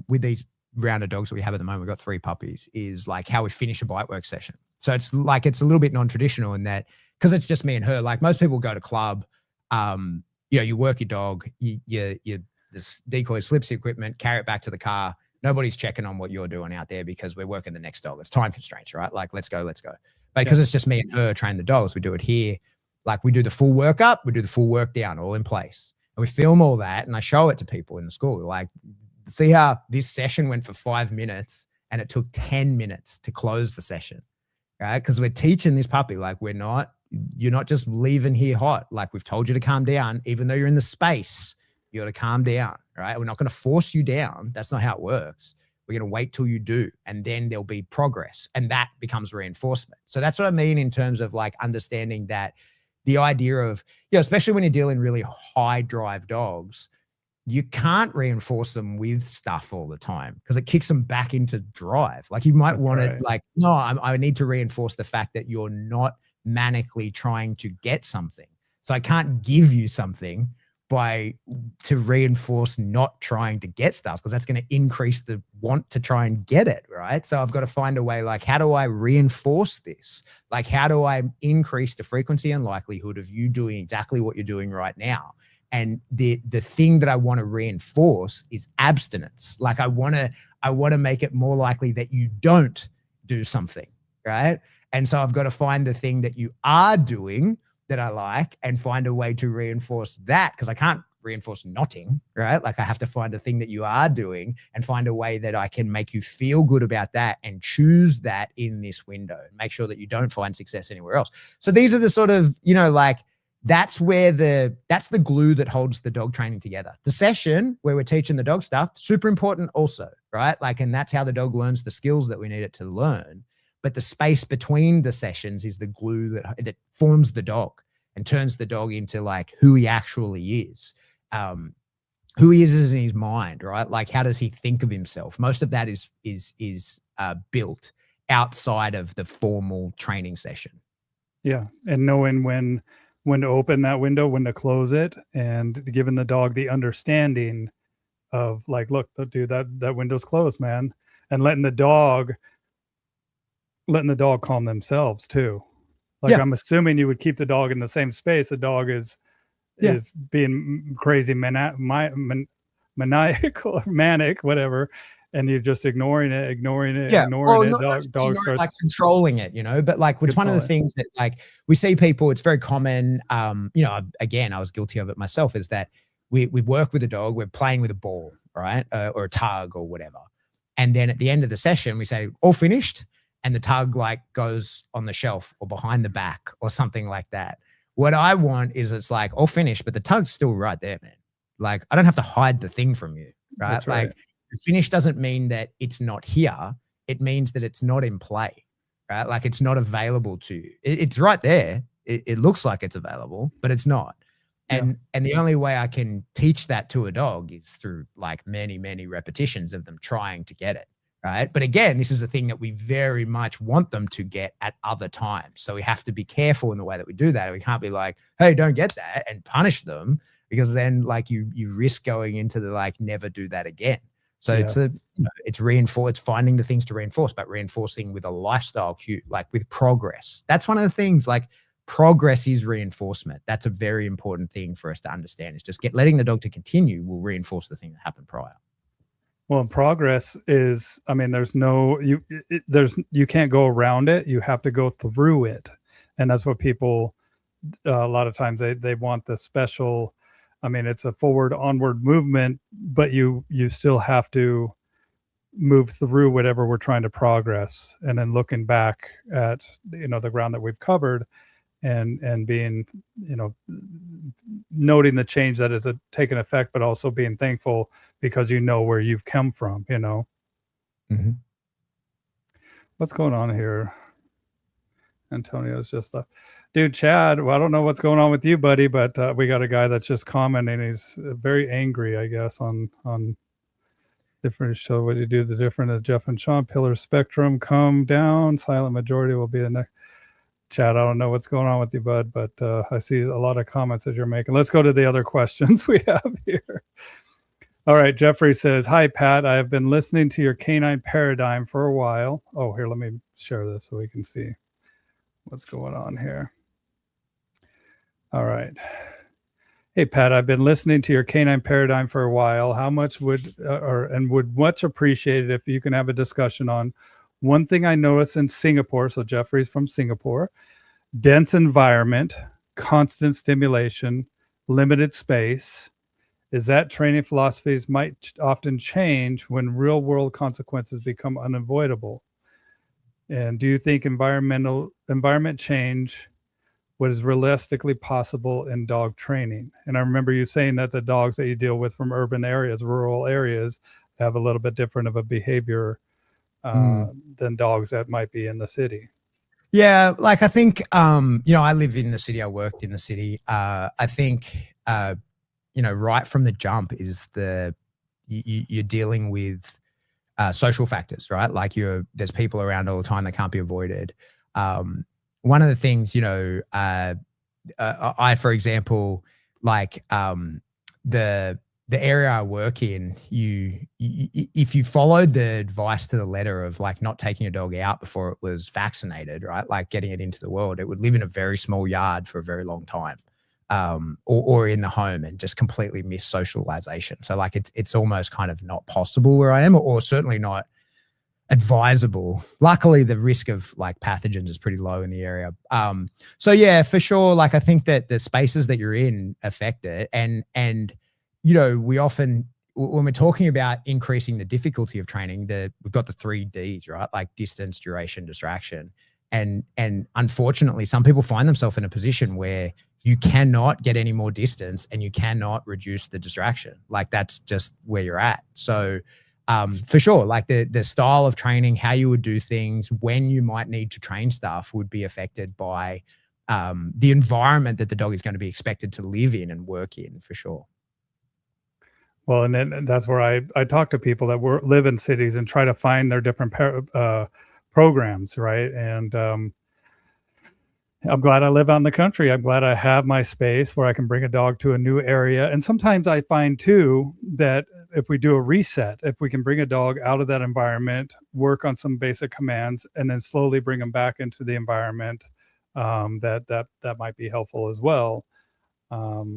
Speaker 2: with these rounded dogs that we have at the moment, we've got 3 puppies, is like how we finish a bite work session. So it's like, it's a little bit non-traditional in that, because it's just me and her. Like most people go to club, you work your dog, this decoy slips the equipment, carry it back to the car, Nobody's checking on what you're doing out there because we're working the next dog. It's time constraints, right? Like, let's go. But because it's just me and her train the dogs, we do it here. Like, we do the full work up, we do the full work down, all in place. And we film all that, and I show it to people in the school. Like, see how this session went for 5 minutes and it took 10 minutes to close the session, right? Because we're teaching this puppy, like, you're not just leaving here hot. Like, we've told you to calm down. Even though you're in the space, you got to calm down, right? We're not going to force you down. That's not how it works. We're going to wait till you do, and then there'll be progress, and that becomes reinforcement. So that's what I mean in terms of like understanding that the idea of, especially when you're dealing really high drive dogs, you can't reinforce them with stuff all the time because it kicks them back into drive. Like, you might want to like, no, I need to reinforce the fact that you're not manically trying to get something. So I can't give you something to reinforce not trying to get stuff, because that's going to increase the want to try and get it, right? So I've got to find a way, like, how do I reinforce this? Like, how do I increase the frequency and likelihood of you doing exactly what you're doing right now? And the thing that I want to reinforce is abstinence. Like, I want to make it more likely that you don't do something, right? And so I've got to find the thing that you are doing that I like and find a way to reinforce that, because I can't reinforce notting, right? Like, I have to find a thing that you are doing and find a way that I can make you feel good about that and choose that in this window and make sure that you don't find success anywhere else. So these are the sort of, like, that's the glue that holds the dog training together. The session where we're teaching the dog stuff, super important also, right? Like, and that's how the dog learns the skills that we need it to learn. But the space between the sessions is the glue that forms the dog and turns the dog into like who he actually is, who he is in his mind, right? Like, how does he think of himself? Most of that is built outside of the formal training session.
Speaker 1: Yeah, and knowing when to open that window, when to close it, and giving the dog the understanding of like, look, dude, that window's closed, man, and letting the dog calm themselves too. Like, I'm assuming you would keep the dog in the same space. The dog is being crazy, maniacal, manic, whatever, and you're just ignoring it. Dog starts
Speaker 2: like controlling it, But like, it's one of the things that, like, we see people. It's very common. Again, I was guilty of it myself. Is that we work with a dog, we're playing with a ball, right, or a tug or whatever, and then at the end of the session, we say, all finished. And the tug like goes on the shelf or behind the back or something like that. What I want is, it's like, all finished, but the tug's still right there, man. Like, I don't have to hide the thing from you, right?
Speaker 1: That's right.
Speaker 2: Like, finished doesn't mean that it's not here. It means that it's not in play, right? Like, it's not available to you. It's right there. It looks like it's available, but it's not. And the only way I can teach that to a dog is through like many, many repetitions of them trying to get it. Right. But again, this is a thing that we very much want them to get at other times. So we have to be careful in the way that we do that. We can't be like, hey, don't get that, and punish them, because then like you risk going into the like, never do that again. So it's finding the things to reinforce, but reinforcing with a lifestyle cue, like with progress. That's one of the things, like, progress is reinforcement. That's a very important thing for us to understand, is just letting the dog to continue will reinforce the thing that happened prior.
Speaker 1: Well, progress is, I mean, you can't go around it. You have to go through it. And that's what people, a lot of times they want the special, I mean, it's a forward onward movement, but you still have to move through whatever we're trying to progress. And then looking back at, the ground that we've covered, and being, noting the change that has taken effect, but also being thankful because where you've come from,
Speaker 2: Mm-hmm.
Speaker 1: What's going on here? Antonio's just left. Dude, Chad, well, I don't know what's going on with you, buddy, but we got a guy that's just commenting. He's very angry, I guess, on different show. What do you do? The different Jeff and Sean, Pillar Spectrum, come down. Silent Majority will be the next. Chad, I don't know what's going on with you, bud, but I see a lot of comments that you're making. Let's go to the other questions we have here. All right, Jeffrey says, hi, Pat. I have been listening to your canine paradigm for a while. Oh, here, let me share this so we can see what's going on here. All right. Hey, Pat, I've been listening to your canine paradigm for a while. How much would much appreciate it if you can have a discussion on one thing I noticed in Singapore. So Jeffrey's from Singapore. Dense environment, constant stimulation, limited space. Is that training philosophies might often change when real world consequences become unavoidable? And do you think environment change what is realistically possible in dog training? And I remember you saying that the dogs that you deal with from urban areas, rural areas, have a little bit different of a behavior than dogs that might be in the city.
Speaker 2: Yeah, like I think, I live in the city. I worked in the city. I think, right from the jump is you're dealing with social factors, right? Like there's people around all the time that can't be avoided. One of the things, I, for example, like the area I work in, if you followed the advice to the letter of like not taking your dog out before it was vaccinated, right? Like getting it into the world, it would live in a very small yard for a very long time, or in the home and just completely miss socialization. So like it's almost kind of not possible where I am, or certainly not advisable. Luckily, the risk of like pathogens is pretty low in the area. So yeah, for sure. Like I think that the spaces that you're in affect it, and we often, when we're talking about increasing the difficulty of training, we've got the 3 Ds, right? Like distance, duration, distraction, and unfortunately, some people find themselves in a position where you cannot get any more distance and you cannot reduce the distraction. Like that's just where you're at. So for sure, like the style of training, how you would do things, when you might need to train stuff would be affected by the environment that the dog is going to be expected to live in and work in, for sure.
Speaker 1: Well, and then that's where I talk to people that live in cities and try to find their different programs, right? And I'm glad I live out in the country. I'm glad I have my space where I can bring a dog to a new area. And sometimes I find too that if we do a reset, if we can bring a dog out of that environment, work on some basic commands, and then slowly bring them back into the environment, that might be helpful as well. But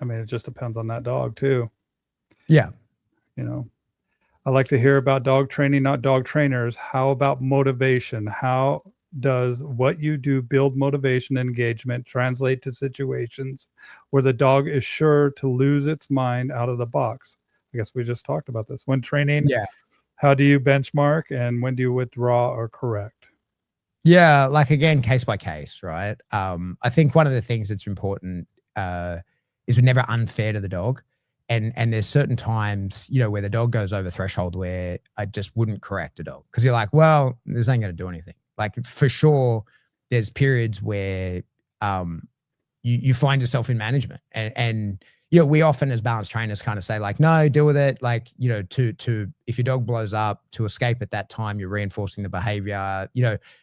Speaker 1: I mean, it just depends on that dog too.
Speaker 2: Yeah.
Speaker 1: I like to hear about dog training, not dog trainers. How about motivation? How does what you do build motivation and engagement translate to situations where the dog is sure to lose its mind out of the box? I guess we just talked about this. When training,
Speaker 2: Yeah.
Speaker 1: how do you benchmark and when do you withdraw or correct?
Speaker 2: Yeah, like again, case by case, right? I think one of the things that's important is we're never unfair to the dog. And there's certain times, where the dog goes over threshold where I just wouldn't correct a dog. Because you're like, well, this ain't gonna do anything. Like for sure, there's periods where you find yourself in management. And we often as balance trainers kind of say like, no, deal with it. Like, to if your dog blows up, to escape at that time, you're reinforcing the behavior,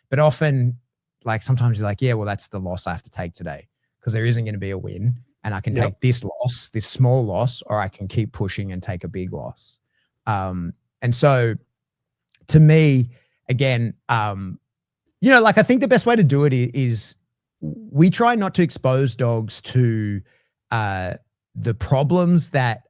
Speaker 2: but often like sometimes you're like, yeah, well, that's the loss I have to take today because there isn't going to be a win. And I can take this loss, this small loss, or I can keep pushing and take a big loss. And so to me, again, like I think the best way to do it is we try not to expose dogs to the problems that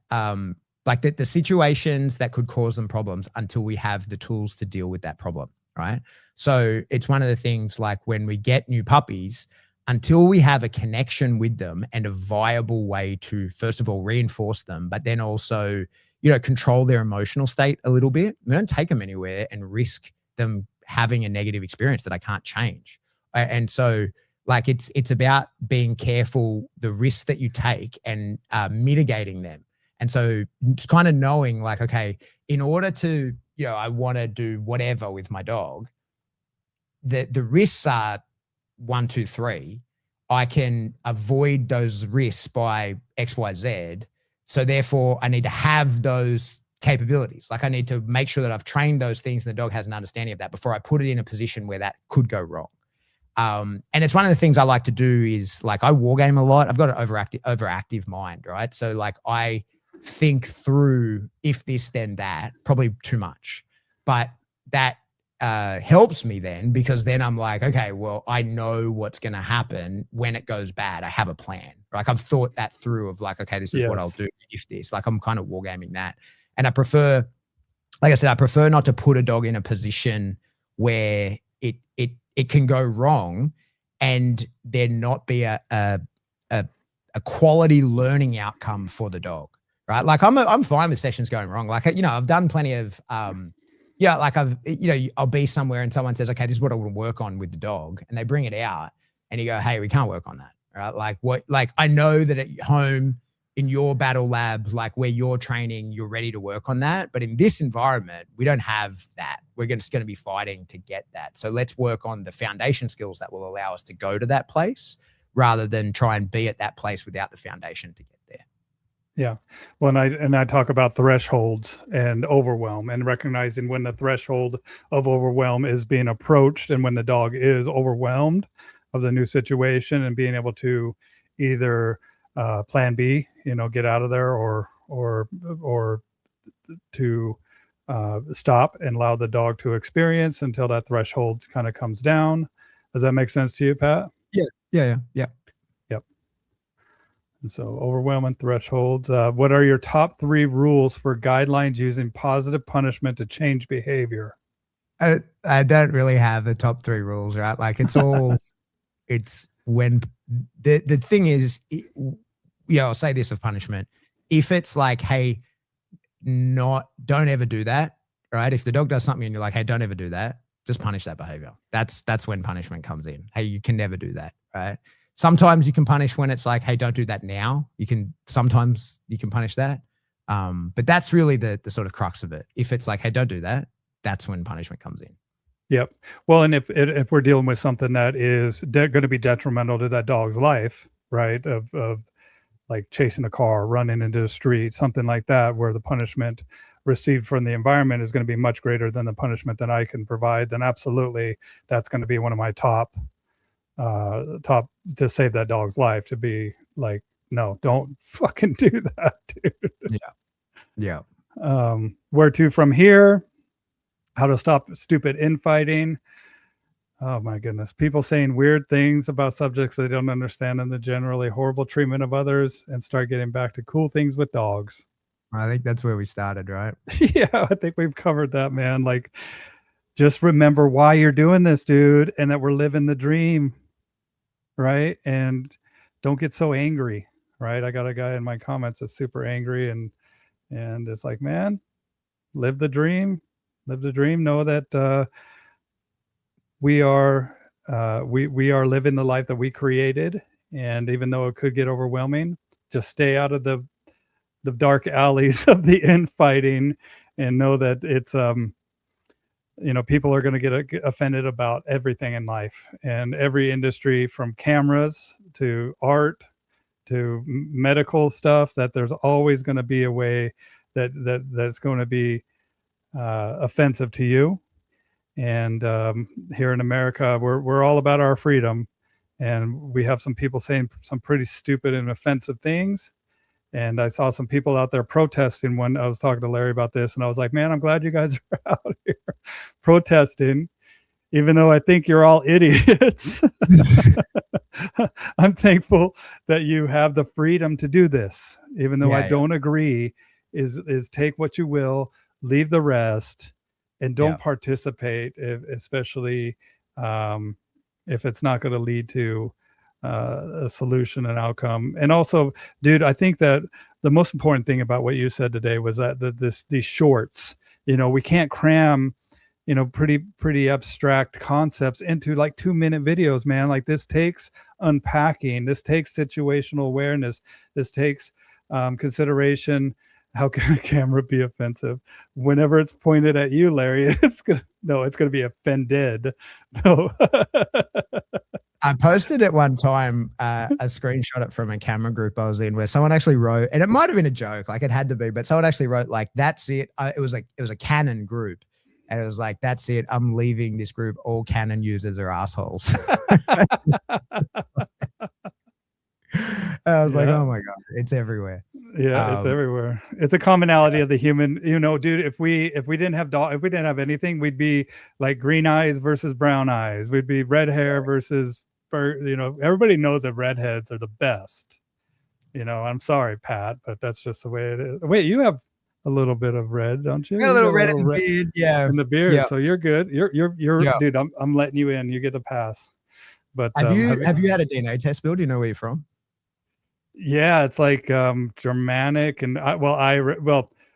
Speaker 2: like the situations that could cause them problems until we have the tools to deal with that problem, right? So it's one of the things like when we get new puppies, until we have a connection with them and a viable way to, first of all, reinforce them, but then also, control their emotional state a little bit. We don't take them anywhere and risk them having a negative experience that I can't change. And so like it's about being careful, the risks that you take and mitigating them. And so it's kind of knowing like, okay, in order to, I want to do whatever with my dog, the risks are 1, 2, 3. I can avoid those risks by X, Y, Z. So therefore I need to have those capabilities. Like I need to make sure that I've trained those things and the dog has an understanding of that before I put it in a position where that could go wrong. And it's one of the things I like to do is like I war game a lot. I've got an overactive mind, right? So like I think through if this, then that, probably too much. But that helps me then, because then I'm like, okay, well, I know what's going to happen when it goes bad. I have a plan. Like I've thought that through of like, okay, this is what I'll
Speaker 1: Yes.
Speaker 2: do if this, like I'm kind of wargaming that. And I prefer, like I said, I prefer not to put a dog in a position where it can go wrong and there not be a quality learning outcome for the dog, right? Like I'm fine with sessions going wrong. Like, you know, I've done plenty of, yeah, like I'll be somewhere and someone says, okay, this is what I want to work on with the dog. And they bring it out and you go, hey, we can't work on that. Right. Like what, like I know that at home in your battle lab, like where you're training, you're ready to work on that. But in this environment, we don't have that. We're just going to be fighting to get that. So let's work on the foundation skills that will allow us to go to that place rather than try and be at that place without the foundation to get there.
Speaker 1: Yeah. Well, and I talk about thresholds and overwhelm, and recognizing when the threshold of overwhelm is being approached and when the dog is overwhelmed of the new situation, and being able to either plan B, you know, get out of there, or to stop and allow the dog to experience until that threshold kind of comes down. Does that make sense to you, Pat?
Speaker 2: Yeah.
Speaker 1: Yep. And so overwhelming thresholds. What are your top 3 rules for guidelines using positive punishment to change behavior?
Speaker 2: I don't really have the top 3 rules, right? Like it's all, it's when the thing is, I'll say this of punishment. If it's like, hey, don't ever do that, right? If the dog does something and you're like, hey, don't ever do that, just punish that behavior. That's when punishment comes in. Hey, you can never do that, right? Sometimes you can punish when it's like, hey, don't do that now. Sometimes you can punish that. But that's really the sort of crux of it. If it's like, hey, don't do that, that's when punishment comes in.
Speaker 1: Yep. Well, and if we're dealing with something that is going to be detrimental to that dog's life, right? Of like chasing a car, running into the street, something like that, where the punishment received from the environment is going to be much greater than the punishment that I can provide, then absolutely that's going to be one of my top to save that dog's life, to be like, no, don't fucking do that, dude.
Speaker 2: Yeah.
Speaker 1: Where to from here? How to stop stupid infighting. Oh my goodness. People saying weird things about subjects they don't understand, and the generally horrible treatment of others, and start getting back to cool things with dogs.
Speaker 2: I think that's where we started, right?
Speaker 1: Yeah, I think we've covered that, man. Like, just remember why you're doing this, dude, and that we're living the dream, right? And don't get so angry, right? I got a guy in my comments that's super angry, and it's like, man, live the dream. Live the dream. Know that we are living the life that we created, and even though it could get overwhelming, just stay out of the dark alleys of the infighting, and know that it's people are going to get offended about everything in life, and every industry, from cameras to art to medical stuff, that there's always going to be a way that's going to be offensive to you. And here in America, we're all about our freedom, and we have some people saying some pretty stupid and offensive things. And I saw some people out there protesting when I was talking to Larry about this, and I was like, man, I'm glad you guys are out here protesting, even though I think you're all idiots. I'm thankful that you have the freedom to do this, even though I don't agree. Is take what you will, leave the rest, and don't participate, especially if it's not going to lead to a solution and outcome. And also, dude, I think that the most important thing about what you said today was that these shorts, we can't cram, pretty abstract concepts into like 2-minute videos, man. Like, this takes unpacking, this takes situational awareness, this takes consideration. How can a camera be offensive? Whenever it's pointed at you, Larry, it's gonna be offended. No.
Speaker 2: I posted at one time a screenshot it from a camera group I was in, where someone actually wrote, and it might have been a joke, like it had to be, but someone actually wrote like, "That's it." It was a Canon group, and it was like, "That's it. I'm leaving this group. All Canon users are assholes." I was like, oh my God, it's everywhere.
Speaker 1: Yeah, it's everywhere. It's a commonality of the human, dude. If we didn't have anything, we'd be like green eyes versus brown eyes. We'd be red hair versus everybody knows that redheads are the best. I'm sorry, Pat, but that's just the way it is. Wait, you have a little bit of red, don't you?
Speaker 2: Got a little red in the beard, yeah.
Speaker 1: In the beard,
Speaker 2: yeah.
Speaker 1: So you're good. You're dude. I'm letting you in. You get the pass. But
Speaker 2: have you had a DNA test, Bill? Do you know where you're from?
Speaker 1: Yeah, it's like Germanic and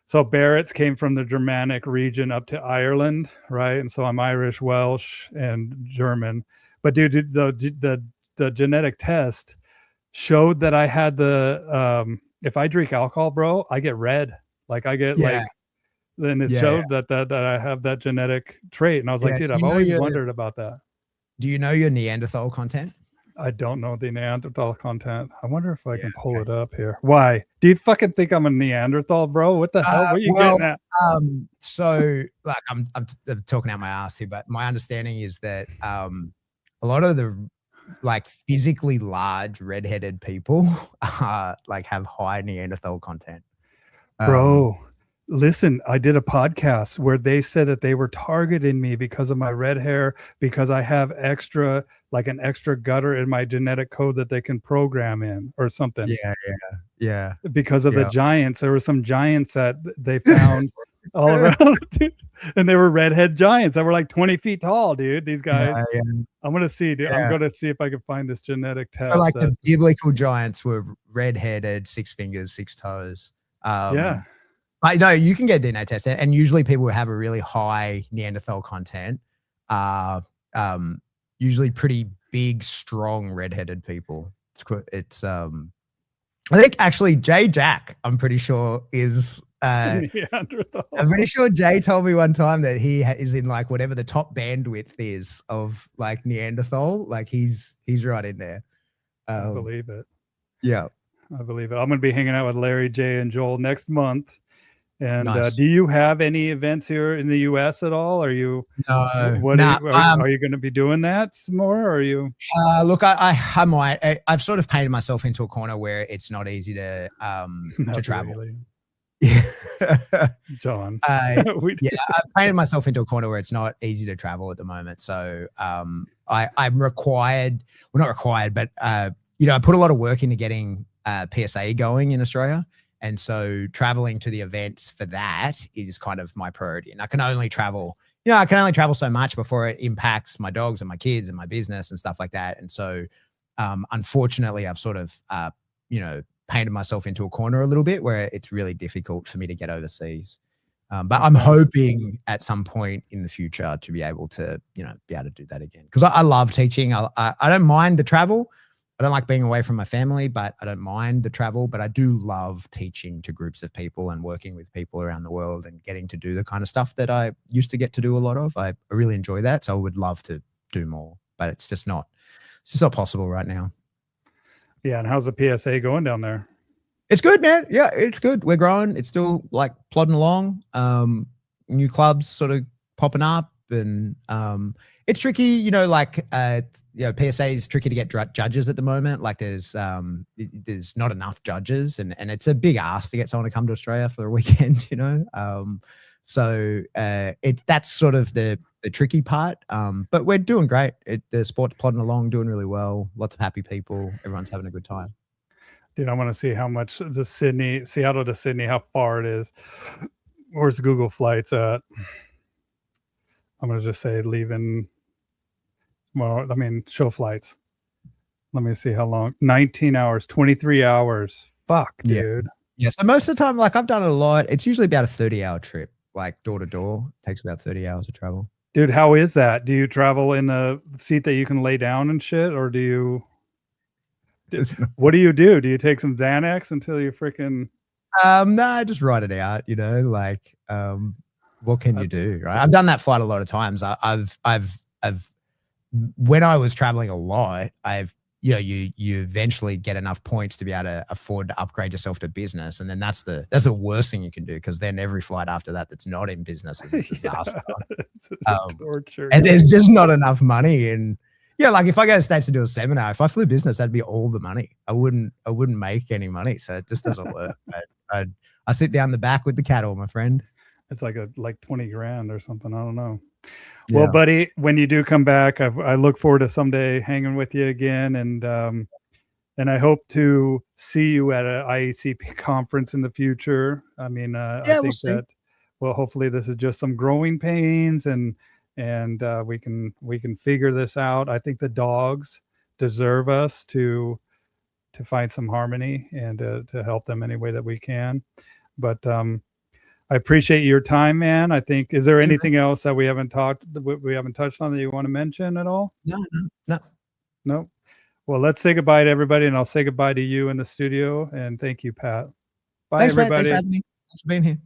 Speaker 1: so Barrett's came from the Germanic region up to Ireland, right? And so I'm Irish, Welsh, and German. But dude, the genetic test showed that I had if I drink alcohol, bro, I get red. Like I get then it showed that I have that genetic trait. And I was like, dude, I've always wondered about that.
Speaker 2: Do you know your Neanderthal content?
Speaker 1: I don't know the Neanderthal content. I wonder if I can pull it up here. Why? Do you fucking think I'm a Neanderthal, bro? What the hell? What are you getting at?
Speaker 2: So like I'm talking out my ass here, but my understanding is that a lot of the like physically large redheaded people like have high Neanderthal content.
Speaker 1: Bro, listen, I did a podcast where they said that they were targeting me because of my red hair, because I have an extra gutter in my genetic code that they can program in or something.
Speaker 2: Yeah.
Speaker 1: Because of the giants. There were some giants that they found all around, and they were redhead giants that were like 20 feet tall, dude. These guys. I'm going to see, dude. I'm going to see if I can find this genetic test.
Speaker 2: So like the biblical giants were redheaded, 6 fingers, 6 toes. I know you can get a DNA test, and usually people who have a really high Neanderthal content are usually pretty big, strong, redheaded people. It's I think actually Jay Jack, I'm pretty sure is
Speaker 1: Neanderthal.
Speaker 2: I'm pretty sure Jay told me one time that he is in like whatever the top bandwidth is of like Neanderthal. Like he's right in there.
Speaker 1: I believe it.
Speaker 2: Yeah,
Speaker 1: I believe it. I'm going to be hanging out with Larry, Jay, and Joel next month. And
Speaker 2: nice.
Speaker 1: Do you have any events here in the U.S. at all? Are you?
Speaker 2: No.
Speaker 1: Are you going to be doing that some more? Or are you?
Speaker 2: Look, I might. I've sort of painted myself into a corner where it's not easy to travel.
Speaker 1: Really. John.
Speaker 2: I've painted myself into a corner where it's not easy to travel at the moment. So I'm required. Well, not required, but I put a lot of work into getting PSA going in Australia. And so traveling to the events for that is kind of my priority. And I can only travel so much before it impacts my dogs and my kids and my business and stuff like that. And so unfortunately, I've sort of, painted myself into a corner a little bit where it's really difficult for me to get overseas. But I'm hoping at some point in the future to be able to, be able to do that again. Because I love teaching. I don't mind the travel. I don't like being away from my family, but I don't mind the travel. But I do love teaching to groups of people and working with people around the world and getting to do the kind of stuff that I used to get to do a lot of. I really enjoy that. So I would love to do more, but it's just not possible right now.
Speaker 1: Yeah. And how's the PSA going down there?
Speaker 2: It's good, man. Yeah, it's good. We're growing. It's still like plodding along. New clubs sort of popping up, and it's tricky, PSA is tricky to get judges at the moment. Like there's not enough judges, and it's a big ask to get someone to come to Australia for a weekend, So that's sort of the tricky part. But we're doing great. The sport's plodding along, doing really well. Lots of happy people. Everyone's having a good time.
Speaker 1: Dude, I want to see how much Seattle to Sydney, how far it is. Where's Google Flights at? I'm going to just say leaving. Well, show flights. Let me see how long. 19 hours, 23 hours. Fuck, dude.
Speaker 2: Yeah. So most of the time, like I've done it a lot. It's usually about a 30-hour trip, like door to door. It takes about 30 hours of travel.
Speaker 1: Dude, how is that? Do you travel in a seat that you can lay down and shit? Or do you... What do you do? Do you take some Xanax until you freaking...
Speaker 2: No, I just write it out, what can you do, right? I've done that flight a lot of times. I've when I was traveling a lot, you eventually get enough points to be able to afford to upgrade yourself to business. And then that's the worst thing you can do, because then every flight after that's not in business is a disaster.
Speaker 1: Torture.
Speaker 2: And there's just not enough money in Yeah, like if I go to the States to do a seminar, if I flew business, that'd be all the money. I wouldn't make any money. So it just doesn't work. I sit down the back with the cattle, my friend.
Speaker 1: It's like 20 grand or something. I don't know. Well,
Speaker 2: Yeah.
Speaker 1: buddy, when you do come back, I look forward to someday hanging with you again, and I hope to see you at a IECP conference in the future. I mean, I
Speaker 2: Yeah, we'll
Speaker 1: think
Speaker 2: see.
Speaker 1: that, well, hopefully this is just some growing pains, and we can figure this out. I think the dogs deserve us to find some harmony and to help them any way that we can. But I appreciate your time, man. I think, is there
Speaker 2: Yeah, man.
Speaker 1: anything else that we haven't touched on that you want to mention at all?
Speaker 2: No, no, no.
Speaker 1: No. Well, let's say goodbye to everybody, and I'll say goodbye to you in the studio. And thank you, Pat. Bye,
Speaker 2: Thanks, mate. Thanks for
Speaker 1: everybody.
Speaker 2: having me. Thanks for being here.